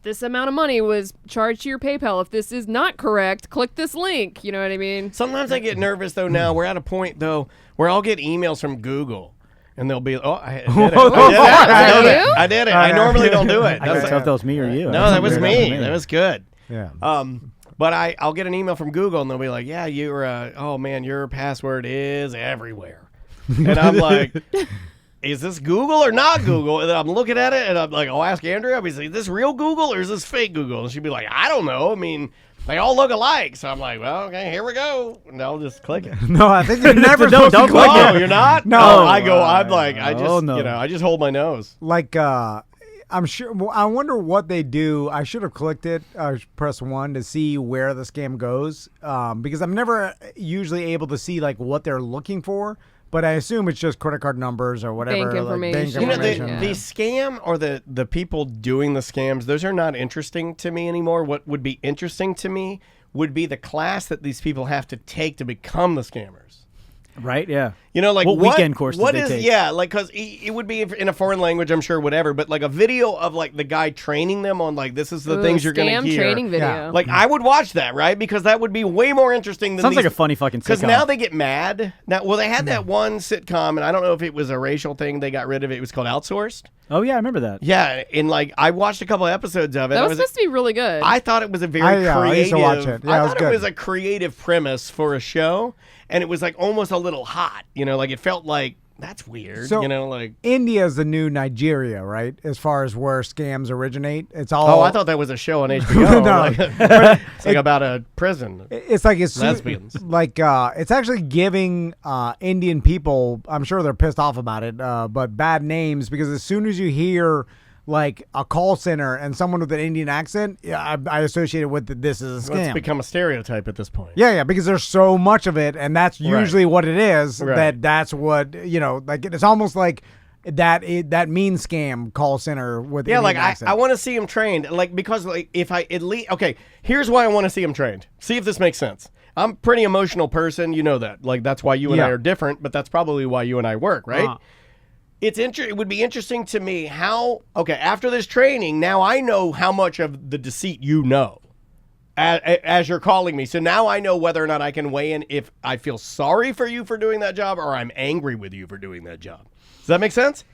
this amount of money was charged to your PayPal. If this is not correct, click this link. You know what I mean? Sometimes I get nervous though. Now we're at a point though where I'll get emails from Google. And they'll be, I did it. I normally don't do it. I can't tell if that was me or you. No, that was me. That was good. Yeah. But I'll get an email from Google, and they'll be like, yeah, your password is everywhere. And I'm like, is this Google or not Google? And then I'm looking at it, and I'm like, I'll ask Andrea. I'll be like, is this real Google or is this fake Google? And she'd be like, I don't know. I mean, they all look alike. So I'm like, well, okay, here we go. And I'll just click it. No, I think you're never supposed to click it. Oh, you're not? No. I just hold my nose. Like, I'm sure. I wonder what they do. I should have clicked it. Press 1 to see where the scam goes, because I'm never usually able to see like what they're looking for. But I assume it's just credit card numbers or whatever. Bank information. The scam or the people doing the scams, those are not interesting to me anymore. What would be interesting to me would be the class that these people have to take to become the scammers. Right? Yeah. You know, like what weekend course did they take? Yeah, like because it would be in a foreign language, I'm sure, whatever. But like a video of like the guy training them on like this is the things you're going to hear. Training video. Yeah. Like I would watch that, right? Because that would be way more interesting than Sounds like a funny fucking sitcom. Because now they get mad. Now, well, they had that one sitcom, and I don't know if it was a racial thing. They got rid of it. It was called Outsourced. Oh yeah, I remember that. Yeah, and like I watched a couple episodes of it. That was supposed to be really good. I thought it was a very creative. I used to watch it. Yeah, I thought it was a creative premise for a show, and it was like almost a little hot. You know, like it felt like that's weird. So, you know, like India is the new Nigeria, right? As far as where scams originate, it's all. Oh, I thought that was a show on HBO. No, it's like about a prison. It's like it's lesbians. Like it's actually giving Indian people. I'm sure they're pissed off about it, but bad names because as soon as you hear like a call center and someone with an Indian accent, I associate it with this is a scam. It's become a stereotype at this point. Yeah, because there's so much of it, and that's usually what it is. Right. That's what like. It's almost like that mean scam call center with Indian like accent. I want to see him trained, like because like if I at least here's why I want to see him trained. See if this makes sense. I'm a pretty emotional person, you know that. Like that's why you and I are different, but that's probably why you and I work, right? It would be interesting to me how, after this training, now I know how much of the deceit you know as you're calling me. So now I know whether or not I can weigh in if I feel sorry for you for doing that job or I'm angry with you for doing that job. Does that make sense?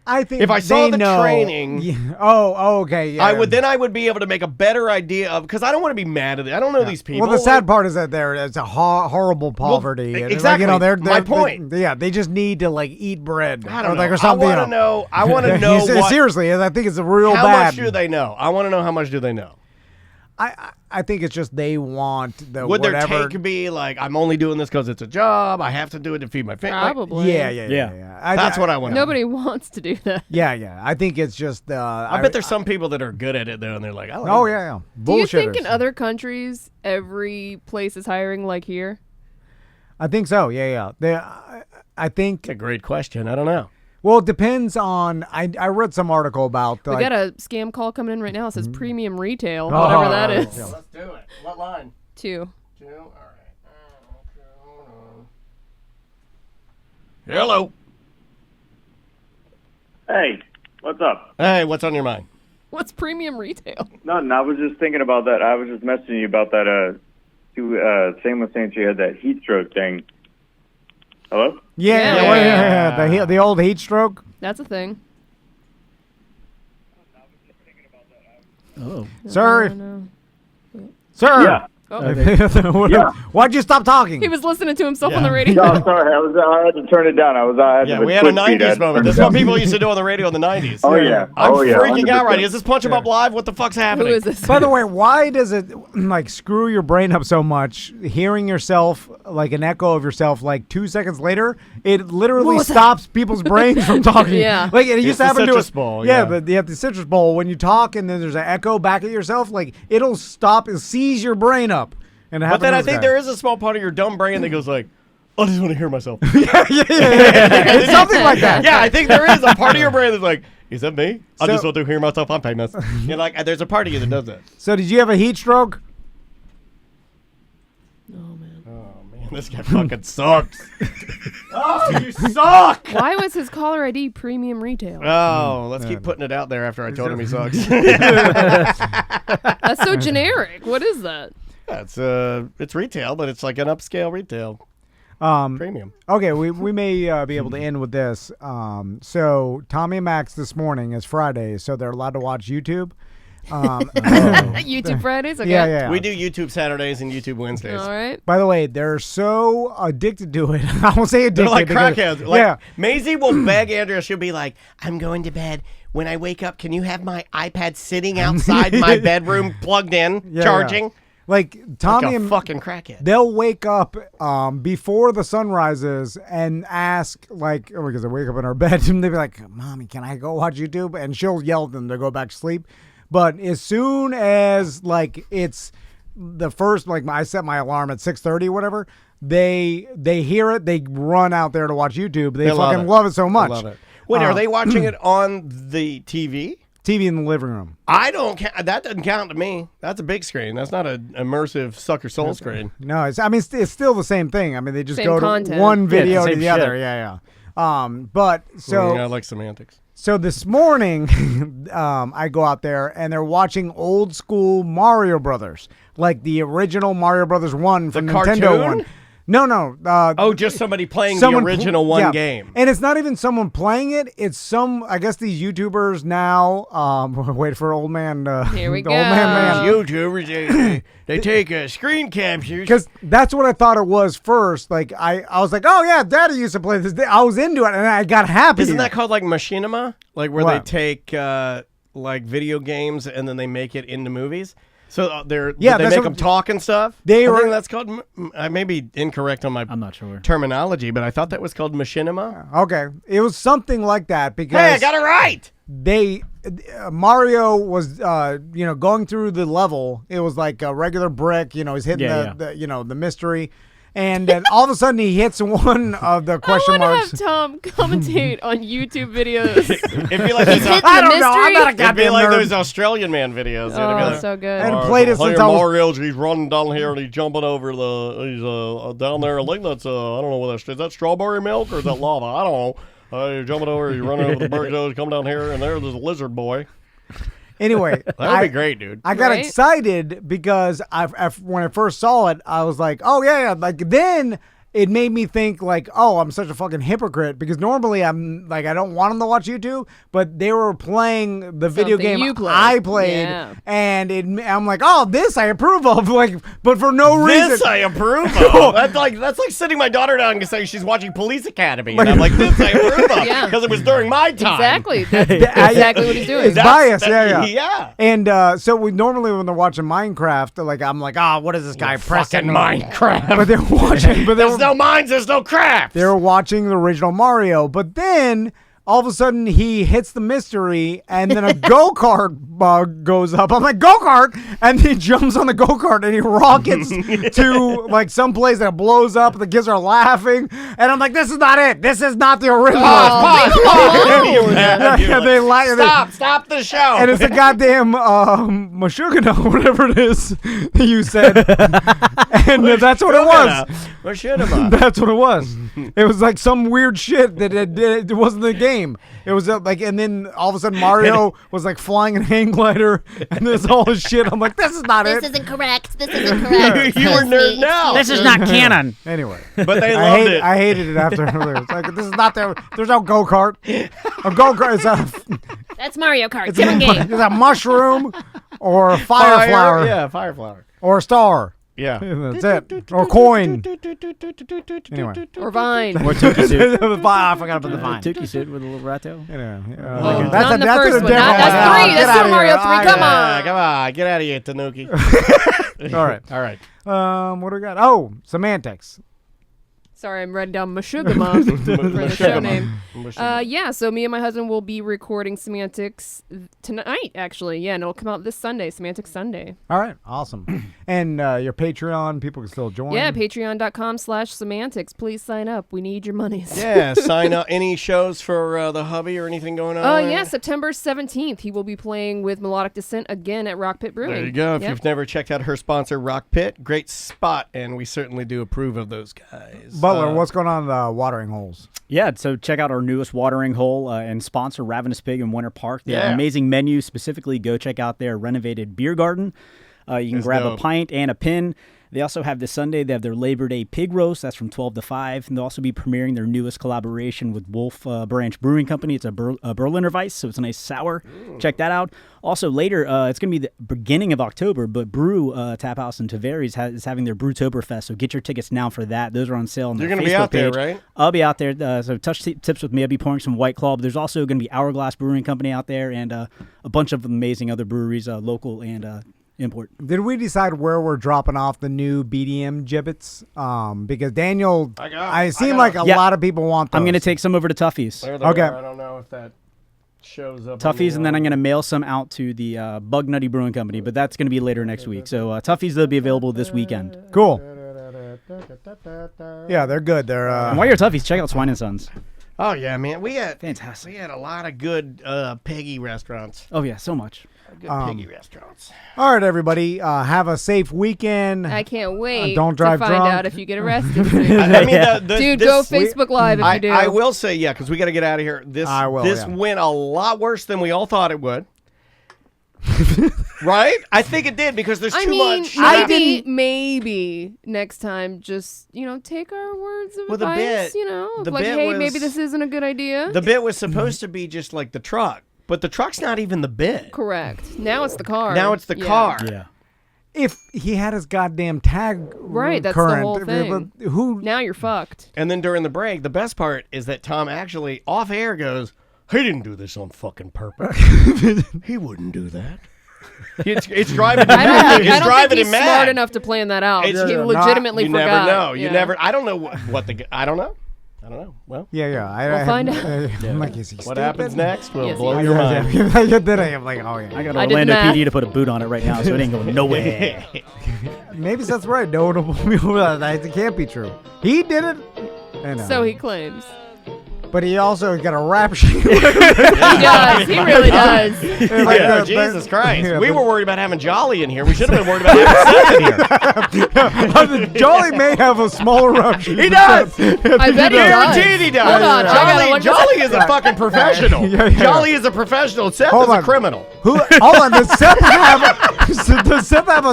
I think if I saw the training, okay, yeah. I would be able to make a better idea of because I don't want to be mad at it. I don't know these people. Well, the sad part is that it's a horrible poverty. Well, exactly. Like, they're my point. They just need to like eat bread. I don't know. Or something. I want to know. Seriously, I think it's a real how bad. How much do they know? I want to know how much do they know. I think it's just they want the Would whatever. their take be like, I'm only doing this because it's a job. I have to do it to feed my family. Probably. Yeah. That's what I want. Nobody wants to do that. Yeah. I think it's just. I bet there's some people that are good at it though, and they're like, I like Oh it. yeah. Do you think Bullshitters. in other countries every place is hiring like here? I think so. Yeah. I think. It's a great question. I don't know. Well, it depends on. I read some article about. We got a scam call coming in right now. It says premium retail, Oh, whatever that is. Let's do it. What line? 2. All right. Hello. Hey, what's up? Hey, what's on your mind? What's premium retail? Nothing. I was just thinking about that. I was just messaging you about that. Sam was saying she had that heat stroke thing. Hello? Yeah. The old heat stroke. That's a thing. Oh. Sir. No. Sir. Yeah. Why'd you stop talking? He was listening to himself on the radio. No, sorry. I had to turn it down. We had a 90s moment. This is what people used to do on the radio in the 90s. Oh, yeah. I'm Oh, yeah, freaking out right. 100%. Is this Punch 'em Up Live? What the fuck's happening? Who is this? By the way, why does it screw your brain up so much? Hearing yourself like an echo of yourself, like 2 seconds later, it literally stops people's brains from talking. Yeah. Like it used to happen to citrus us. bowl, Yeah, yeah. but you have the citrus bowl when you talk, and then there's an echo back at yourself. Like it'll stop and seize your brain up. And But then I think there is a small part of your dumb brain that goes like, I just want to hear myself. It's something like that. Yeah, I think there is a part of your brain that's like, is that me? I So- just want to hear myself. I'm famous. You're like, there's a part of you that does that. So did you have a heat stroke? Oh, man, this guy fucking sucks. Oh, you suck. Why was his caller ID premium retail? Oh, let's keep putting it out there after I told him he sucks. That's so generic. What is that? Yeah, it's retail, but it's like an upscale retail. Premium. Okay, we may be able to end with this. So Tommy and Max this morning is Friday, so they're allowed to watch YouTube. YouTube Fridays? Okay. Yeah. We do YouTube Saturdays and YouTube Wednesdays. All right. By the way, they're so addicted to it. I won't say addicted. They're like because- crackheads. Like, yeah. Maisie will beg Andrea. She'll be like, I'm going to bed. When I wake up, can you have my iPad sitting outside my bedroom plugged in, charging? Yeah. Like Tommy like a and fucking crackhead. They'll wake up before the sun rises and ask, like, because they wake up in our bed and they'll be like, Mommy, can I go watch YouTube? And she'll yell at them to go back to sleep. But as soon as, like, it's the first, like, I set my alarm at 6:30 or whatever, they hear it, they run out there to watch YouTube. They fucking love it so much. They love it. Wait, are they watching it on the TV? TV in the living room. I don't count. That doesn't count to me. That's a big screen. That's not an immersive sucker soul screen. No, it's still the same thing. I mean, they just Same go content. to one video to same the shit. other. Yeah. But so I like semantics. So this morning, I go out there and they're watching old school Mario Brothers, like the original Mario Brothers 1 from The Nintendo cartoon? 1. No. Just somebody playing the original one game. And it's not even someone playing it. It's I guess these YouTubers now, wait for old man. Here we the go. Old man. YouTubers, they take screen captures. Because that's what I thought it was first. Like, I was like, oh, yeah, Daddy used to play this. I was into it, and I got happy. Isn't that called like machinima? Like where What? they take like video games and then they make it into movies? So they that's make what- them talk and stuff. They I were- think that's called. I may be incorrect on my I'm not sure. terminology, but I thought that was called machinima. Okay. It was something like that because. Hey, I got it right. Mario was going through the level. It was like a regular brick, he's hitting the mystery, and then all of a sudden he hits one of the question I want marks. to have Tom commentate on YouTube videos. It'd be like He's hitting I the don't know. I'm mystery? not a It'd be goddamn like nerd. those Australian man videos. Oh, so good. I hadn't played it since I was. Mario's he's running down here and he's jumping over he's down there. I think that's I don't know what is that strawberry milk or is that lava? I don't know. You're jumping over, you're running over the burgos, come down here, and there's a lizard boy. Anyway, That would be great, dude. I got Right? excited because when I first saw it, I was like, oh yeah. Like then it made me think like, oh, I'm such a fucking hypocrite because normally I'm like, I don't want them to watch YouTube, but they were playing the video Something game you played. I played, Yeah. and I'm like, oh, this I approve of, like, but for no reason. This I approve of. That's like sitting my daughter down and saying she's watching Police Academy, and I'm like, this I approve of. Yeah. Because because it was during my time. Exactly. That's exactly what he's doing. It's bias, yeah. Yeah. And so we normally when they're watching Minecraft, like I'm like, what is this guy pressing? Minecraft. But they're watching. But there's no mines. There's no crafts. They're watching the original Mario, but then all of a sudden he hits the mystery, and then a go-kart goes up. I'm like, go-kart? And he jumps on the go-kart and he rockets to like some place that blows up. The kids are laughing, and I'm like, this is not it. This is not the original. Stop the show. And it's a goddamn Mashoogama, whatever it is you said. And that's what it was. Mashoogama. That's what it was. It was like some weird shit that it wasn't the game. It was like, and then all of a sudden Mario was like flying in a hang glider, and there's all this shit. I'm like, this is not it. This isn't correct. This isn't correct. You were nerd now. This is not canon. Anyway, but they loved it. I hated it after. It's like, this is not there. There's no go kart. A go kart is That's Mario Kart. it's Different game. a mushroom or a fire flower. Yeah, fire flower. Or a star. Yeah. That's it. Or coin. Anyway. Or Vine. Or Tookie Suit. I forgot about the vine. Tookie Suit with a little rat tail. Not in the first one. That's 3. That's Super Mario 3. Come on. Come on. Get out of here, Tanuki. All right. All right. What do we got? Oh, semantics. Sorry, I'm writing down Mashoogama for the show name. Yeah, so me and my husband will be recording Semantics tonight, actually. Yeah, and it'll come out this Sunday, Semantics Sunday. All right, awesome. And your Patreon, people can still join. Yeah, patreon.com/semantics. Please sign up. We need your monies. Yeah, sign up. Any shows for the hubby or anything going on? Yeah, September 17th. He will be playing with Melodic Descent again at Rock Pit Brewing. There you go. If you've never checked out her sponsor, Rock Pit, great spot, and we certainly do approve of those guys. Butler, what's going on in the watering holes? Yeah, so check out our newest watering hole and sponsor Ravenous Pig in Winter Park. They have an amazing menu. Specifically, go check out their renovated beer garden. You can grab a pint and a pin. They also have this Sunday, they have their Labor Day pig roast. That's from 12 to 5. And they'll also be premiering their newest collaboration with Wolf Branch Brewing Company. It's a Berliner Weiss, so it's a nice sour. Check that out. Also later, it's going to be the beginning of October, but Brew Tap House in Tavares is having their Brewtoberfest, so get your tickets now for that. Those are on sale on their Facebook page. You're going to be out there, right? I'll be out there. So touch tips with me. I'll be pouring some White Claw. But there's also going to be Hourglass Brewing Company out there and a bunch of amazing other breweries, local and import. Did we decide where we're dropping off the new BDM gibbets? Because Daniel, I seem like a lot of people want those. I'm going to take some over to Tuffy's. Okay. I don't know if that shows up. Tuffy's, and then I'm going to mail some out to the Bug Nutty Brewing Company, but that's going to be later next week. So Tuffy's, they'll be available this weekend. Cool. Yeah, they're good. They're. And while you're at Tuffy's, check out Swine & Sons. Oh yeah, man. We had fantastic. We had a lot of good piggy restaurants. Oh yeah, so much. Good piggy restaurants. All right, everybody. Have a safe weekend. I can't wait don't drive to find drunk. out if you get arrested. I mean, Dude, go Facebook Live if you do. I will say, yeah, because we got to get out of here. This yeah. went a lot worse than we all thought it would. Right? I think it did because there's too much. Maybe next time, just take our words of the advice. bit, the like, bit hey, was, maybe this isn't a good idea. The bit was supposed to be just like the truck, but the truck's not even the bit. Correct. Now it's the car. Now it's the car. Yeah. If he had his goddamn tag right, that's current, the whole thing. Who? Now you're fucked. And then during the break, the best part is that Tom actually off air goes, "He didn't do this on fucking purpose. He wouldn't do that." It's driving him mad. I don't think he's smart enough to plan that out. He legitimately forgot. You never know. You never. I don't know what the. I don't know. Well. Yeah. We'll find out. I'm like, is he what stupid? happens next will Yes, blow your mind. I'm like, oh yeah. I got Orlando PD to put a boot on it right now, so it ain't going nowhere. Maybe that's right. No one will be over that. It can't be true. He did it. So he claims. But he also got a rap sheet. He does. He really does. Jesus Christ. We were worried about having Jolly in here. We should have been worried about having Seth in here. Jolly may have a smaller rap sheet. He does. I bet he does. Guaranteed he does. Hold on. Jolly is a fucking professional. Jolly is a professional. Seth is a criminal. Hold on. Does Seth have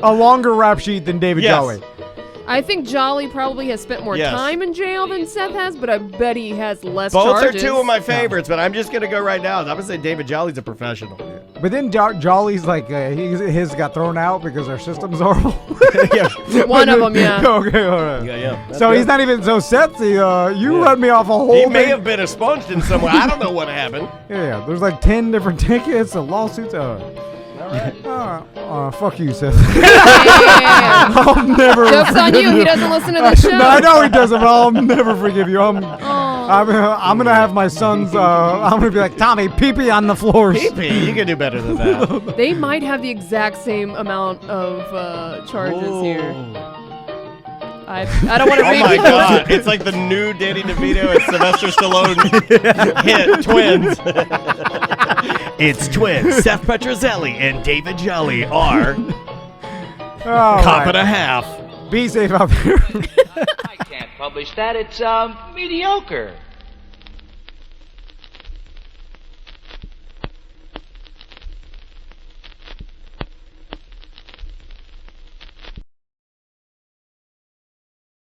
a longer rap sheet than David Jolly? I think Jolly probably has spent more Yes. time in jail than Seth has, but I bet he has less Both charges. are two of my favorites, but I'm just going to go right now. I'm going to say David Jolly's a professional. But then Jolly's like, his got thrown out because our system's horrible. One of them, yeah. Okay, all right. Yeah. That's So good. he's not even so sexy. You run me off a whole He thing. may have been expunged in some way. I don't know what happened. Yeah, there's like 10 different tickets and lawsuits. Fuck you, Seth. I'll never. Joke's on you. He doesn't listen to the show. No, I know he doesn't, but I'll never forgive you. I'm gonna have my sons. I'm gonna be like, Tommy, pee-pee on the floors. Pee-pee? You can do better than that. They might have the exact same amount of charges here. I don't want to read. Oh my God! It's like the new Danny DeVito and Sylvester Stallone hit Twins. It's twins. Seth Petrozelli and David Jolly are cop and a half. Be safe out there. I can't publish that. It's mediocre.